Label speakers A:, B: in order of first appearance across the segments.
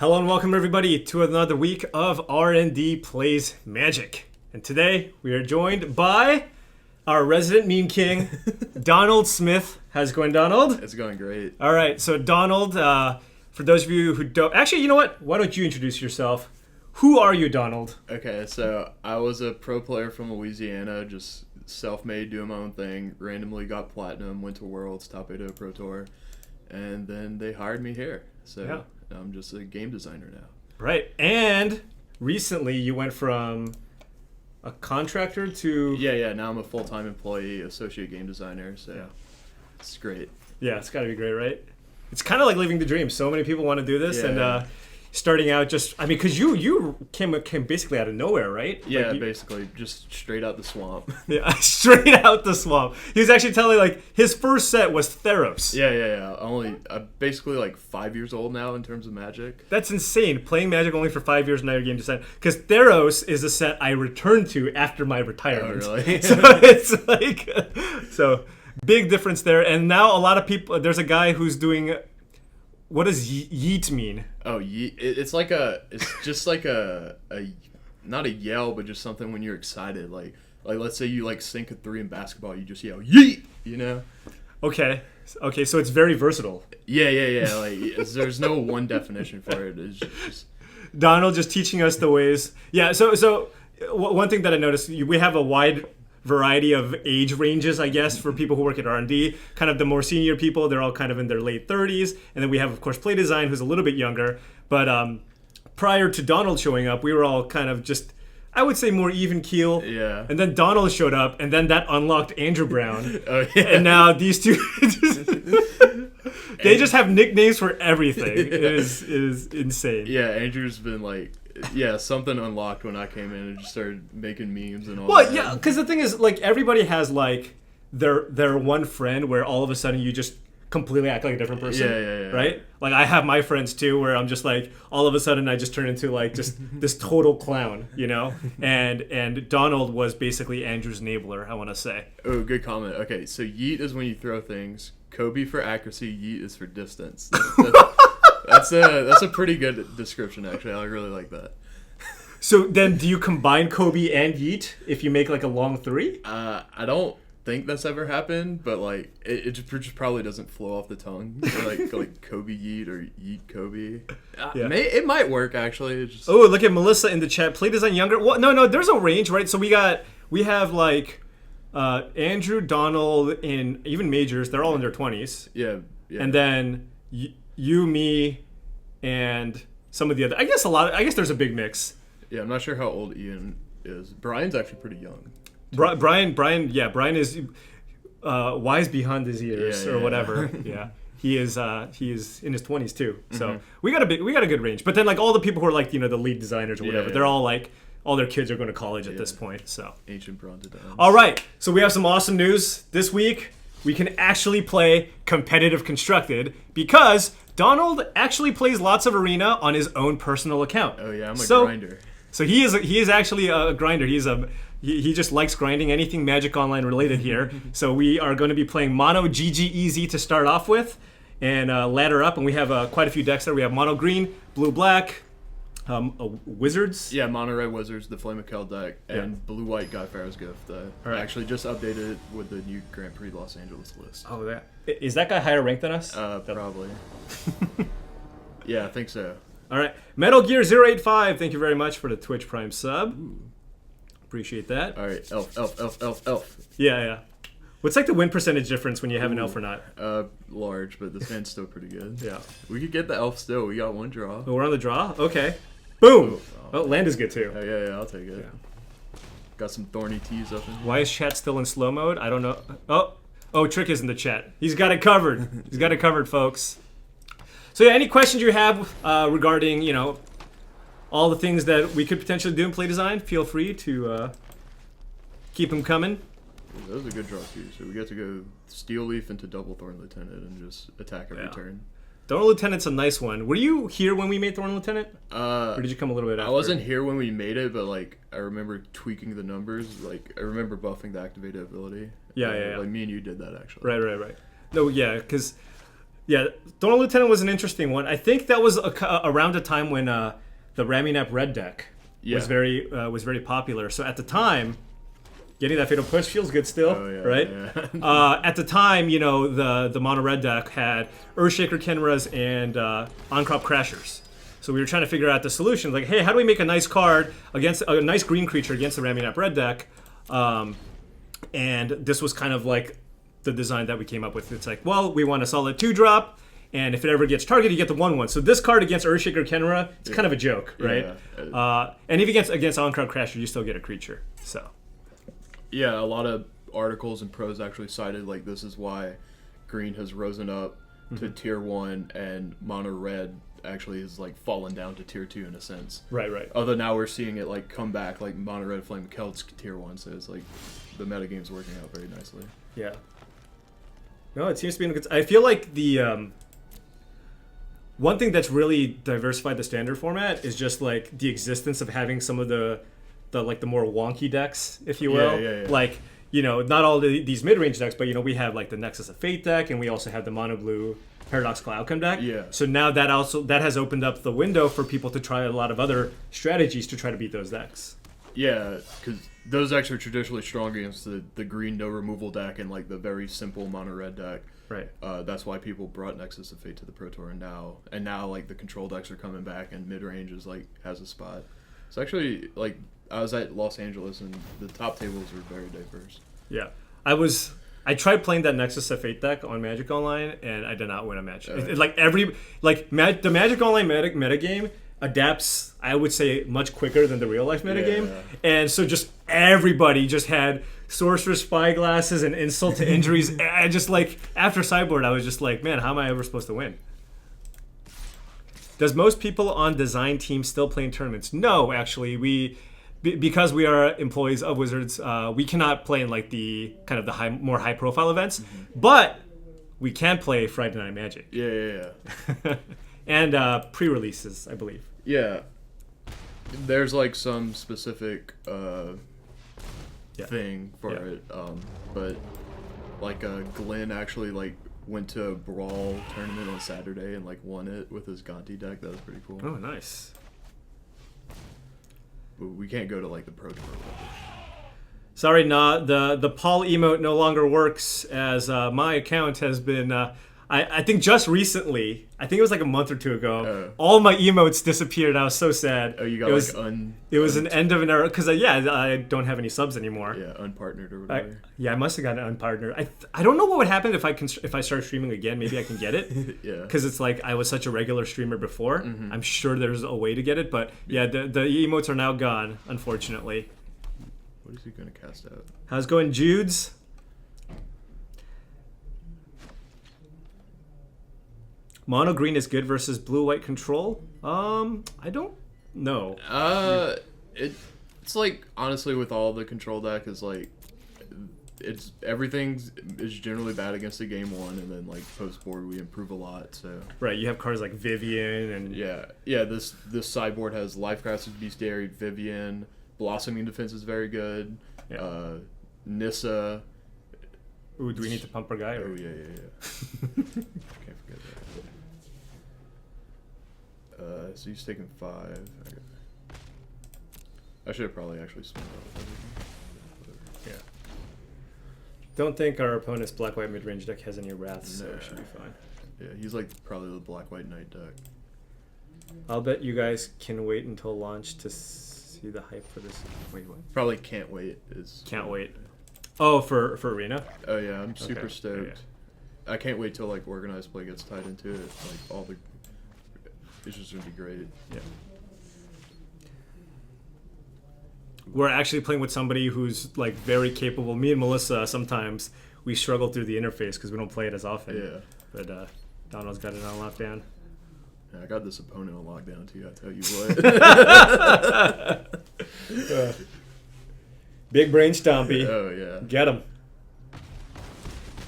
A: Hello and welcome everybody to another week of R&D Plays Magic. And today we are joined by our resident meme king, Donald Smith. How's it going, Donald?
B: It's going great.
A: All right, so Donald, for those of you who don't... Actually, you know what? Why don't you introduce yourself? Who are you, Donald?
B: Okay, so I was a pro player from Louisiana, just self-made, doing my own thing, randomly got platinum, went to Worlds, top 8 Pro Tour, and then they hired me here. So yeah. I'm just a game designer now.
A: Right, and recently you went from a contractor to...
B: Yeah, now I'm a full-time employee, associate game designer, so yeah. It's great.
A: Yeah, it's got to be great, right? It's kind of like living the dream. So many people want to do this, and starting out just... I mean, because you came basically out of nowhere, right?
B: Yeah,
A: like
B: basically, just straight out the swamp.
A: Yeah, straight out the swamp. He was actually telling, like, his first set was Theros.
B: Yeah. I'm basically, like, 5 years old now in terms of Magic.
A: That's insane. Playing Magic only for 5 years, now you're game designer. Because Theros is a set I returned to after my retirement.
B: Oh, really?
A: So it's like... So, big difference there. And now a lot of people... There's a guy who's doing... What does yeet mean?
B: Oh, yeet. It's just like a not a yell, but just something when you're excited. Like let's say you like sink a 3 in basketball, you just yell yeet. You know?
A: Okay, so it's very versatile.
B: Yeah. Like there's no one definition for it. It's just
A: Donald just teaching us the ways. Yeah. So one thing that I noticed, we have a wide variety of age ranges, I guess, for people who work at R&D. Kind of the more senior people, they're all kind of in their late 30s. And then we have, of course, Play Design, who's a little bit younger. But prior to Donald showing up, we were all kind of just, I would say, more even keel.
B: Yeah.
A: And then Donald showed up, and then that unlocked Andrew Brown.
B: Oh, yeah.
A: And now these two, they just have nicknames for everything. It is insane.
B: Yeah, Andrew's been like... Yeah, something unlocked when I came in and just started making memes and all that.
A: Well, yeah, because the thing is, like, everybody has, like, their one friend where all of a sudden you just completely act like a different person.
B: Yeah.
A: Right? Like, I have my friends, too, where I'm just, like, all of a sudden I just turn into, like, just this total clown, you know? And Donald was basically Andrew's enabler, I want to say.
B: Oh, good comment. Okay, so yeet is when you throw things. Kobe for accuracy, yeet is for distance. That's a pretty good description, actually. I really like that.
A: So then, do you combine Kobe and yeet if you make like a long 3?
B: I don't think that's ever happened, but like it just probably doesn't flow off the tongue. like Kobe yeet or yeet Kobe.
A: Yeah.
B: It might work actually.
A: Oh, look at Melissa in the chat. Play Design younger. Well, no. There's a range, right? So we have like Andrew, Donald, and even majors. They're all in their 20s.
B: Yeah.
A: And then you, me, and some of the other. I guess there's a big mix.
B: Yeah, I'm not sure how old Ian is. Brian's actually pretty young.
A: Brian is wise behind his ears or whatever. Yeah. He is in his 20s too. So we got a good range. But then like all the people who are like, you know, the lead designers or whatever, they're all like all their kids are going to college at this point. So
B: ancient bronze downs.
A: All right. So we have some awesome news this week. We can actually play competitive constructed because Donald actually plays lots of Arena on his own personal account.
B: Oh yeah, I'm a grinder.
A: So he is actually a grinder. He just likes grinding anything Magic Online related here. So we are going to be playing Mono GGEZ to start off with and ladder up. And we have quite a few decks there. We have Mono Green, Blue Black, Wizards.
B: Yeah, Mono Red Wizards, the Flame of Kel deck, and Blue White Guy Pharaoh's Gift. I actually just updated it with the new Grand Prix Los Angeles list.
A: Oh, is that guy higher ranked than us?
B: Probably. Yeah, I think so.
A: All right. Metal Gear 085, thank you very much for the Twitch Prime sub. Ooh. Appreciate that.
B: All right, elf.
A: Yeah. What's like the win percentage difference when you have an elf or not?
B: Large, but this man's still pretty good.
A: Yeah.
B: We could get the elf still. We got one draw.
A: Oh, we're on the draw? Okay. Boom! Oh, land is good too.
B: Yeah, I'll take it. Yeah. Got some thorny teas up in here.
A: Why is chat still in slow mode? I don't know. Oh, Trick is in the chat. He's got it covered. He's got it covered, folks. So yeah, any questions you have regarding, you know, all the things that we could potentially do in Play Design, feel free to keep them coming.
B: That was a good draw too. So we get to go Steel Leaf into Double Thorn Lieutenant and just attack every turn.
A: Thorn Lieutenant's a nice one. Were you here when we made Thorn Lieutenant? Or did you come a little bit after?
B: I wasn't here when we made it, but like I remember tweaking the numbers. Like I remember buffing the activated ability.
A: Yeah.
B: Like me and you did that actually.
A: Right. No, yeah, because Yeah, Thorn Lieutenant was an interesting one. I think that was around a time when the Ravnica red deck was very popular. So at the time, getting that Fatal Push feels good still, right? Yeah. At the time, the mono red deck had Earthshaker Kenras and On-Crop Crashers. So we were trying to figure out the solution. Like, hey, how do we make a nice card against a nice green creature against the Ravnica red deck? And this was kind of like the design that we came up with. It's like, well, we want a solid 2-drop, and if it ever gets targeted, you get the 1/1. So this card against Earthshaker Kenra, it's kind of a joke, right? Yeah. And if against On-Crop Crasher, you still get a creature. So.
B: Yeah, a lot of articles and pros actually cited like this is why green has risen up to tier 1 and mono red actually is like fallen down to tier 2 in a sense.
A: Right.
B: Although now we're seeing it like come back, like mono red Flame Celt's tier 1, so it's like the metagame's working out very nicely.
A: Yeah. No, it seems to be in good. I feel like the one thing that's really diversified the standard format is just like the existence of having some of the more wonky decks, if you will.
B: Yeah.
A: Like, not all these mid-range decks, but we have like the Nexus of Fate deck, and we also have the mono blue Paradoxical Outcome deck.
B: Yeah.
A: So now that has opened up the window for people to try a lot of other strategies to try to beat those decks.
B: Yeah, because those decks are traditionally strong against the green no removal deck and like the very simple mono red deck.
A: Right.
B: That's why people brought Nexus of Fate to the Pro Tour, and now like the control decks are coming back, and mid range is like has a spot. It's actually like I was at Los Angeles, and the top tables were very diverse.
A: Yeah, I tried playing that Nexus of Fate deck on Magic Online, and I did not win a match. The Magic Online metagame adapts, I would say, much quicker than the real life metagame. Yeah. And so just everybody just had Sorcerer's Spyglasses and insult to injuries. I just after sideboard, I was just like, man, how am I ever supposed to win? Does most people on design teams still play in tournaments? No, actually, because we are employees of Wizards, we cannot play in like the kind of the more high profile events, but we can play Friday Night Magic.
B: Yeah.
A: And pre-releases, I believe.
B: Yeah, there's like some specific thing for it, but like Glenn actually like went to a Brawl tournament on Saturday and like won it with his Gonti deck. That was pretty cool.
A: Oh, nice.
B: But we can't go to like the Pro Tour level.
A: Sorry, the Paul emote no longer works, as my account has been. I think just recently, I think it was like a month or two ago, all my emotes disappeared. I was so sad.
B: Oh, you got
A: it was an end of an era, because I don't have any subs anymore.
B: Yeah, unpartnered or whatever.
A: I must have gotten unpartnered. I don't know what would happen if I start streaming again. Maybe I can get it.
B: Yeah.
A: Because it's like I was such a regular streamer before. Mm-hmm. I'm sure there's a way to get it, but the emotes are now gone, unfortunately.
B: What is he gonna cast out?
A: How's it going, Judes? Mono green is good versus blue white control. I don't know.
B: It's like honestly with all the control deck is like everything is generally bad against the game 1, and then like post board we improve a lot. So
A: right, you have cards like Vivian and
B: this sideboard has Lifecaster's Bestiary, Vivian, Blossoming Defense is very good. Yeah. Nissa.
A: Ooh, do we need to pump our guy? Or?
B: Oh yeah. Can't forget that. So he's taking 5. Okay. I should have probably actually spent out.
A: Yeah. Don't think our opponent's black-white mid-range deck has any wrath, so it should be fine.
B: Yeah, he's like probably the black-white knight deck.
A: I'll bet you guys can wait until launch to see the hype for this. Wait, what?
B: Probably can't wait.
A: Can't wait. Oh, for Arena?
B: Oh yeah, I'm super stoked. Yeah. I can't wait till like organized play gets tied into it. Like all the, it's just gonna be great.
A: Yeah. We're actually playing with somebody who's like very capable. Me and Melissa, sometimes we struggle through the interface because we don't play it as often.
B: Yeah.
A: But Donald's got it on lockdown.
B: Yeah, I got this opponent on lockdown too, I tell you what.
A: Big brain Stompy.
B: Oh yeah.
A: Get him.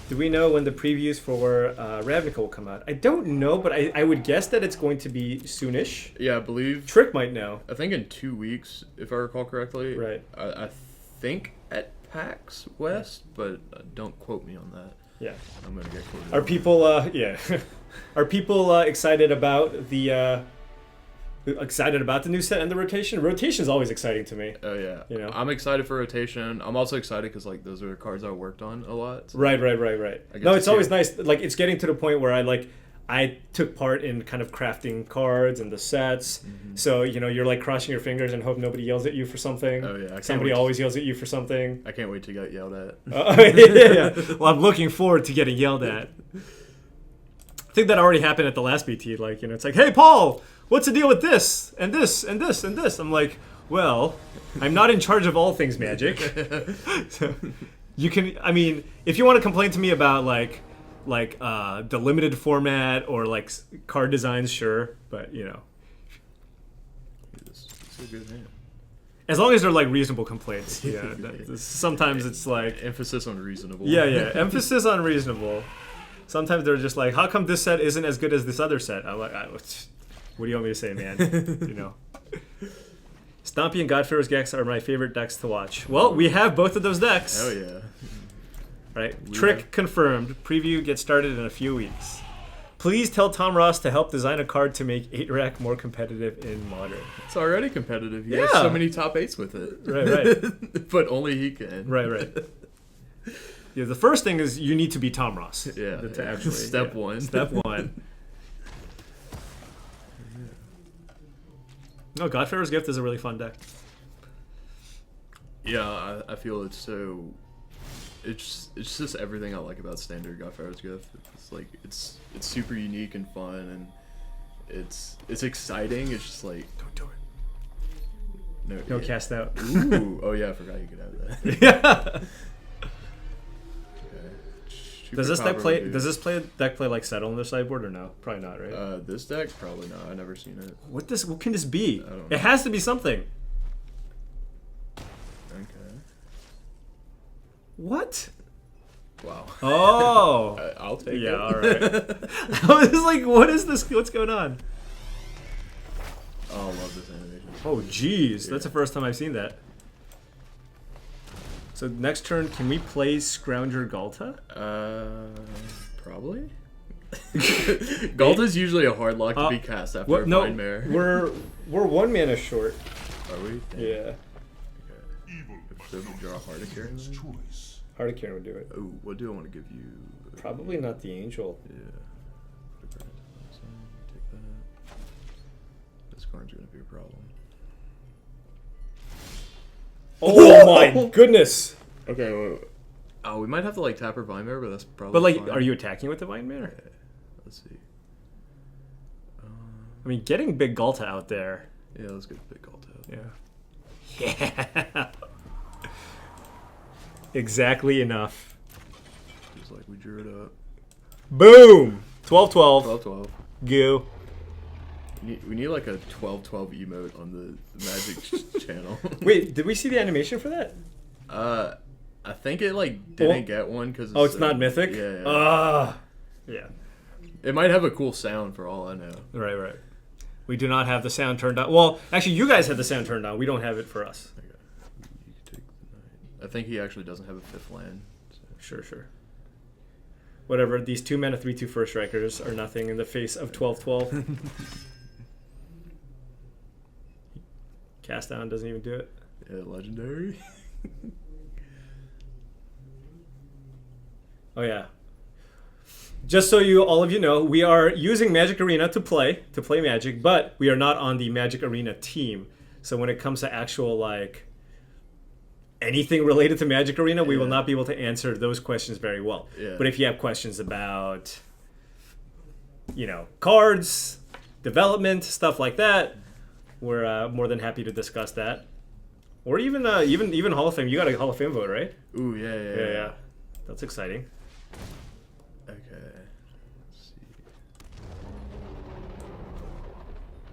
A: Do we know when the previews for Ravnica will come out? I don't know, but I would guess that it's going to be soonish.
B: Yeah, I believe.
A: Trick might know.
B: I think in 2 weeks, if I recall correctly.
A: Right.
B: I think at PAX West, but don't quote me on that.
A: Yeah.
B: I'm gonna get quoted.
A: Are people? Yeah. Are people excited about the new set and the rotation? Rotation is always exciting to me.
B: Oh yeah.
A: You know?
B: I'm excited for rotation. I'm also excited because like those are cards I worked on a lot. So
A: Right. No, it's always nice. Like it's getting to the point where I took part in kind of crafting cards and the sets.
B: Mm-hmm.
A: So, you're like crossing your fingers and hope nobody yells at you for something.
B: Oh yeah.
A: Somebody always yells at you for something.
B: I can't wait to get yelled at.
A: Yeah. Well, I'm looking forward to getting yelled at. I think that already happened at the last BT. Like, it's like, hey, Paul, what's the deal with this and this and this and this? I'm like, well, I'm not in charge of all things Magic. So you can, if you want to complain to me about like the limited format or like card designs, sure, but
B: It's a good hand.
A: as long as they're like reasonable complaints. Yeah, sometimes it's like
B: Emphasis on reasonable.
A: yeah, emphasis on reasonable. Sometimes they're just like, how come this set isn't as good as this other set? I'm like, what do you want me to say, man? Stompy and Godfarer's decks are my favorite decks to watch. Well, we have both of those decks.
B: Hell yeah.
A: Right. Trick confirmed. Preview gets started in a few weeks. Please tell Tom Ross to help design a card to make 8-Rack more competitive in Modern.
B: It's already competitive. He has so many top 8s with it.
A: Right.
B: But only he can.
A: Right. Yeah, the first thing is you need to be Tom Ross.
B: Yeah.
A: To actually,
B: Step one.
A: Step one. No, Godfarer's Gift is a really fun deck.
B: Yeah, I feel it's so. It's just everything I like about standard Godfarer's Gift. It's like it's super unique and fun, and it's exciting. It's just like
A: Don't do it.
B: no
A: Cast out.
B: Ooh, oh yeah, I forgot you could have that.
A: Yeah.
B: Okay.
A: Does this deck play like Settle on their sideboard or no? Probably not, right?
B: This deck probably not. I've never seen it.
A: What can this be?
B: I don't know.
A: It has to be something.
B: Okay.
A: What?
B: Wow.
A: Oh.
B: I'll take it.
A: Yeah, all right. I was like, what is this? What's going on?
B: Oh, I love this animation.
A: Oh, jeez. That's the first time I've seen that. So next turn, can we play Scrounger Galta?
B: Probably. Galta's usually a hard lock to be cast after a Vine Mare.
A: We're 1 mana short.
B: Are we?
A: Yeah.
B: So we draw Heart of Karen.
A: Heart of Karen would do it.
B: Oh, what do I want to give you?
A: Probably not the Angel.
B: Yeah. So, take that. This card's gonna be a problem.
A: Oh my goodness!
B: Okay. Well, oh, we might have to like tap her Vine Mare, but that's probably.
A: But like,
B: fine.
A: are you attacking with the Vine Mare?
B: Yeah. Let's see.
A: I mean, getting Big Galta out there.
B: Yeah, let's get Big Galta out.
A: Yeah. Yeah. Exactly enough.
B: Just like we drew it up.
A: Boom! 12-12.
B: 12-12.
A: Go.
B: We need like a 12-12 emote on the Magic channel.
A: Wait, did we see the animation for that?
B: I think it like didn't get one because
A: it's not mythic.
B: Yeah.
A: Yeah.
B: It might have a cool sound for all I know.
A: Right. We do not have the sound turned on. Well, actually, you guys have the sound turned on. We don't have it for us.
B: Okay. You can take the 9. I think he actually doesn't have a 5th land. So.
A: Sure. Whatever. These 2 mana 3/2 first strikers are nothing in the face of 12-12. Cast down doesn't even do it.
B: Yeah, legendary.
A: Oh yeah. Just so all of you know, we are using Magic Arena to play Magic, but we are not on the Magic Arena team. So when it comes to actual like anything related to Magic Arena, we will not be able to answer those questions very well.
B: Yeah.
A: But if you have questions about cards, development, stuff like that, we're more than happy to discuss that. Or even Hall of Fame. You got a Hall of Fame vote, right?
B: Ooh, yeah.
A: That's exciting.
B: Okay. Let's see.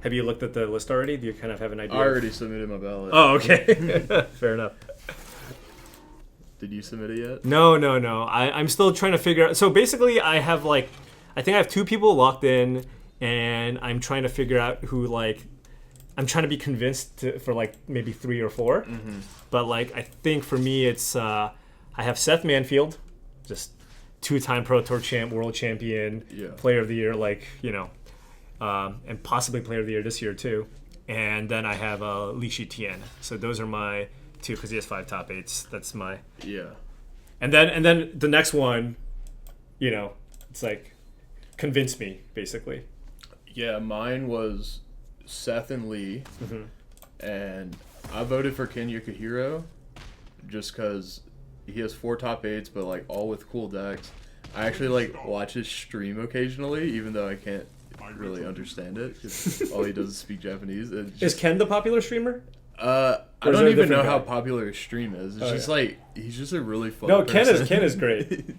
A: Have you looked at the list already? Do you kind of have an idea?
B: I already submitted my ballot.
A: Oh, okay. Fair enough.
B: Did you submit it yet?
A: No. I'm still trying to figure out. So basically, I think I have 2 people locked in, and I'm trying to figure out who I'm trying to be convinced for maybe 3 or 4. Mm-hmm. But I think for me, it's I have Seth Manfield, just 2-time Pro Tour champ, world champion, player of the year, like, you know, and possibly player of the year this year too. And then I have Li Tian. So those are my 2 because he has 5 top 8s. That's my And then the next one, you know, it's like convince me basically.
B: Yeah, mine was Seth and Lee, and I voted for Ken Yukihiro just because he has 4 top 8s, but like all with cool decks. I actually like watch his stream occasionally, even though I can't really understand it because all he does is speak Japanese.
A: Is Ken the popular streamer?
B: I don't even know how popular his stream is. It's just like he's just a really fun.
A: No,
B: person.
A: Ken is great.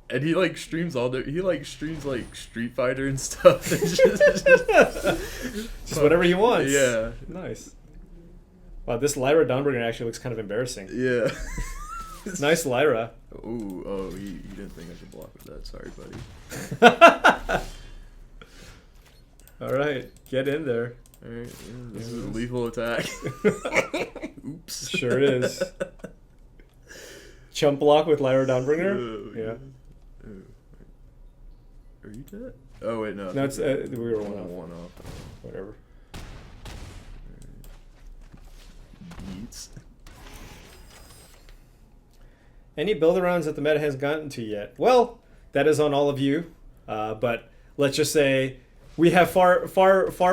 B: And he like streams he like streams like Street Fighter and stuff. It's
A: just whatever he wants.
B: Yeah.
A: Nice. Wow, this Lyra Dawnbringer actually looks kind of embarrassing.
B: Yeah.
A: Nice Lyra.
B: Ooh, oh, he didn't think I could block with that. Sorry, buddy.
A: All right, get in there.
B: All right, this is a lethal attack. Oops.
A: Sure is. Chump block with Lyra Dawnbringer.
B: Yeah. Are you dead? Oh wait, no.
A: No, it's we were one
B: off.
A: Whatever.
B: Beats.
A: Any build-arounds that the meta has gotten to yet? Well, that is on all of you. But let's just say we have far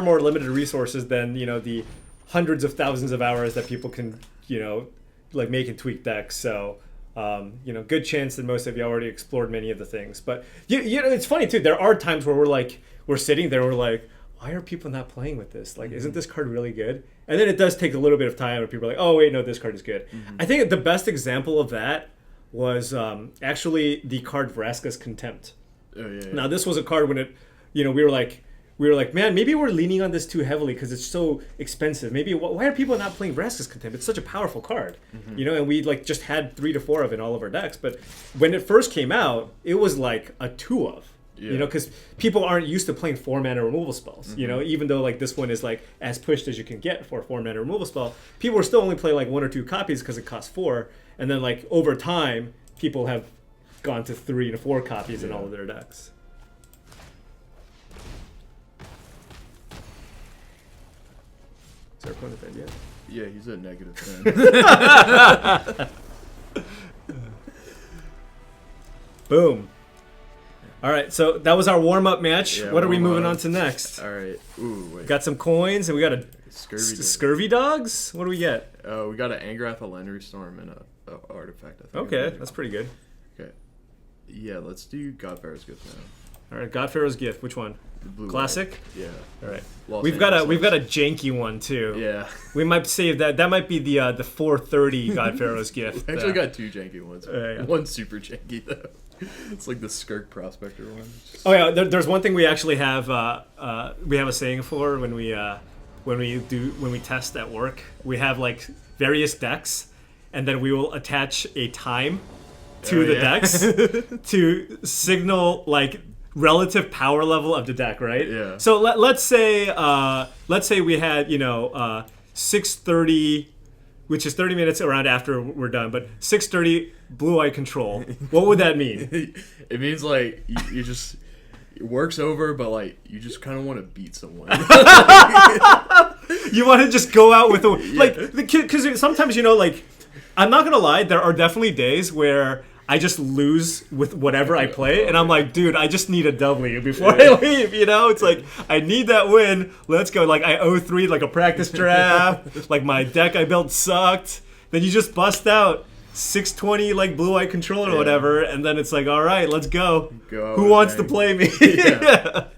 A: more limited resources than, you know, the hundreds of thousands of hours that people can, you know, like make and tweak decks. So, you know, good chance that most of you already explored many of the things. But you know, it's funny too. There are times where we're sitting there, we're like, why are people not playing with this? Like, isn't this card really good? And then it does take a little bit of time where people are like, oh wait, no, this card is good. I think the best example of that was actually the card Vraska's Contempt.
B: Oh, yeah.
A: Now this was a card when it, you know, we were like, man, maybe we're leaning on this too heavily because it's so expensive. Maybe why are people not playing Vraska's Contempt? It's such a powerful card, you know, and we like just had 3 to 4 of it in all of our decks. But when it first came out, it was like a 2 of. You know, because people aren't used to playing 4-mana removal spells. You know, even though like this one is like as pushed as you can get for a 4-mana removal spell, people are still only playing like 1 or 2 copies because it costs 4. And then like over time, people have gone to 3 to 4 copies in all of their decks. Is our opponent dead yet?
B: Yeah, he's at -10.
A: Boom. All right, so that was our warm-up match.
B: Yeah,
A: what are we moving on to next?
B: All right. Ooh, wait.
A: Got some coins, and we got a scurvy dogs. What do we get?
B: We got an Angrath, a Landry Storm, and a artifact. I think.
A: Okay, that's pretty good.
B: Okay. Yeah, let's do Godfarer's Gift now.
A: All right, Godfarer's Gift. Which one?
B: Blue
A: Classic.
B: Light. Yeah.
A: All right.
B: We've
A: got a janky one too.
B: Yeah.
A: We might save that. That might be the 430 Godfarer's Gift.
B: I actually got 2 janky ones.
A: Yeah.
B: One's super janky though. It's like the Skirk Prospector one.
A: Oh yeah, there's one thing we actually have. We have a saying for when we test at work. We have like various decks, and then we will attach a time to the decks to signal like relative power level of the deck, right?
B: Yeah.
A: So let's say we had 6:30. Which is 30 minutes around after we're done, but 6:30 blue-eye control. What would that mean?
B: It means like you just it works over, but like you just kind of want to beat someone.
A: You want to just go out with because sometimes like I'm not gonna lie, there are definitely days where I just lose with whatever I play, and I'm like, dude, I just need a W before I leave, you know? It's like, I need that win, let's go. Like, I 0-3 like a practice draft, like my deck I built sucked, then you just bust out 620 like blue-eye control or whatever, and then it's like, all right, let's go. Who wants to play me?
B: Yeah,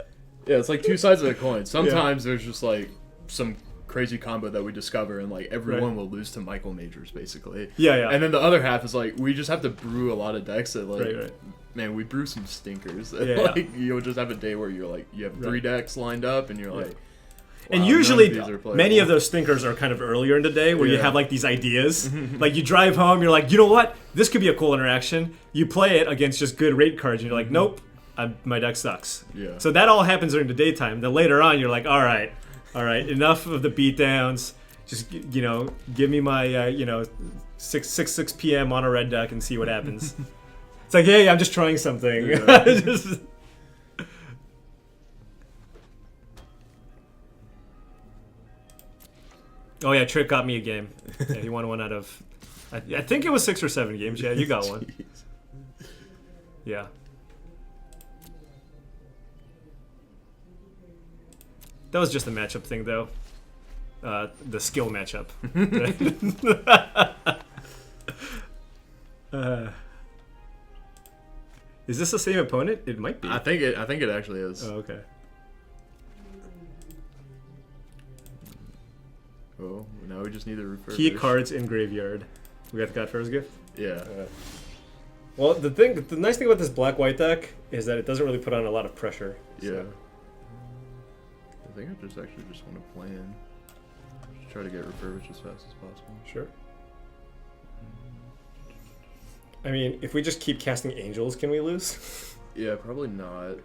B: it's like 2 sides of the coin. Sometimes there's just like some crazy combo that we discover, and like everyone will lose to Michael Majors basically.
A: Yeah.
B: And then the other half is like we just have to brew a lot of decks that like man, we brew some stinkers. Like you'll just have a day where you're like you have 3 decks lined up and you're like
A: and usually many of those stinkers are kind of earlier in the day where you have like these ideas. Like you drive home, you're like, you know what? This could be a cool interaction. You play it against just good rate cards and you're like, nope, my deck sucks.
B: Yeah.
A: So that all happens during the daytime. Then later on you're like, all right, enough of the beatdowns. Just give me my 6 p.m. on a red deck and see what happens. It's like, hey, I'm just trying something.
B: Yeah.
A: Just... Oh yeah, Trick got me a game. Yeah, he won one out of, I think it was 6 or 7 games. Yeah, you got one. Yeah. That was just a matchup thing, though. The skill matchup. Is this the same opponent? It might be.
B: I think it actually is.
A: Oh, okay.
B: Oh, now we just need to refurbish.
A: Key cards in graveyard. We got the Godfather's Gift?
B: Yeah.
A: Well, the nice thing about this black-white deck is that it doesn't really put on a lot of pressure.
B: Yeah.
A: So.
B: I think I just want to plan. Just try to get refurbished as fast as possible.
A: Sure. I mean, if we just keep casting angels, can we lose?
B: Yeah, probably not.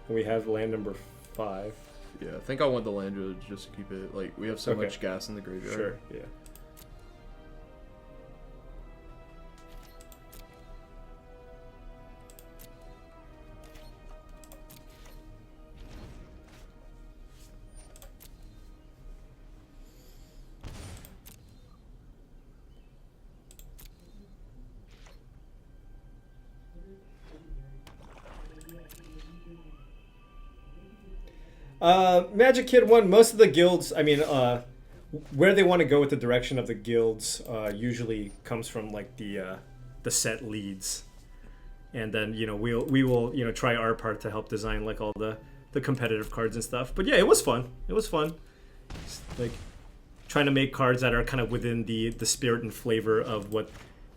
A: We have land number 5.
B: Yeah, I think I want the land just to keep it, like, we have so much gas in the graveyard.
A: Sure, yeah. Magic Kid 1, most of the guilds, I mean, where they want to go with the direction of the guilds usually comes from like the set leads. And then, we will, try our part to help design like all the competitive cards and stuff. But yeah, it was fun. It was fun. Just, like trying to make cards that are kind of within the spirit and flavor of what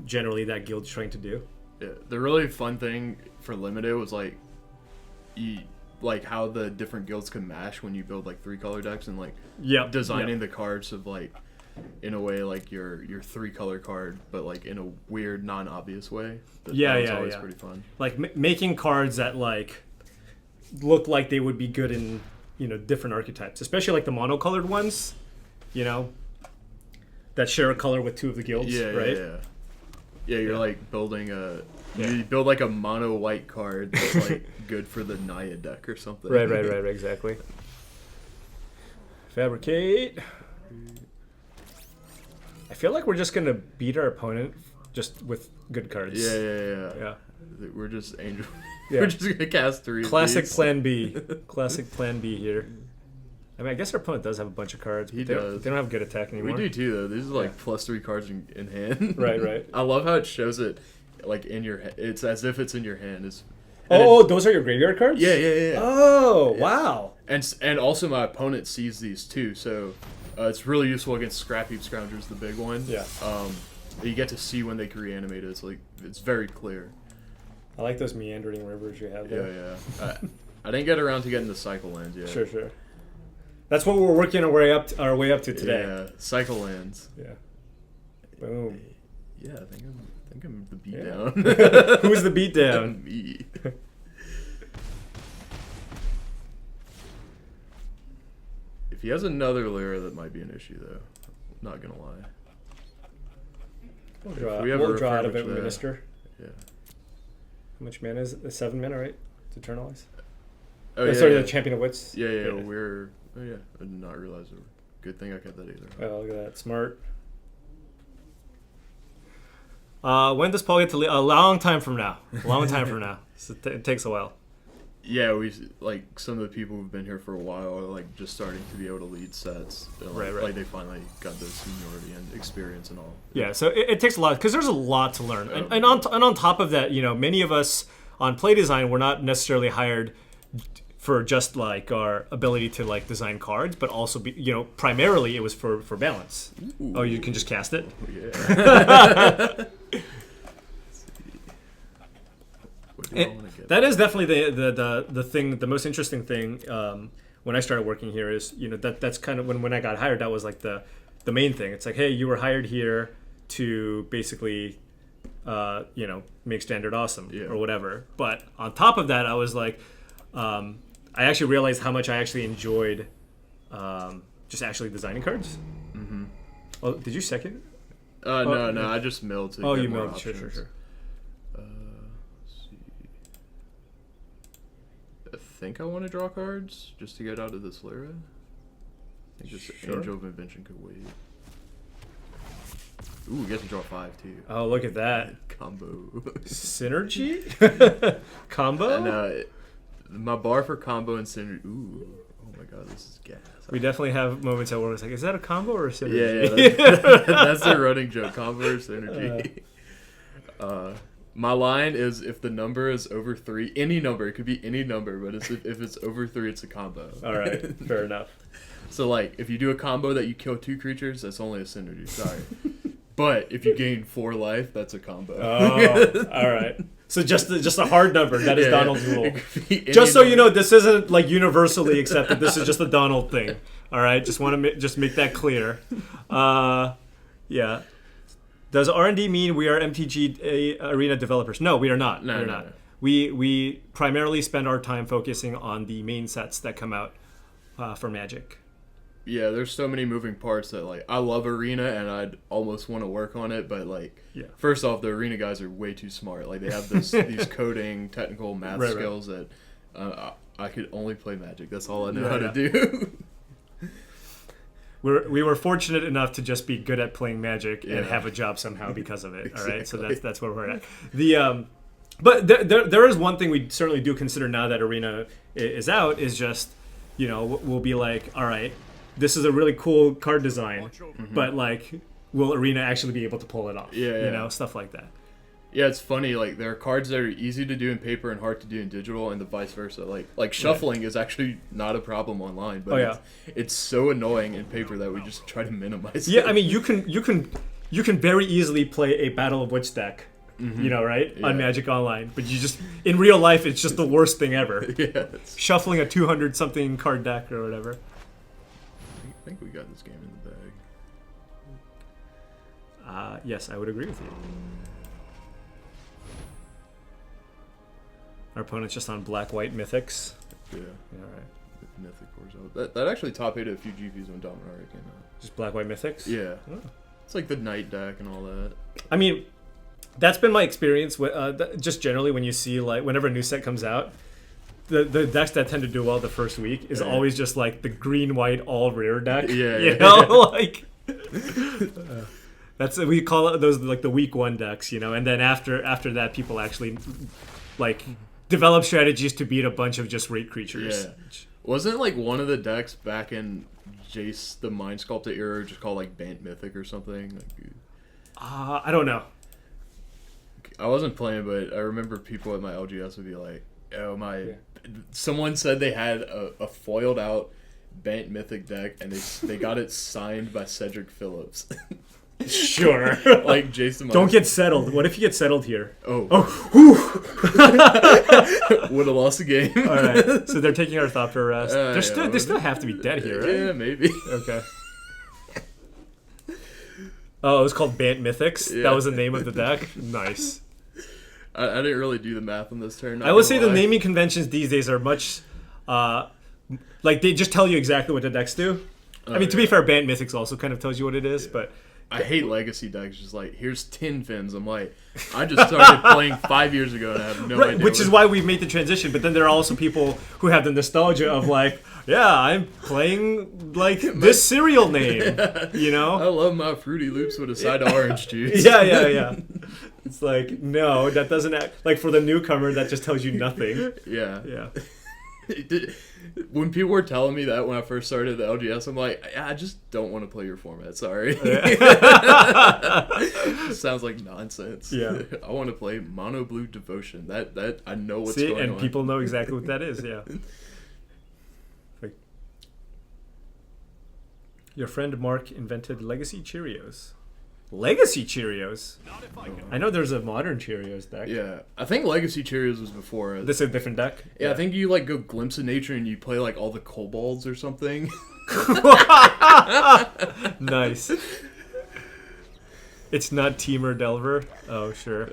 A: generally that guild's trying to do.
B: Yeah, the really fun thing for Limited was like how the different guilds can mash when you build like 3-color decks and like designing the cards of like in a way like your 3-color card, but like in a weird non-obvious way. That was always pretty fun. Like
A: making cards that like look like they would be good in different archetypes, especially like the monocolored ones, that share a color with 2 of the guilds, right?
B: Yeah, you're like building you build like a mono white card that's like good for the Naya deck or something.
A: Right, exactly. Fabricate. I feel like we're just gonna beat our opponent just with good cards.
B: Yeah. We're just angel.
A: Yeah.
B: We're just gonna cast 3.
A: Classic Plan B. Classic Plan B here. I mean, I guess our opponent does have a bunch of cards. But they don't have good attack anymore.
B: We do too, though. These are like +3 cards in hand.
A: Right.
B: I love how it shows it like in your hand. It's as if it's in your hand.
A: Those are your graveyard cards?
B: Yeah.
A: Oh, yeah. Wow.
B: And also my opponent sees these too, so it's really useful against Scrap Heap Scroungers, the big one.
A: Yeah.
B: You get to see when they can reanimate it. It's very clear.
A: I like those meandering rivers you have there.
B: Yeah. I didn't get around to getting the cycle lands yet.
A: Sure. That's what we're working our way up to today.
B: Yeah, cycle lands.
A: Yeah. Boom.
B: Yeah, I think I'm the beatdown.
A: Yeah. Who's the beatdown?
B: Me. If he has another Lyra, that might be an issue, though. Not gonna lie.
A: We'll draw out of it, Minister.
B: Yeah.
A: How much mana is it? 7 mana, right? To eternalize.
B: The
A: Champion of Wits.
B: Yeah. I did not realize it. Good thing I kept that either.
A: Oh, look at that. Smart. When does Paul get to leave? A long time from now. So it takes a while.
B: Yeah, we like some of the people who've been here for a while are like just starting to be able to lead sets. Right. Like they finally got the seniority and experience and all.
A: Yeah, so it takes a lot because there's a lot to learn, and on top of that, many of us on play design were not necessarily hired for just like our ability to like design cards, but also primarily it was for balance. Ooh. Oh, you can just cast it.
B: Yeah.
A: That is definitely the thing. The most interesting thing when I started working here is that's kind of when I got hired. That was like the main thing. It's like, hey, you were hired here to basically make standard awesome or whatever. But on top of that, I was like, I actually realized how much I actually enjoyed just actually designing cards.
B: Mm-hmm.
A: Oh, did you second?
B: No, I just milled.
A: Oh, you milled. Sure.
B: think I want to draw cards just to get out of this Lyra. I think this Angel of Invention could wait. Ooh, we get to draw 5 too.
A: Oh, look at that.
B: Combo.
A: Synergy? Combo?
B: And my bar for combo and synergy. Ooh. Oh my god, this is gas.
A: We definitely have moments where it's like, is that a combo or a synergy?
B: Yeah, that's the running joke. Combo or synergy. My line is if the number is over 3, any number, it could be any number, but if it's over 3, it's a combo.
A: All right, fair enough.
B: So, like, if you do a combo that you kill 2 creatures, that's only a synergy. Sorry. But if you gain 4 life, that's a combo.
A: Oh, all right. So just a hard number. That is Donald's rule. Just so
B: number.
A: you know, this isn't like universally accepted. This is just a Donald thing. All right. Just want to just make that clear. Yeah. Does R&D mean we are MTG arena developers? No, we are not.
B: No,
A: we're
B: no,
A: not.
B: no.
A: We primarily spend our time focusing on the main sets that come out for Magic.
B: Yeah, there's so many moving parts that, like, I love Arena and I'd almost want to work on it, but, like, first off, the Arena guys are way too smart. Like, they have these coding, technical math skills that I could only play Magic. That's all I know how to do.
A: We were fortunate enough to just be good at playing Magic and have a job somehow because of it.
B: Exactly.
A: All right, so that's where we're at. But there is one thing we certainly do consider now that Arena is out is just, you know, we'll be like, all right, this is a really cool card design, but like, will Arena actually be able to pull it off? You know, stuff like that. Yeah,
B: it's funny. Like, there are cards that are easy to do in paper and hard to do in digital, and the vice versa. Like shuffling is actually not a problem online, but it's so annoying in paper that we just try to minimize it.
A: Yeah, I mean, you can very easily play a Battle of Wits deck. You know, right?
B: Yeah.
A: On Magic Online. But you just, in real life, it's just the worst thing ever. Shuffling a 200-something card deck or whatever.
B: I think we got this game in the bag.
A: Yes, I would agree with you. Our opponent's just on black-white mythics.
B: Yeah.
A: All right.
B: Mythic Wars. That actually top 8 a few GPs when Dominaria came out.
A: Just black-white mythics?
B: Yeah.
A: Oh.
B: It's like the Knight deck and all that.
A: I mean, that's been my experience with just generally when you see, like, whenever a new set comes out, the decks that tend to do well the first week is always just like the green-white all-rare deck. You know, like that's we call it those like the week 1 decks, you know, and then after that people actually like develop strategies to beat a bunch of just rate creatures.
B: Yeah. Wasn't like one of the decks back in Jace the Mind Sculptor era just called like Bant Mythic or something? Like,
A: I don't know.
B: I wasn't playing, but I remember people at my LGS would be like, "Oh someone said they had a foiled out Bant Mythic deck, and they got it signed by Cedric Phillips."
A: Sure.
B: Like Jason.
A: Don't get settled. What if you get settled here?
B: Oh.
A: Oh.
B: Would have lost the game.
A: All right. So they're taking our thought for a rest. They still have to be dead here, right?
B: Yeah, maybe.
A: Okay. Oh, it was called Bant Mythics?
B: Yeah.
A: That was the name of the deck? Nice.
B: I didn't really do the math on this turn.
A: I would say the naming conventions these days are much... like, they just tell you exactly what the decks do. I mean, to be fair, Bant Mythics also kind of tells you what it is, but...
B: I hate legacy decks. Just like, here's 10 fins. I'm like, I just started playing 5 years ago and I have no idea.
A: Which is why we've made the transition. But then there are also people who have the nostalgia of like, yeah, I'm playing like this cereal name, you know?
B: I love my Fruity Loops with a side of orange juice.
A: Yeah. It's like, no, that doesn't act like for the newcomer. That just tells you nothing.
B: Yeah. When people were telling me that when I first started the LGS, I'm like, I just don't want to play your format. Sorry. Sounds like nonsense.
A: Yeah.
B: I want to play Mono Blue Devotion. That I know what's going on.
A: And people know exactly what that is. Yeah. Like, your friend Mark invented Legacy Cheerios. Legacy Cheerios? I know there's a modern Cheerios deck.
B: Yeah. I think Legacy Cheerios was before.
A: This is a different deck?
B: Yeah, I think you like go Glimpse of Nature and you play like all the kobolds or something.
A: Nice. It's not Teamer Delver? Oh, sure.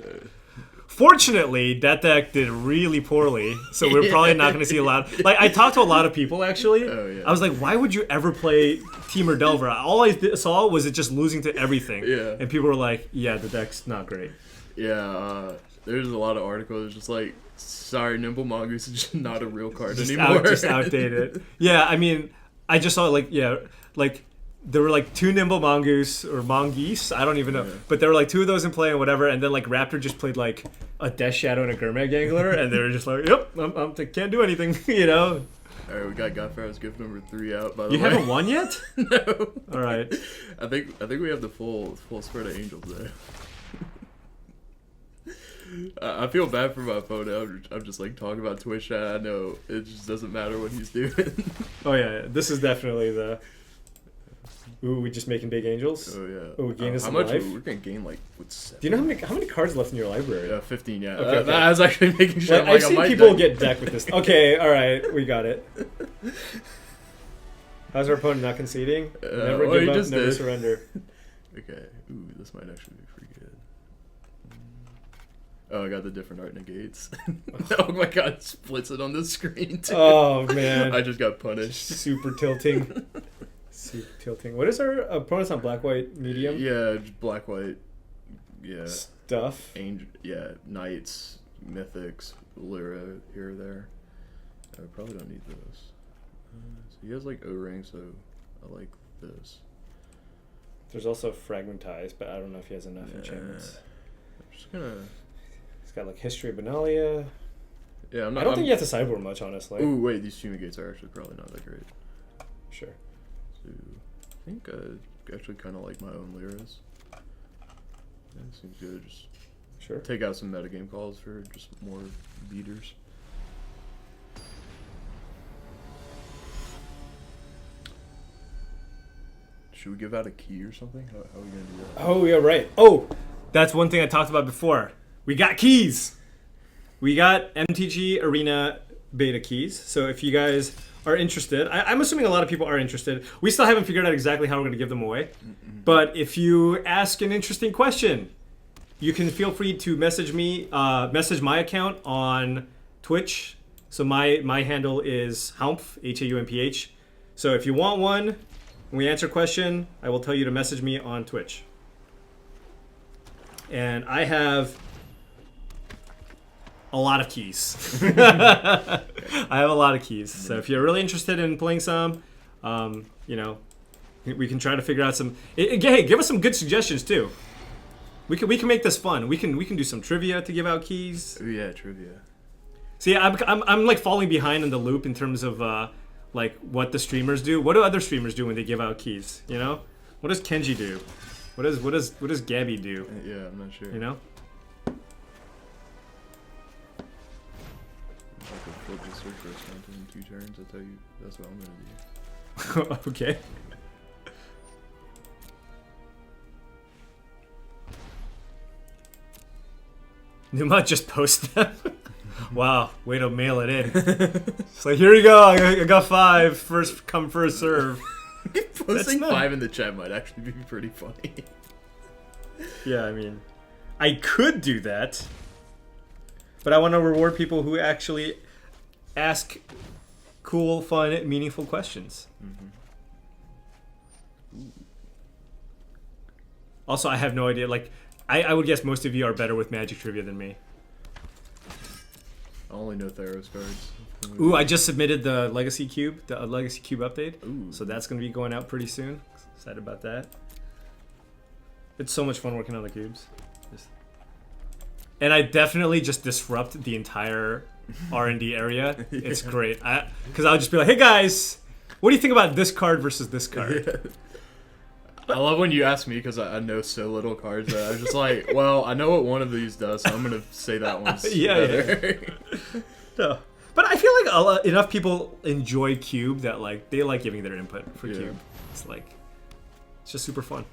A: Fortunately, that deck did really poorly, so we're probably not going to see a lot. Like, I talked to a lot of people, actually.
B: Oh, yeah.
A: I was like, why would you ever play Temur Delver? All I saw was it just losing to everything.
B: Yeah.
A: And people were like, yeah, the deck's not great.
B: Yeah, there's a lot of articles just like, sorry, Nimble Mongoose is just not a real card anymore.
A: Just outdated. Yeah, I mean, I just saw, like, there were like 2 Nimble Mongoose or Mongoose, I don't even know, but there were like 2 of those in play and whatever, and then like Raptor just played like a Death Shadow and a Gurmag Angler, and they were just like, yep, I can't do anything, you know?
B: Alright, we got Godfar's gift number 3 out, by the way.
A: You haven't won yet?
B: No.
A: Alright.
B: I think we have the full spread of angels there. I feel bad for my opponent. I'm just like talking about Twitch chat. I know it just doesn't matter what he's doing.
A: Oh yeah, this is definitely the... Ooh, we just making big angels?
B: Oh yeah.
A: Oh, we gain us
B: how
A: some
B: much?
A: life?
B: We're gonna gain like what, 7?
A: Do you know how many cards left in your library?
B: 15. Yeah.
A: Okay.
B: I was actually making sure.
A: Like, I've seen people get decked with this. Okay, all right, we got it. How's our opponent not conceding? Never give up, never surrender.
B: Okay. Ooh, this might actually be pretty good. Oh, I got the different art negates. Oh my god, it splits it on the screen too.
A: Oh man.
B: I just got punished.
A: Super tilting. Super tilting. What is our opponent's on black white medium?
B: Yeah, just black white. Yeah.
A: Stuff.
B: Angel. Yeah, knights, mythics, Lyra here or there. I probably don't need those. So he has like O-ring, so I like this.
A: There's also Fragmentize, but I don't know if he has enough enchantments.
B: I'm just gonna.
A: He's got like History of Benalia.
B: Yeah,
A: I don't think you have to sideboard much, honestly.
B: Ooh, wait, these fumigates are actually probably not that great.
A: Sure.
B: So, I think I actually kind of like my own Lyras. Yeah, seems good. Just
A: sure.
B: Take out some metagame calls for just more beaters. Should we give out a key or something? How are we gonna do that?
A: Oh yeah, right. Oh, that's one thing I talked about before. We got keys. We got MTG Arena beta keys. So if you guys are interested, I'm assuming a lot of people are interested. We still haven't figured out exactly how we're going to give them away. But if you ask an interesting question, you can feel free to message me, message my account on Twitch. So my handle is Haumph, Haumph. So if you want one, when we answer a question, I will tell you to message me on Twitch. And I have a lot of keys. I have a lot of keys. So if you're really interested in playing some, you know, we can try to figure out some. Hey, give us some good suggestions too. We can make this fun. We can do some trivia to give out keys.
B: Oh yeah, trivia.
A: See, I'm like falling behind in the loop in terms of like what the streamers do. What do other streamers do when they give out keys? You know, what does Kenji do? What does Gabby do?
B: Yeah, I'm not sure.
A: You know.
B: I could flip the Sorcerer's Fountain in 2 turns. I'll tell you, that's what I'm gonna do.
A: Okay. Numa just post them. Wow, way to mail it in. It's like, here you go. I got 5. First come, first serve.
B: Posting 5 in the chat might actually be pretty funny.
A: Yeah, I mean, I could do that, but I want to reward people who actually ask cool, fun, meaningful questions. Also, I have no idea. Like, I would guess most of you are better with Magic trivia than me.
B: I only know Theros cards.
A: Ooh, I just submitted the Legacy Cube, the Legacy Cube update.
B: Ooh.
A: So that's going to be going out pretty soon. Excited about that. It's so much fun working on the cubes. And I definitely just disrupt the entire R&D area. It's great. Because I'll just be like, hey guys, what do you think about this card versus this card?
B: Yeah. I love when you ask me because I know so little cards that I was just like, well, I know what one of these does, so I'm going to say that one's better.
A: Yeah. No. But I feel like enough people enjoy Cube that like they like giving their input for Cube. It's like, it's just super fun.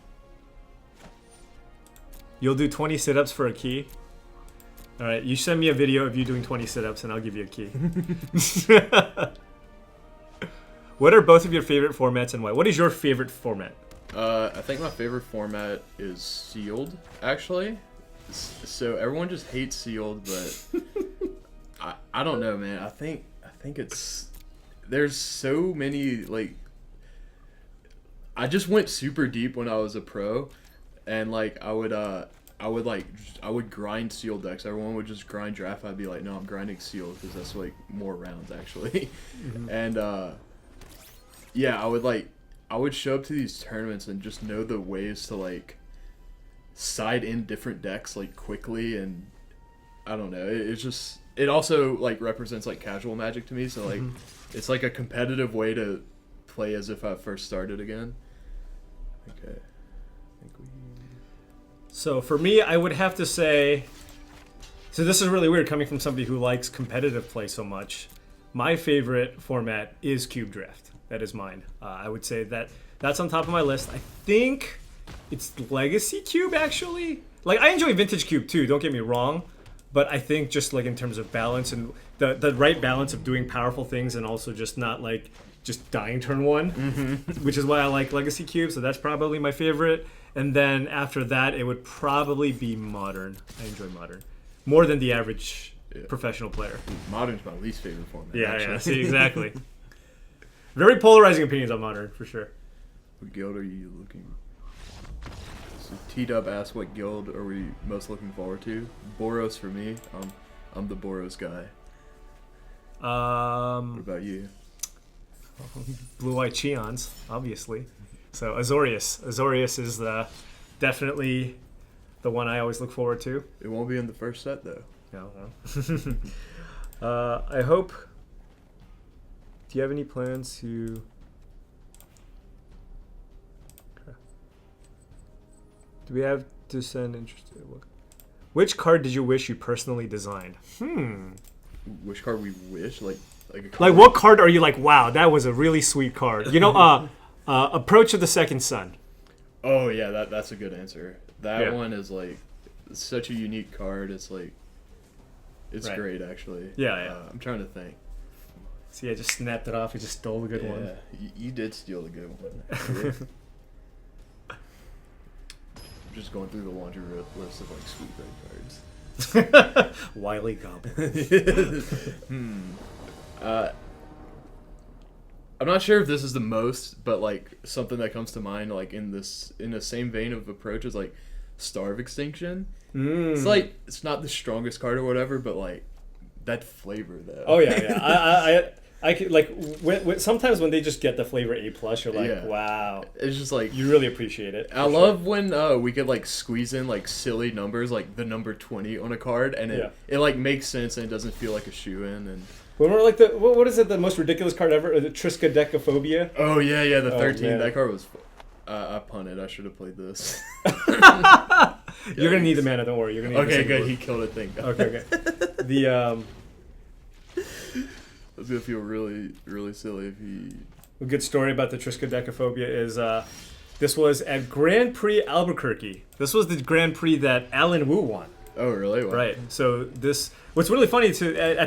A: You'll do 20 sit-ups for a key? Alright, you send me a video of you doing 20 sit-ups and I'll give you a key. What are both of your favorite formats and why? What is your favorite format?
B: I think my favorite format is sealed, actually. So everyone just hates sealed, but I don't know, man. I think it's there's so many like. I just went super deep when I was a pro, and like I would grind sealed decks. Everyone would just grind draft. I'd be like, no, I'm grinding sealed because that's like more rounds actually. And yeah, I would show up to these tournaments and just know the ways to like side in different decks like quickly, and I don't know. It's just it also like represents like casual Magic to me. So like it's like a competitive way to play as if I first started again. Okay.
A: So for me, I would have to say, so this is really weird coming from somebody who likes competitive play so much. My favorite format is Cube Draft. That is mine. I would say that's on top of my list. I think it's Legacy Cube, actually. Like, I enjoy Vintage Cube too, don't get me wrong. But I think just like in terms of balance and the right balance of doing powerful things and also just not like just dying turn one, which is why I like Legacy Cube. So that's probably my favorite. And then after that, it would probably be Modern. I enjoy Modern more than the average professional player.
B: Modern's my least favorite format.
A: Yeah, see, exactly. Very polarizing opinions on Modern, for sure.
B: What guild are you looking? So T-Dub asked, what guild are we most looking forward to? Boros for me. I'm the Boros guy. What about you?
A: Blue-White Cheons, obviously. So Azorius. Azorius is definitely the one I always look forward to.
B: It won't be in the first set, though.
A: No. I hope... Do you have any plans to... Okay. Do we have to send interested... Which card did you wish you personally designed?
B: Which card we wish? Like
A: what card are you like, wow, that was a really sweet card? You know, Approach of the Second Sun.
B: Oh, yeah, that's a good answer. That one is, like, such a unique card. It's, like, it's great, actually.
A: Yeah.
B: I'm trying to think.
A: See, I just snapped it off. I just stole the good one.
B: Yeah, you did steal the good one. I'm just going through the laundry list of, like, sweet red cards.
A: Wily Goblin.
B: I'm not sure if this is the most, but like something that comes to mind, like in the same vein of approach, is like Starve Extinction. It's like it's not the strongest card or whatever, but like that flavor though.
A: Oh yeah. I could, like sometimes when they just get the flavor A+, you're like, wow.
B: It's just like
A: you really appreciate it.
B: I love when we could like squeeze in like silly numbers, like the number 20 on a card, and it like makes sense and it doesn't feel like a shoe-in. And
A: when we're like what is it, the most ridiculous card ever, the Triskaidekaphobia?
B: Oh yeah, the 13. That card was. I punted. I should have played this.
A: You're gonna need the mana. Don't worry. You're gonna need
B: Okay, good. He killed it. Thank God.
A: Okay. The
B: I was gonna feel really, really silly if he.
A: A good story about the Triskaidekaphobia is this was at Grand Prix Albuquerque. This was the Grand Prix that Alan Wu won.
B: Oh really? Wow.
A: Right. So what's really funny at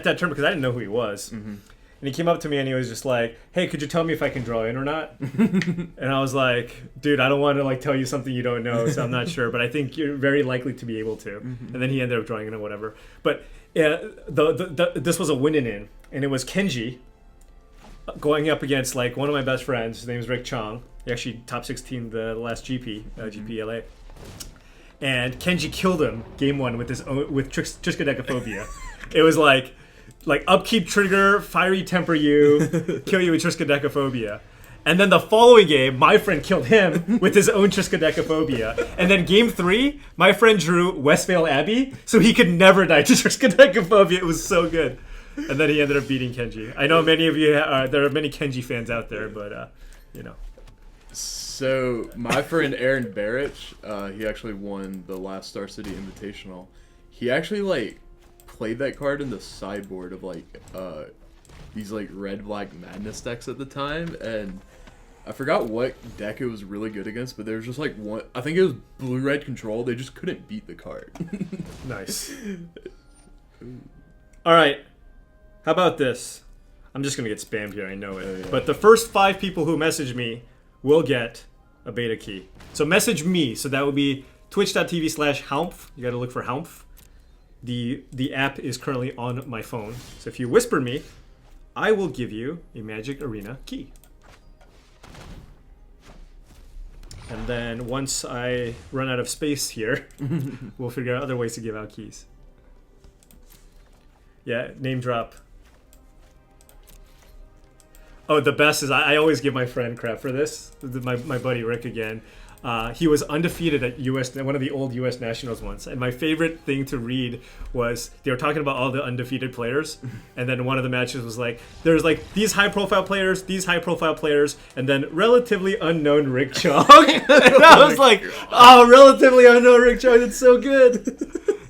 A: that tournament, because I didn't know who he was. And he came up to me and he was just like, hey, could you tell me if I can draw in or not? And I was like, dude, I don't want to like tell you something you don't know, so I'm not sure, but I think you're very likely to be able to. And then he ended up drawing in or whatever. But this was a win-in, and it was Kenji going up against like one of my best friends. His name is Rick Chong. He actually top 16 the last GP, GPLA. And Kenji killed him game one with Triskaidekaphobia. It was like upkeep trigger, fiery temper you, kill you with Triskaidekaphobia. And then the following game, my friend killed him with his own Triskaidekaphobia. And then game 3, my friend drew Westvale Abbey, so he could never die to Triskaidekaphobia. It was so good. And then he ended up beating Kenji. I know many of you, there are many Kenji fans out there, but, you know.
B: So, my friend Aaron Barrich, he actually won the last Star City Invitational. He actually, like, played that card in the sideboard of, like, these, like, red-black madness decks at the time, and I forgot what deck it was really good against, but there was just, like, one, I think it was blue-red control, they just couldn't beat the card.
A: Nice. Alright, how about this? I'm just gonna get spammed here, I know it.
B: Oh, yeah.
A: But the first 5 people who message me will get a beta key. So message me, so that would be twitch.tv/Haumph. You got to look for Haumph. The app is currently on my phone. So if you whisper me, I will give you a Magic Arena key. And then once I run out of space here, we'll figure out other ways to give out keys. Yeah, name drop. Oh, the best is I always give my friend crap for this. My buddy Rick again. He was undefeated at one of the old U.S. Nationals once. And my favorite thing to read was they were talking about all the undefeated players. And then one of the matches was like, there's like these high-profile players, and then relatively unknown Rick Chong. And I was like, oh, relatively unknown Rick Chong, it's so good.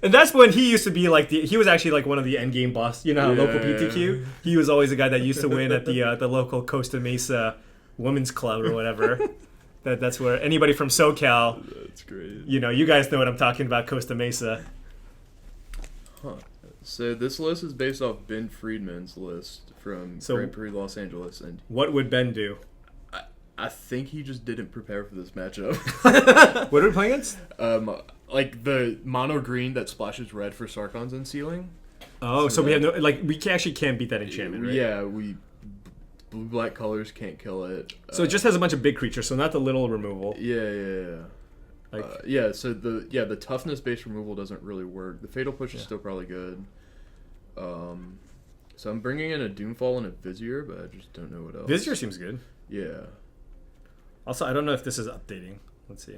A: And that's when he used to be like he was actually like one of the endgame boss, you know, local PTQ. He was always the guy that used to win at the local Costa Mesa Women's Club or whatever. That's where anybody from SoCal.
B: That's great.
A: You know, you guys know what I'm talking about, Costa Mesa.
B: Huh. So this list is based off Ben Friedman's list from Grand Prix Los Angeles, and
A: what would Ben do?
B: I think he just didn't prepare for this matchup.
A: What are we playing against?
B: Like the mono green that splashes red for Sarkhan's Unsealing.
A: Oh, so we have no we actually can't beat that enchantment, right?
B: Yeah, blue black colors can't kill it.
A: So it just has a bunch of big creatures, so not the little removal.
B: Yeah. So the toughness based removal doesn't really work. The fatal push is still probably good. So I'm bringing in a Doomfall and a Vizier, but I just don't know what else.
A: Vizier seems good.
B: Yeah.
A: Also, I don't know if this is updating. Let's see.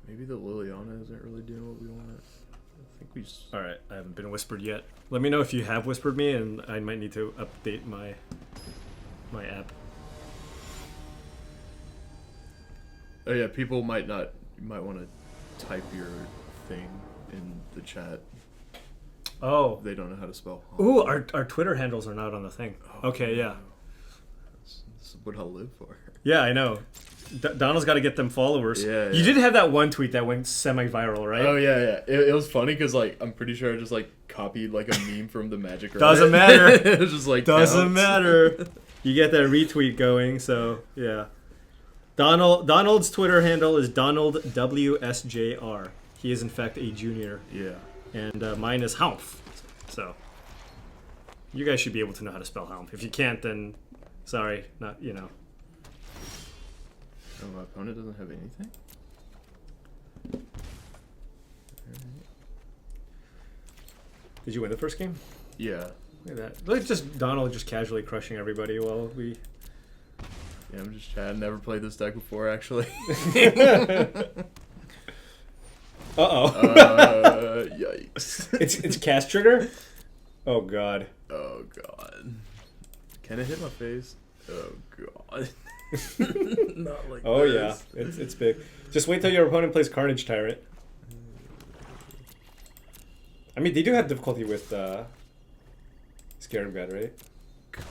B: Maybe the Liliana isn't really doing what we want. I think we just...
A: All right, I haven't been whispered yet. Let me know if you have whispered me, and I might need to update my app.
B: Oh yeah, people might want to type your thing in the chat.
A: Oh,
B: they don't know how to spell.
A: Ooh, our Twitter handles are not on the thing. Okay, yeah.
B: That's what I'll live for.
A: Yeah, I know. Donald's got to get them followers.
B: Yeah.
A: You did have that one tweet that went semi-viral, right?
B: Oh yeah. It was funny because like I'm pretty sure I just like copied like a meme from the Magic.
A: Doesn't matter.
B: It was just like
A: doesn't matter. You get that retweet going, so yeah. Donald's Twitter handle is DonaldWSJR. He is in fact a junior.
B: Yeah.
A: And mine is Haumph. So you guys should be able to know how to spell Haumph. If you can't, then sorry, not you know.
B: Oh, my opponent doesn't have anything?
A: Did you win the first game?
B: Yeah.
A: Look at that. Look at just Donald just casually crushing everybody while we...
B: Yeah, I'm just chatting. Never played this deck before, actually.
A: Uh-oh.
B: Yikes.
A: It's cast trigger? Oh, God.
B: Oh, God. Can it hit my face? Oh, God. Not like
A: oh
B: this.
A: Yeah, it's big. Just wait till your opponent plays Carnage Tyrant. I mean, they do have difficulty with Scarab God, right?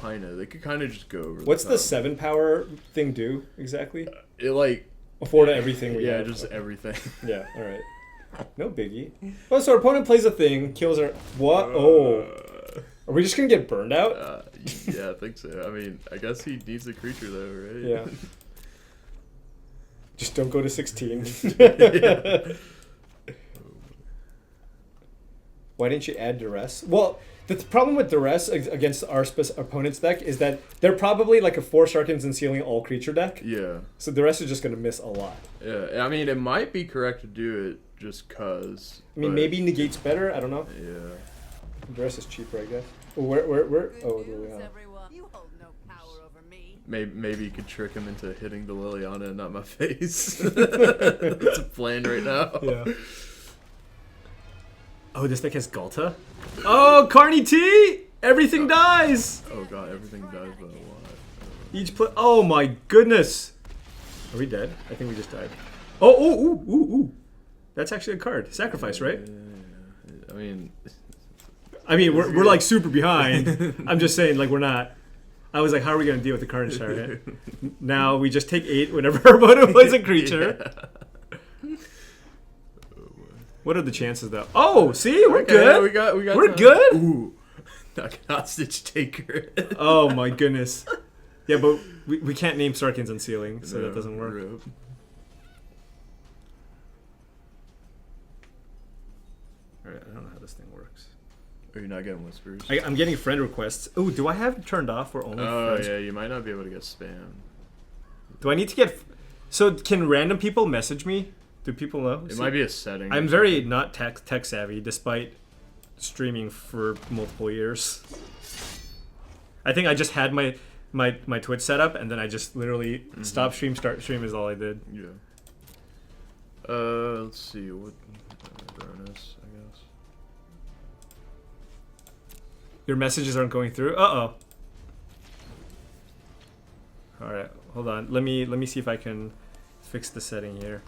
B: Kinda. They could kind of just go over.
A: What's the 7 power thing do exactly?
B: It like
A: afford everything. We have.
B: just everything.
A: Yeah. All right. No biggie. Oh, so our opponent plays a thing, kills our what? Oh. Are we just gonna get burned out?
B: Yeah, I think so. I mean, I guess he needs a creature though, right?
A: Yeah. Just don't go to 16.
B: Yeah.
A: Why didn't you add Duress? Well, the problem with Duress against our opponent's deck is that they're probably like a 4 Sharkins and Sealing all creature deck.
B: Yeah.
A: So Duress is just gonna miss a lot.
B: Yeah, I mean, it might be correct to do it just cause.
A: I mean, maybe Negate's better. I don't know.
B: Yeah.
A: Dress is cheaper, I guess. Where? Oh, Liliana.
B: Maybe you could trick him into hitting the Liliana and not my face. That's a plan right now.
A: Yeah. Oh, this deck has Galta? Oh, Carney T! Everything dies!
B: Oh god, everything dies by a lot.
A: Each play. Oh my goodness! Are we dead? I think we just died. Oh, ooh. That's actually a card. Sacrifice, right?
B: Yeah.
A: I mean, we're like super behind. I'm just saying, like, we're not. I was like, how are we going to deal with the Carnage Tyrant? Now we just take 8 whenever our opponent plays a creature. Yeah. What are the chances, though? Oh, see? We're good. We're good?
B: Ooh. Hostage taker.
A: Oh, my goodness. Yeah, but we can't name Sarkhan's Unsealing, so that doesn't work. Alright, I don't know how this thing works.
B: Are you not getting whispers?
A: I'm getting friend requests. Oh, do I have it turned off or only friends?
B: Yeah, you might not be able to get spam.
A: Do I need to get... So can random people message me? Do people know?
B: It might be a setting.
A: I'm very not tech savvy, despite streaming for multiple years. I think I just had my Twitch set up, and then I just literally stop stream, start stream is all I did.
B: Yeah. Let's see what bonus, I guess.
A: Your messages aren't going through. Uh-oh. All right, hold on. Let me see if I can fix the setting here.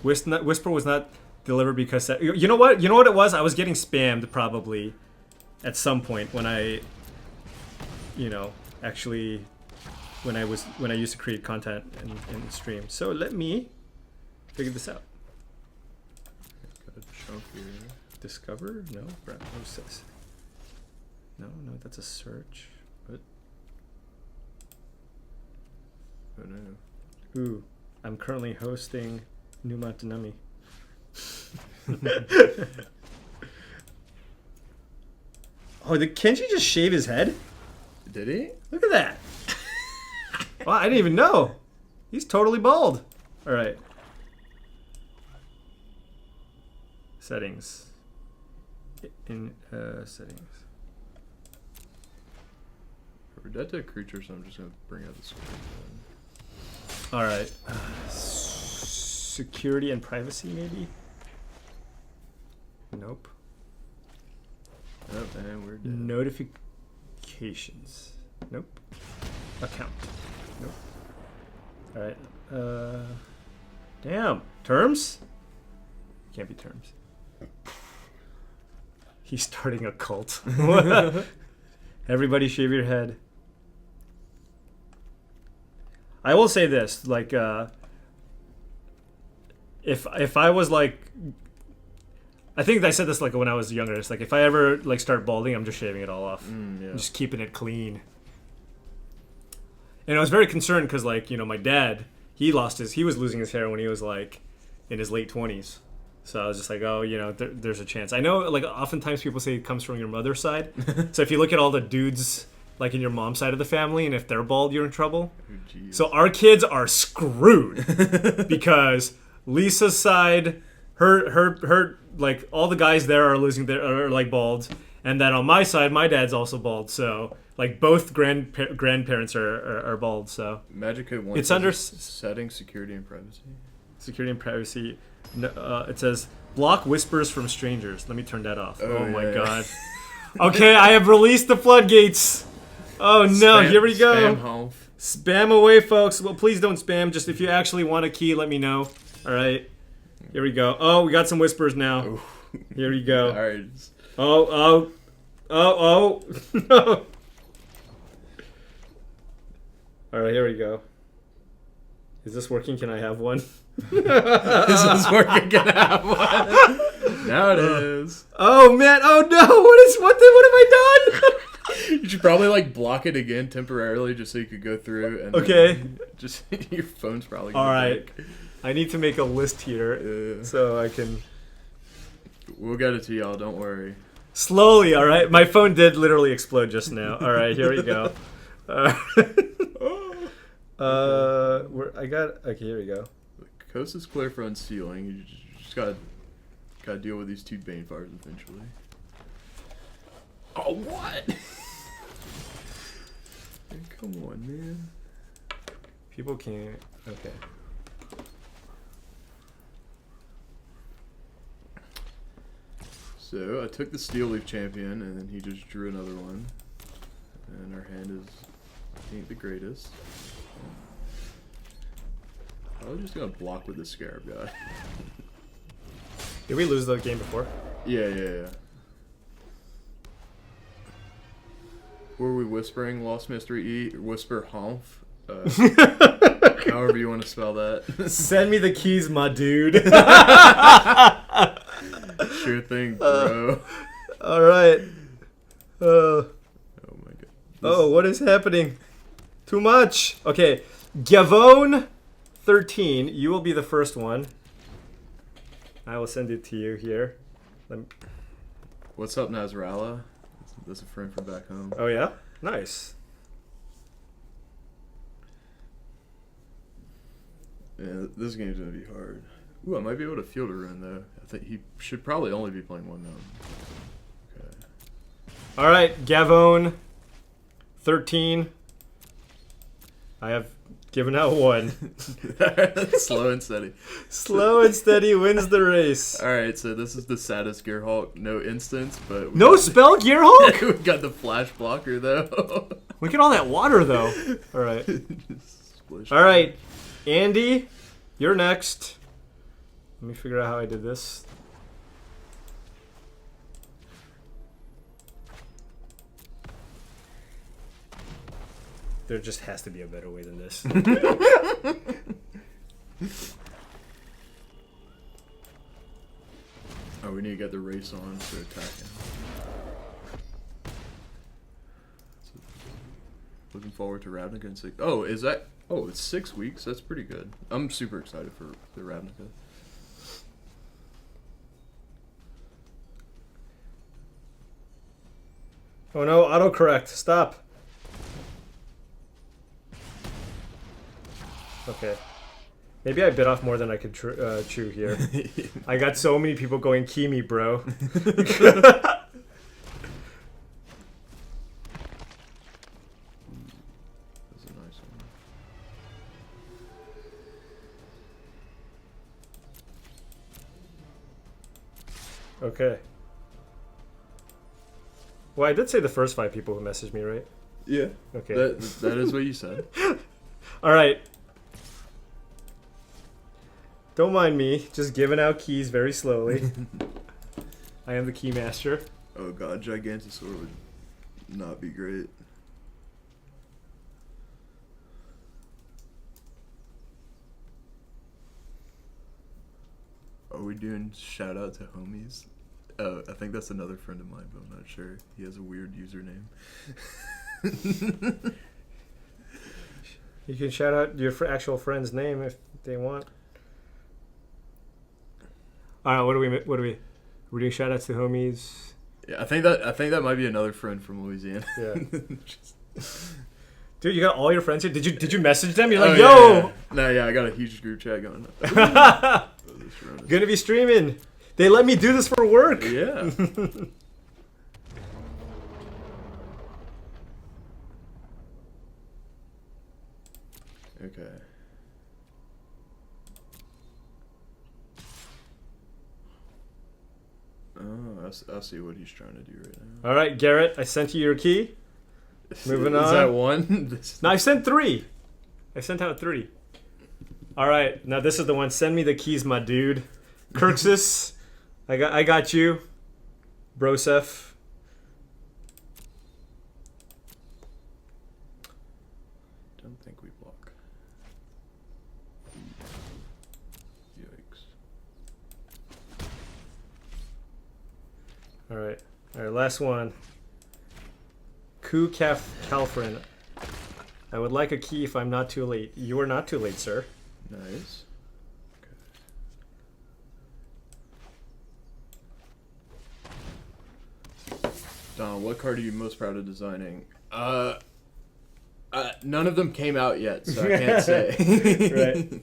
A: Whisper was not delivered because you know what? You know what it was? I was getting spammed probably at some point when I, actually when I used to create content and stream. So let me figure this out.
B: Got a chunk here.
A: Discover? No. Process. No, that's a search. What?
B: Oh no.
A: Ooh, I'm currently hosting Numa Tanami. Oh, did Kenji just shave his head?
B: Did he?
A: Look at that. Wow, I didn't even know. He's totally bald. All right. Settings. In settings.
B: We're dead to a creature, so I'm just gonna bring out the screen.
A: All right. Security and privacy, maybe. Nope.
B: Oh, and we're dead.
A: Notifications. Nope. Account. Nope. All right. Damn. Terms? Can't be terms. He's starting a cult. Everybody shave your head. I will say this, like, if I was like, I think I said this like when I was younger. It's like if I ever like start balding, I'm just shaving it all off.
B: Yeah.
A: I'm just keeping it clean. And I was very concerned because, like, my dad, he was losing his hair when he was like in his late 20s. So I was just like, oh, there's a chance. I know, like, oftentimes people say it comes from your mother's side. So if you look at all the dudes, like, in your mom's side of the family, and if they're bald, you're in trouble.
B: Oh,
A: so our kids are screwed because Lisa's side, her, like, all the guys there are like bald, and then on my side, my dad's also bald. So, like, both grandparents are bald. So
B: Magic Code 1.
A: It's under
B: settings, security and privacy.
A: Security and privacy. No, it says block whispers from strangers. Let me turn that off. Oh my god. Okay, I have released the floodgates. Oh no, here we go.
B: Spam home.
A: Spam away, folks. Well, please don't spam. Just if you actually want a key, let me know. All right. Here we go. Oh, we got some whispers now.
B: Oh.
A: Here we go.
B: All right.
A: Oh. No. All right, here we go. Is this working? Can I have one?
B: Is this working? Can I have one? Now it is.
A: Oh man! Oh no! What have I done?
B: You should probably like block it again temporarily, just so you could go through. And
A: okay.
B: Just your phone's probably.
A: All right. Break. I need to make a list here so I can.
B: We'll get it to y'all. Don't worry.
A: Slowly. All right. My phone did literally explode just now. All right. Here we go. Okay, here we go.
B: The coast is clear for unsealing. You just gotta deal with these two Banefires eventually. Oh, what? Come on, man.
A: People can't. Okay.
B: So I took the Steel Leaf Champion, and then he just drew another one. And our hand ain't the greatest. I was just gonna block with the Scarab guy.
A: Did we lose the game before?
B: Yeah. Were we whispering Lost Mystery E? Whisper Honf? However you want to spell that.
A: Send me the keys, my dude.
B: Sure thing, bro.
A: All right.
B: Oh my god.
A: Oh, what is happening? Too much. Okay, Gavone 13. You will be the first one. I will send it to you here.
B: What's up, Nasrallah? That's a friend from back home.
A: Oh yeah, nice.
B: Yeah, this game's gonna be hard. Ooh, I might be able to field a rune though. I think he should probably only be playing one mountain. Okay.
A: All right, Gavone, 13. I have given out 1.
B: Slow and steady.
A: Slow and steady wins the race.
B: All right, so this is the saddest Gearhulk. No instance, but
A: No spell, Gearhulk?
B: we got the flash blocker though.
A: Look at all that water though. All right. All right, Andy, you're next. Let me figure out how I did this. There just has to be a better way than this.
B: Oh, we need to get the race on to attack him. Looking forward to Ravnica in 6. Oh, is that? Oh, it's 6 weeks. That's pretty good. I'm super excited for the Ravnica.
A: Oh no, autocorrect. Stop. Okay. Maybe I bit off more than I could chew here. I got so many people going, key me, bro.
B: That's a nice one.
A: Okay. Well, I did say the first 5 people who messaged me, right?
B: Yeah.
A: Okay.
B: That is what you said.
A: All right. Don't mind me, just giving out keys very slowly. I am the key master.
B: Oh god, Gigantosaur would not be great. Are we doing shout out to homies? I think that's another friend of mine, but I'm not sure. He has a weird username.
A: You can shout out your actual friend's name if they want. All right, we're doing shout outs to homies.
B: Yeah, I think that might be another friend from Louisiana.
A: Yeah. Dude, you got all your friends here. Did you message them? You're like,
B: yo.
A: yo.
B: Yeah. No, yeah, I got a huge group chat going.
A: Gonna be streaming. They let me do this for work.
B: Yeah. Okay. Oh, I see what he's trying to do right now.
A: All right, Garrett, I sent you your key. Moving on.
B: Is that one?
A: No, I sent 3. I sent out 3. All right, now this is the one. Send me the keys, my dude. Kirksis, I got you. Broseph.
B: Don't think we block. Yikes.
A: All right, last one. Calfrin. I would like a key if I'm not too late. You are not too late, sir.
B: Nice. Okay. Donald, what card are you most proud of designing? None of them came out yet, so I can't say.
A: Right.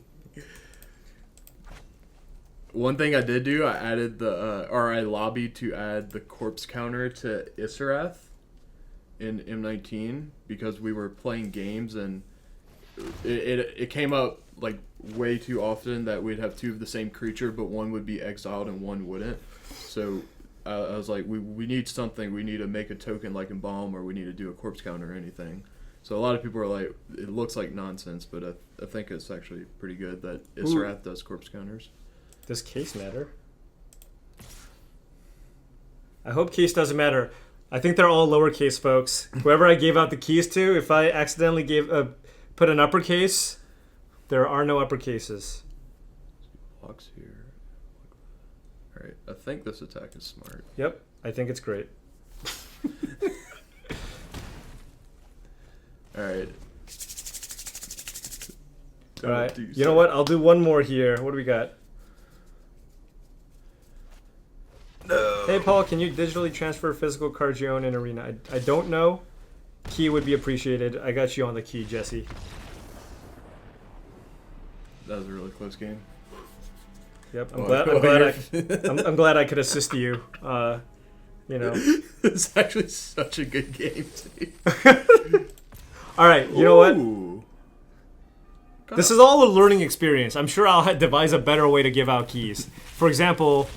B: One thing I did do, I added I lobbied to add the corpse counter to Isarath in M19 because we were playing games and it came up like way too often that we'd have 2 of the same creature, but one would be exiled and one wouldn't. So I was like, we need something. We need to make a token like Embalm, or we need to do a corpse counter or anything. So a lot of people are like, it looks like nonsense, but I think it's actually pretty good that Isarath does corpse counters.
A: Does case matter? I hope case doesn't matter. I think they're all lowercase, folks. Whoever I gave out the keys to, if I accidentally put an uppercase, there are no uppercases.
B: Blocks here. Alright, I think this attack is smart.
A: Yep, I think it's great.
B: Alright.
A: Alright, you know what? I'll do one more here. What do we got? Hey Paul, can you digitally transfer physical cards you own in Arena? I don't know. Key would be appreciated. I got you on the key, Jesse.
B: That was a really close game.
A: Yep, I'm glad I could assist you. You know,
B: it's actually such a good game, dude.
A: All right, you know what?
B: Ooh.
A: This is all a learning experience. I'm sure I'll devise a better way to give out keys. For example,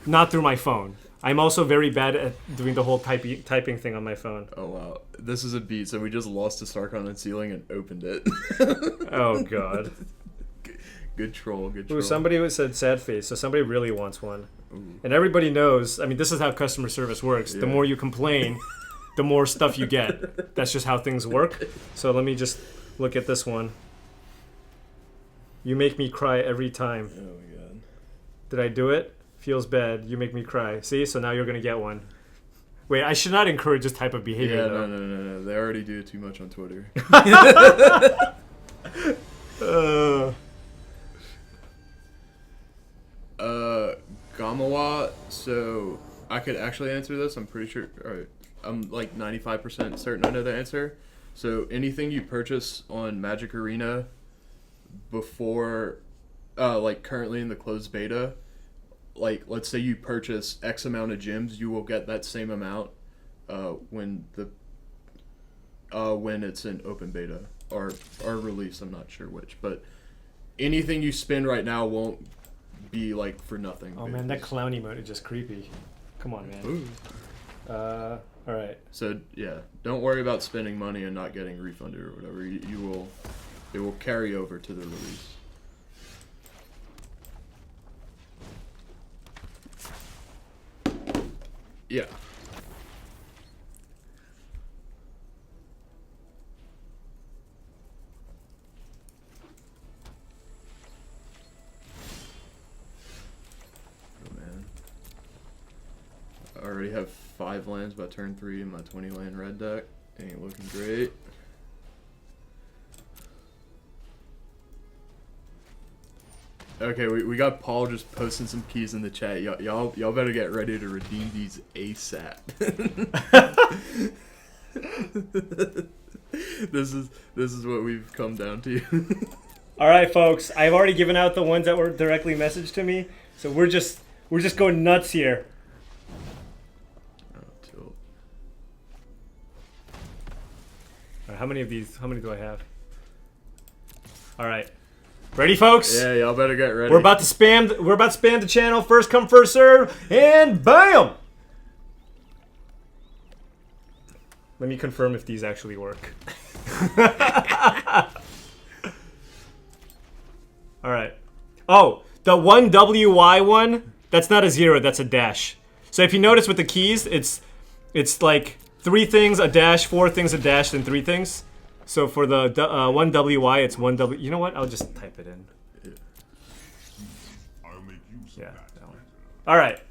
A: not through my phone. I'm also very bad at doing the whole typing thing on my phone.
B: Oh wow, this is a beat. So we just lost to Starcon and Ceiling and opened it.
A: Oh god.
B: Good troll, good troll.
A: Ooh, somebody who said sad face, so somebody really wants one.
B: Ooh.
A: And everybody knows, I mean, this is how customer service works.
B: Yeah.
A: The more you complain, the more stuff you get. That's just how things work. So let me just look at this one. You make me cry every time.
B: Oh my god.
A: Did I do it? Feels bad. You make me cry. See? So now you're going to get one. Wait, I should not encourage this type of behavior,
B: Yeah,
A: though.
B: no. They already do it too much on Twitter. Gamawa, so I could actually answer this. I'm pretty sure. Alright, I'm like 95% certain I know the answer. So anything you purchase on Magic Arena before, like currently in the closed beta, like let's say you purchase X amount of gems, you will get that same amount when it's in open beta or release. I'm not sure which, but anything you spend right now won't be like for nothing.
A: Oh man, that clown emote is just creepy. Come on, man.
B: Ooh.
A: All right.
B: So yeah, don't worry about spending money and not getting refunded or whatever. You will, it will carry over to the release. Yeah. Oh man. I already have 5 lands by turn 3 in my 20 land red deck. Ain't looking great. Okay, we got Paul just posting some keys in the chat. Y'all better get ready to redeem these ASAP. This is what we've come down to.
A: All right, folks. I've already given out the ones that were directly messaged to me, so we're just going nuts here.
B: Oh, tilt.
A: All right, how many of these? How many do I have? All right. Ready, folks?
B: Yeah, y'all better get ready.
A: We're about to spam the channel. First come, first serve, and bam! Let me confirm if these actually work. All right. Oh, the 1WY one, that's not a 0, that's a dash. So if you notice with the keys, it's like 3 things, a dash, 4 things, a dash, then 3 things. So for the 1WY, it's 1W. You know what? I'll just type it in. Yeah, that one. All right.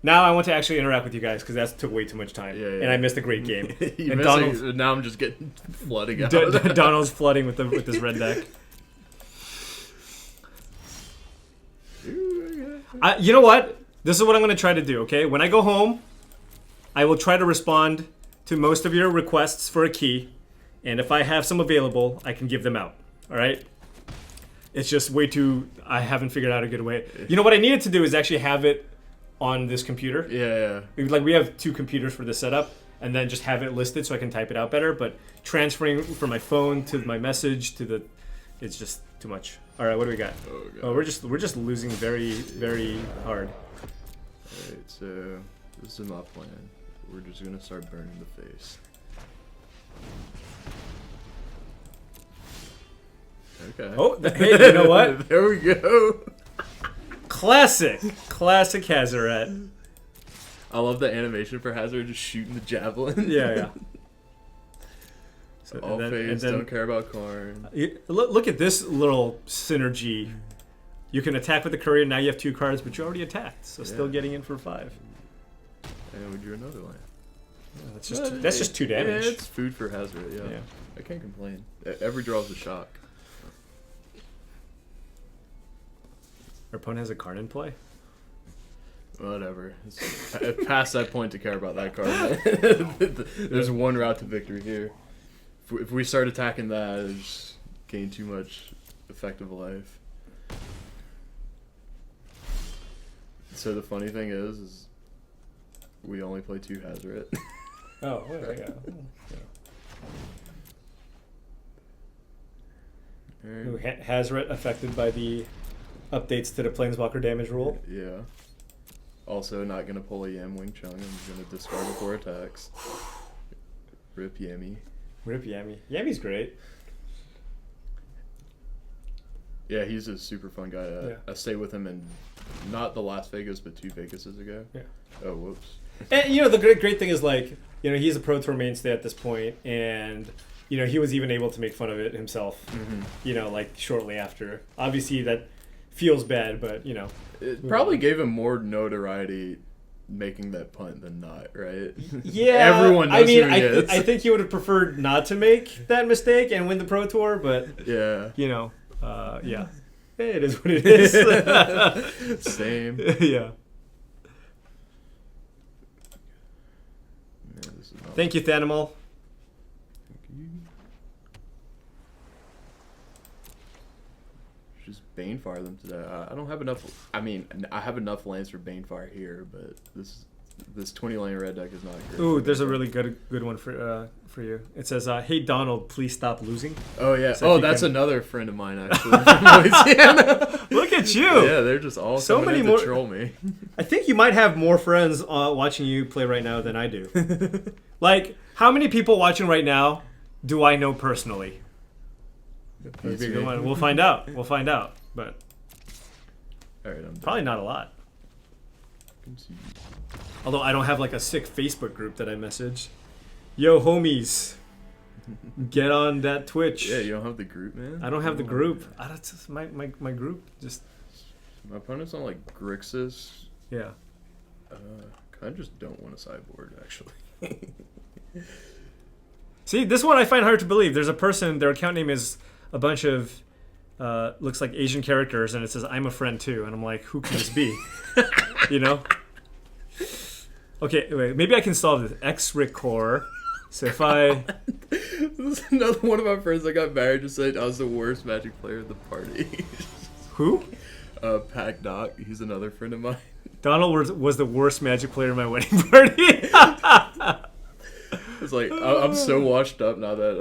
A: Now I want to actually interact with you guys because that took way too much time.
B: Yeah.
A: And I missed a great game.
B: And now I'm just getting flooding out.
A: Donald's flooding with this red deck. You know what? This is what I'm going to try to do, okay? When I go home, I will try to respond to most of your requests for a key. And if I have some available, I can give them out. All right? It's just way too... I haven't figured out a good way. You know what I needed to do is actually have it on this computer.
B: Yeah.
A: Like, we have 2 computers for this setup. And then just have it listed so I can type it out better. But transferring from my phone to my message to the... It's just too much. All right, what do we got? Oh, we're just losing very, very hard.
B: All right, so this is my plan. We're just going to start burning the face. Okay.
A: Oh, hey, you know what?
B: There we go.
A: Classic Hazaret.
B: I love the animation for Hazard just shooting the javelin.
A: Yeah. So,
B: All phase, don't care about corn.
A: Look at this little synergy. You can attack with the courier. Now you have 2 cards, but you already attacked, so still getting in for 5.
B: And we drew another land.
A: Yeah, that's just 2 damage.
B: Yeah, it's food for Hazard. Yeah. I can't complain. Every draw is a shock.
A: Our opponent has a card in play.
B: Whatever. It's past that point to care about that card. There's one route to victory here. If we start attacking that, it just gain too much effective life. So the funny thing is we only play 2 Hazoret.
A: Oh, well, yeah. Ooh, Hazoret affected by the updates to the Planeswalker damage rule.
B: Yeah. Also, not gonna pull a Yam Wing Chung. I'm gonna discard before attacks. Rip Yami.
A: Rip Yami. Yami's great.
B: Yeah, he's a super fun guy.
A: Yeah.
B: I stayed with him in not the last Vegas, but 2 Vegases ago.
A: Yeah.
B: Oh, whoops.
A: And you know the great thing is, like, you know, he's a Pro Tour mainstay at this point, and you know he was even able to make fun of it himself.
B: Mm-hmm.
A: You know, like shortly after. Obviously, that feels bad, but you know,
B: it probably gave him more notoriety making that punt than not, right?
A: Yeah,
B: everyone knows who he is.
A: I think he would have preferred not to make that mistake and win the Pro Tour, but
B: yeah,
A: you know, yeah, it is what it is.
B: Same.
A: Yeah.
B: Man, this is not
A: Thank you, Thanimal.
B: Thank you. Just Banefire them today. I don't have enough. I mean, I have enough lands for Banefire here, but this 20 lane red deck is not great.
A: Ooh, there's a really good one for you. It says, "Hey Donald, please stop losing."
B: Oh yeah.
A: So
B: That's another friend of mine actually from Louisiana.
A: Look at you.
B: Yeah, they're just all
A: So
B: coming
A: many
B: in
A: more-
B: to troll me.
A: I think you might have more friends watching you play right now than I do. Like, how many people watching right now do I know personally? That'd be a good one. We'll find out. We'll find out. But
B: All right, I'm
A: probably not a lot.
B: done.
A: Although I don't have like a sick Facebook group that I message. Yo, homies, get on that Twitch.
B: Yeah, you don't have the group, man.
A: I don't have the group. I don't, just, my group just
B: My opponent's on like Grixis.
A: yeah.
B: I just don't want a sideboard actually.
A: See, this one I find hard to believe. There's a person. Their account name is a bunch of looks like Asian characters, and it says "I'm a friend too," and I'm like, who can this be? You know. Okay, wait. Maybe I can solve this. X-Recore. So if I
B: This is another one of my friends that got married just said I was the worst Magic player at the party.
A: who?
B: Pac Doc, he's another friend of mine.
A: Donald was the worst Magic player in my wedding party.
B: It's like I'm so washed up now that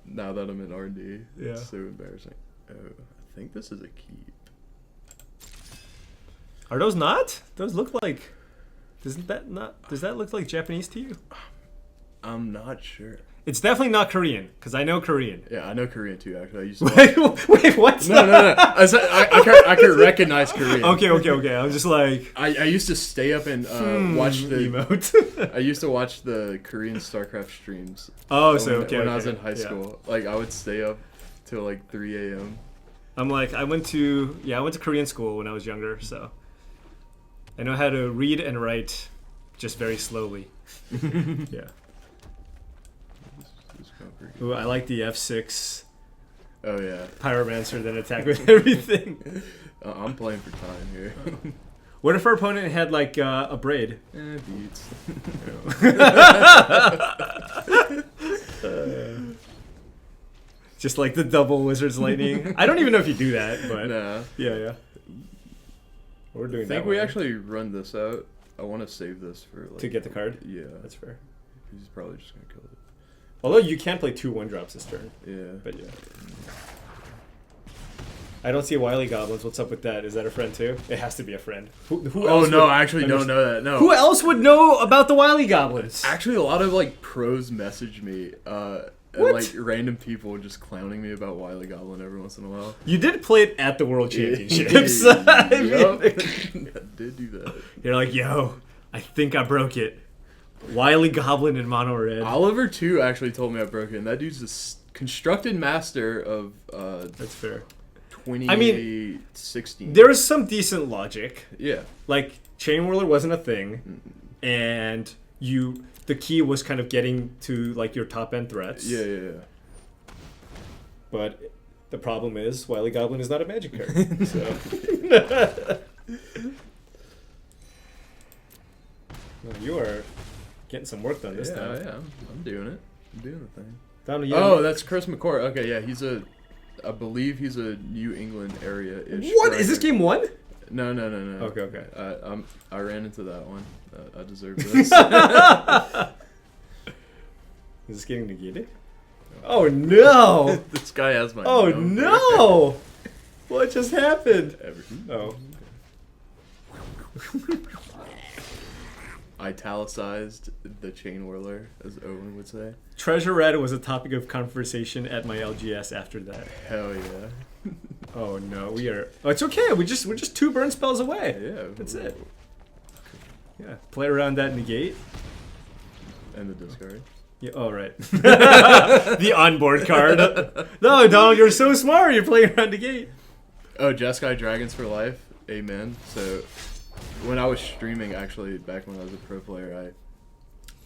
B: I'm in R&D.
A: Yeah.
B: It's so embarrassing. Oh, I think this is a keep.
A: Are those not? Those look like. Does that look like Japanese to you?
B: I'm not sure.
A: It's definitely not Korean, because I know Korean.
B: Yeah, I know Korean too. Actually, I used to.
A: Wait, what?
B: No. I can recognize Korean.
A: Okay. I'm just like.
B: I used to stay up and watch the
A: emote.
B: I used to watch the Korean StarCraft streams.
A: Oh,
B: when I was in high
A: Yeah.
B: school. Like I would stay up till like 3 a.m.
A: I'm like, I went to Korean school when I was younger, so I know how to read and write, just very slowly. Yeah. Ooh, I like the F6
B: Oh yeah.
A: Pyromancer, then attack with everything.
B: I'm playing for time here.
A: What if our opponent had like a braid?
B: Beats.
A: Just like the double Wizard's Lightning. I don't even know if you do that, but
B: Nah.
A: yeah. We're doing
B: I
A: that.
B: think we
A: one.
B: actually run this out. I want to save this for like
A: To get the card?
B: Yeah.
A: That's fair.
B: He's probably just gonna kill it.
A: Although you can play 2 1-drops this turn.
B: Yeah.
A: But yeah. I don't see Wily Goblins. What's up with that? Is that a friend too? It has to be a friend. Who
B: Oh
A: else
B: no,
A: would
B: I actually don't know that. No.
A: Who else would know about the Wily Goblins?
B: Actually, a lot of like pros message me. And,
A: What?
B: like random people just clowning me about Wily Goblin every once in a while.
A: You did play it at the World Championships.
B: Yup.
A: I mean,
B: I did do that.
A: you're like, yo, I think I broke it. Wily Goblin in mono red.
B: Oliver too actually told me I broke it, and that dude's a constructed master of
A: That's fair.
B: 2016.
A: There is some decent logic.
B: Yeah.
A: Like, Chain Whirler wasn't a thing, and the key was kind of getting to like your top end threats.
B: Yeah.
A: But the problem is, Wily Goblin is not a magic card. So. Well, you are getting some work done this time.
B: Yeah, I'm doing it. I'm doing the thing.
A: Oh,
B: that's Chris McCord. Okay, yeah, I believe he's a New England area-ish.
A: What? Is this game 1?
B: No.
A: Okay.
B: I ran into that one. I deserve this.
A: Is this getting negated? Oh no!
B: This guy has my.
A: Oh no! What just happened?
B: Everything.
A: Oh.
B: Italicized the chain whirler, as Owen would say.
A: Treasure Red was a topic of conversation at my LGS after that.
B: Hell yeah.
A: Oh no, we are. Oh, it's okay. We're just 2 burn spells away.
B: Yeah,
A: that's it. Yeah, play around that negate.
B: And the discard.
A: Yeah. Oh right. The onboard card. No, Donald, you're so smart. You're playing around negate.
B: Oh, Jeskai Dragons for life. Amen. So, when I was streaming, actually, back when I was a pro player,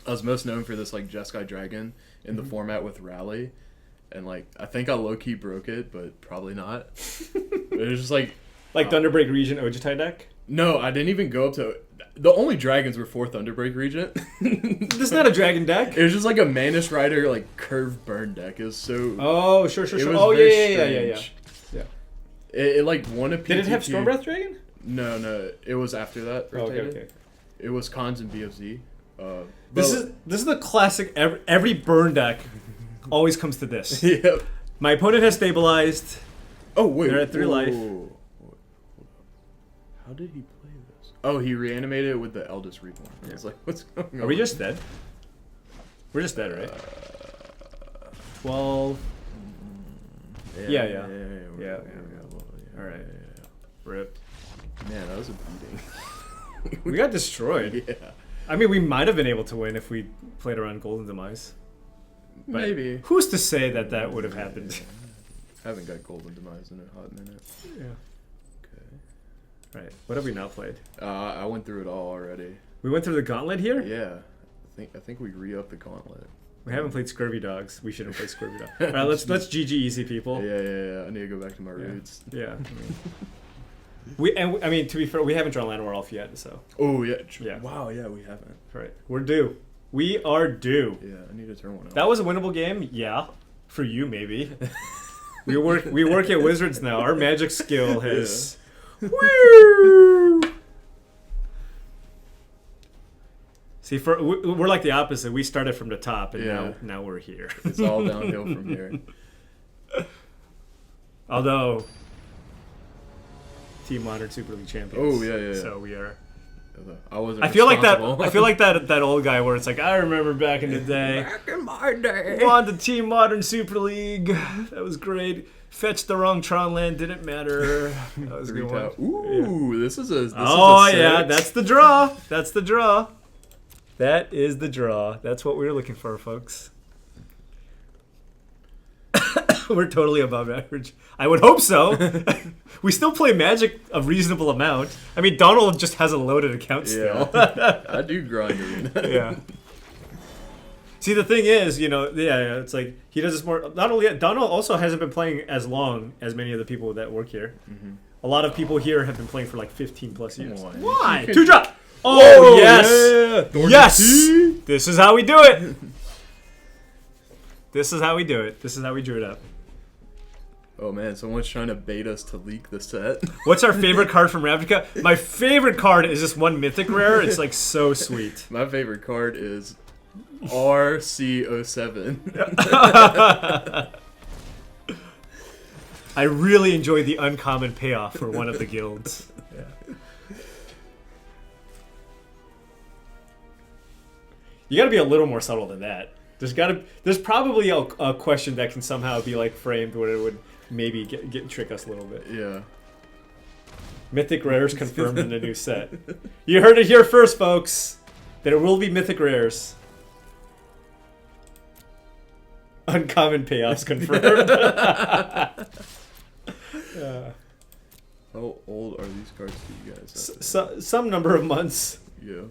B: I was most known for this like Jeskai Dragon in the format with Rally. And like I think I low-key broke it, but probably not. It was just like
A: Thunderbreak Region Ojitai deck?
B: No, I didn't even go up to the only dragons were for Thunderbreak Regent.
A: This is not a dragon deck.
B: It was just like a Manus Rider like curved burn deck. It was so
A: Oh sure.
B: It was
A: Oh
B: very
A: yeah.
B: strange. It like won a PTQ.
A: Did it have Stormbreath Dragon?
B: No. It was after that.
A: Okay.
B: It was Cons and BFZ.
A: This is the classic. Every burn deck always comes to this.
B: Yep.
A: My opponent has stabilized.
B: Oh wait,
A: they're at 3 life.
B: How did he play this? Oh, he reanimated it with the Eldest Reborn. I was like, what's going on?
A: Are we just dead? We're just dead, right? 12. Yeah. All right. Rip.
B: Man, that was a beating.
A: We got destroyed.
B: Yeah.
A: I mean, we might have been able to win if we played around Golden Demise. But
B: maybe.
A: Who's to say that would have happened?
B: Haven't got Golden Demise in a hot minute.
A: Yeah.
B: Okay.
A: Right. What have we now played?
B: I went through it all already.
A: We went through the gauntlet here?
B: Yeah. I think we re-upped the gauntlet.
A: We haven't played Scurvy Dogs. We shouldn't play Scurvy Dogs. All right, let's GG easy people.
B: Yeah. I need to go back to my roots.
A: Yeah. I mean, to be fair, we haven't drawn Land War Elf yet, so.
B: Oh yeah.
A: Yeah.
B: Wow. Yeah, we haven't.
A: Right. We're due. We are due.
B: Yeah, I need to turn one out.
A: That was a winnable game. Yeah. For you, maybe. We work at Wizards now. Our magic skill has. Yeah. Woo! See, we're like the opposite. We started from the top, and now we're here.
B: It's all downhill from here.
A: Although, Team Modern Super League champions.
B: Oh yeah.
A: So we are.
B: I
A: feel like that. I feel like that old guy where it's like I remember back in the day.
B: Back in my day.
A: Won the Team Modern Super League. That was great. Fetched the wrong Tron land. Didn't matter. That was a good one.
B: Ooh, this is a.
A: That's the draw. That's the draw. That is the draw. That's what we were looking for, folks. We're totally above average. I would hope so. We still play Magic a reasonable amount. I mean, Donald just has a loaded account still.
B: I do grind.
A: Yeah. See, the thing is, it's like he does this more. Not only Donald also hasn't been playing as long as many of the people that work here. Mm-hmm. A lot of people here have been playing for like 15 plus years. Why? 2 drop. Oh yes,
B: yeah.
A: Yes. This is how we do it. This is how we do it. This is how we drew it up.
B: Oh man, someone's trying to bait us to leak the set.
A: What's our favorite card from Ravnica? My favorite card is this one mythic rare. It's like so sweet.
B: My favorite card is RC07.
A: I really enjoy the uncommon payoff for one of the guilds. Yeah. You got to be a little more subtle than that. There's probably a question that can somehow be like framed where it would maybe trick us a little bit.
B: Yeah.
A: Mythic rares confirmed in the new set. You heard it here first, folks. There will be mythic rares. Uncommon payoffs confirmed.
B: How old are these cards to you guys?
A: Some number of months.
B: Yeah.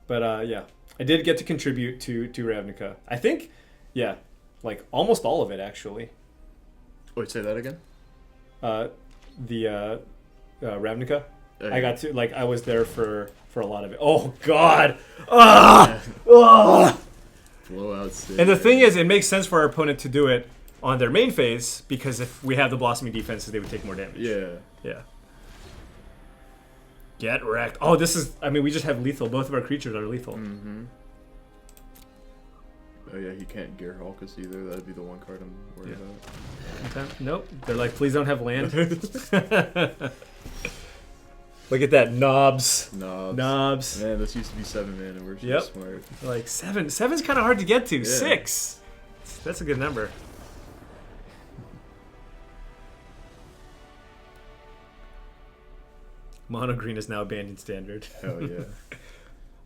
A: But yeah, I did get to contribute to Ravnica. I think, yeah, like almost all of it actually.
B: Wait, say that again.
A: The Ravnica. I got to I was there for a lot of it. Oh God! Ah! Ah!
B: Blowout stage.
A: And the thing is, it makes sense for our opponent to do it on their main phase because if we have the blossoming defenses, they would take more damage. Yeah. Get wrecked. Oh, this is. I mean, we just have lethal. Both of our creatures are lethal.
B: Mm-hmm. Oh yeah, he can't Gear Hulkus either. That'd be the one card I'm worried about.
A: Okay. Nope. They're like, please don't have land. Look at that, knobs.
B: Knobs. Man, this used to be 7 mana. We're just smart.
A: Like 7. 7's kind of hard to get to.
B: Yeah.
A: 6. That's a good number. Mono green is now banned in standard.
B: Hell yeah.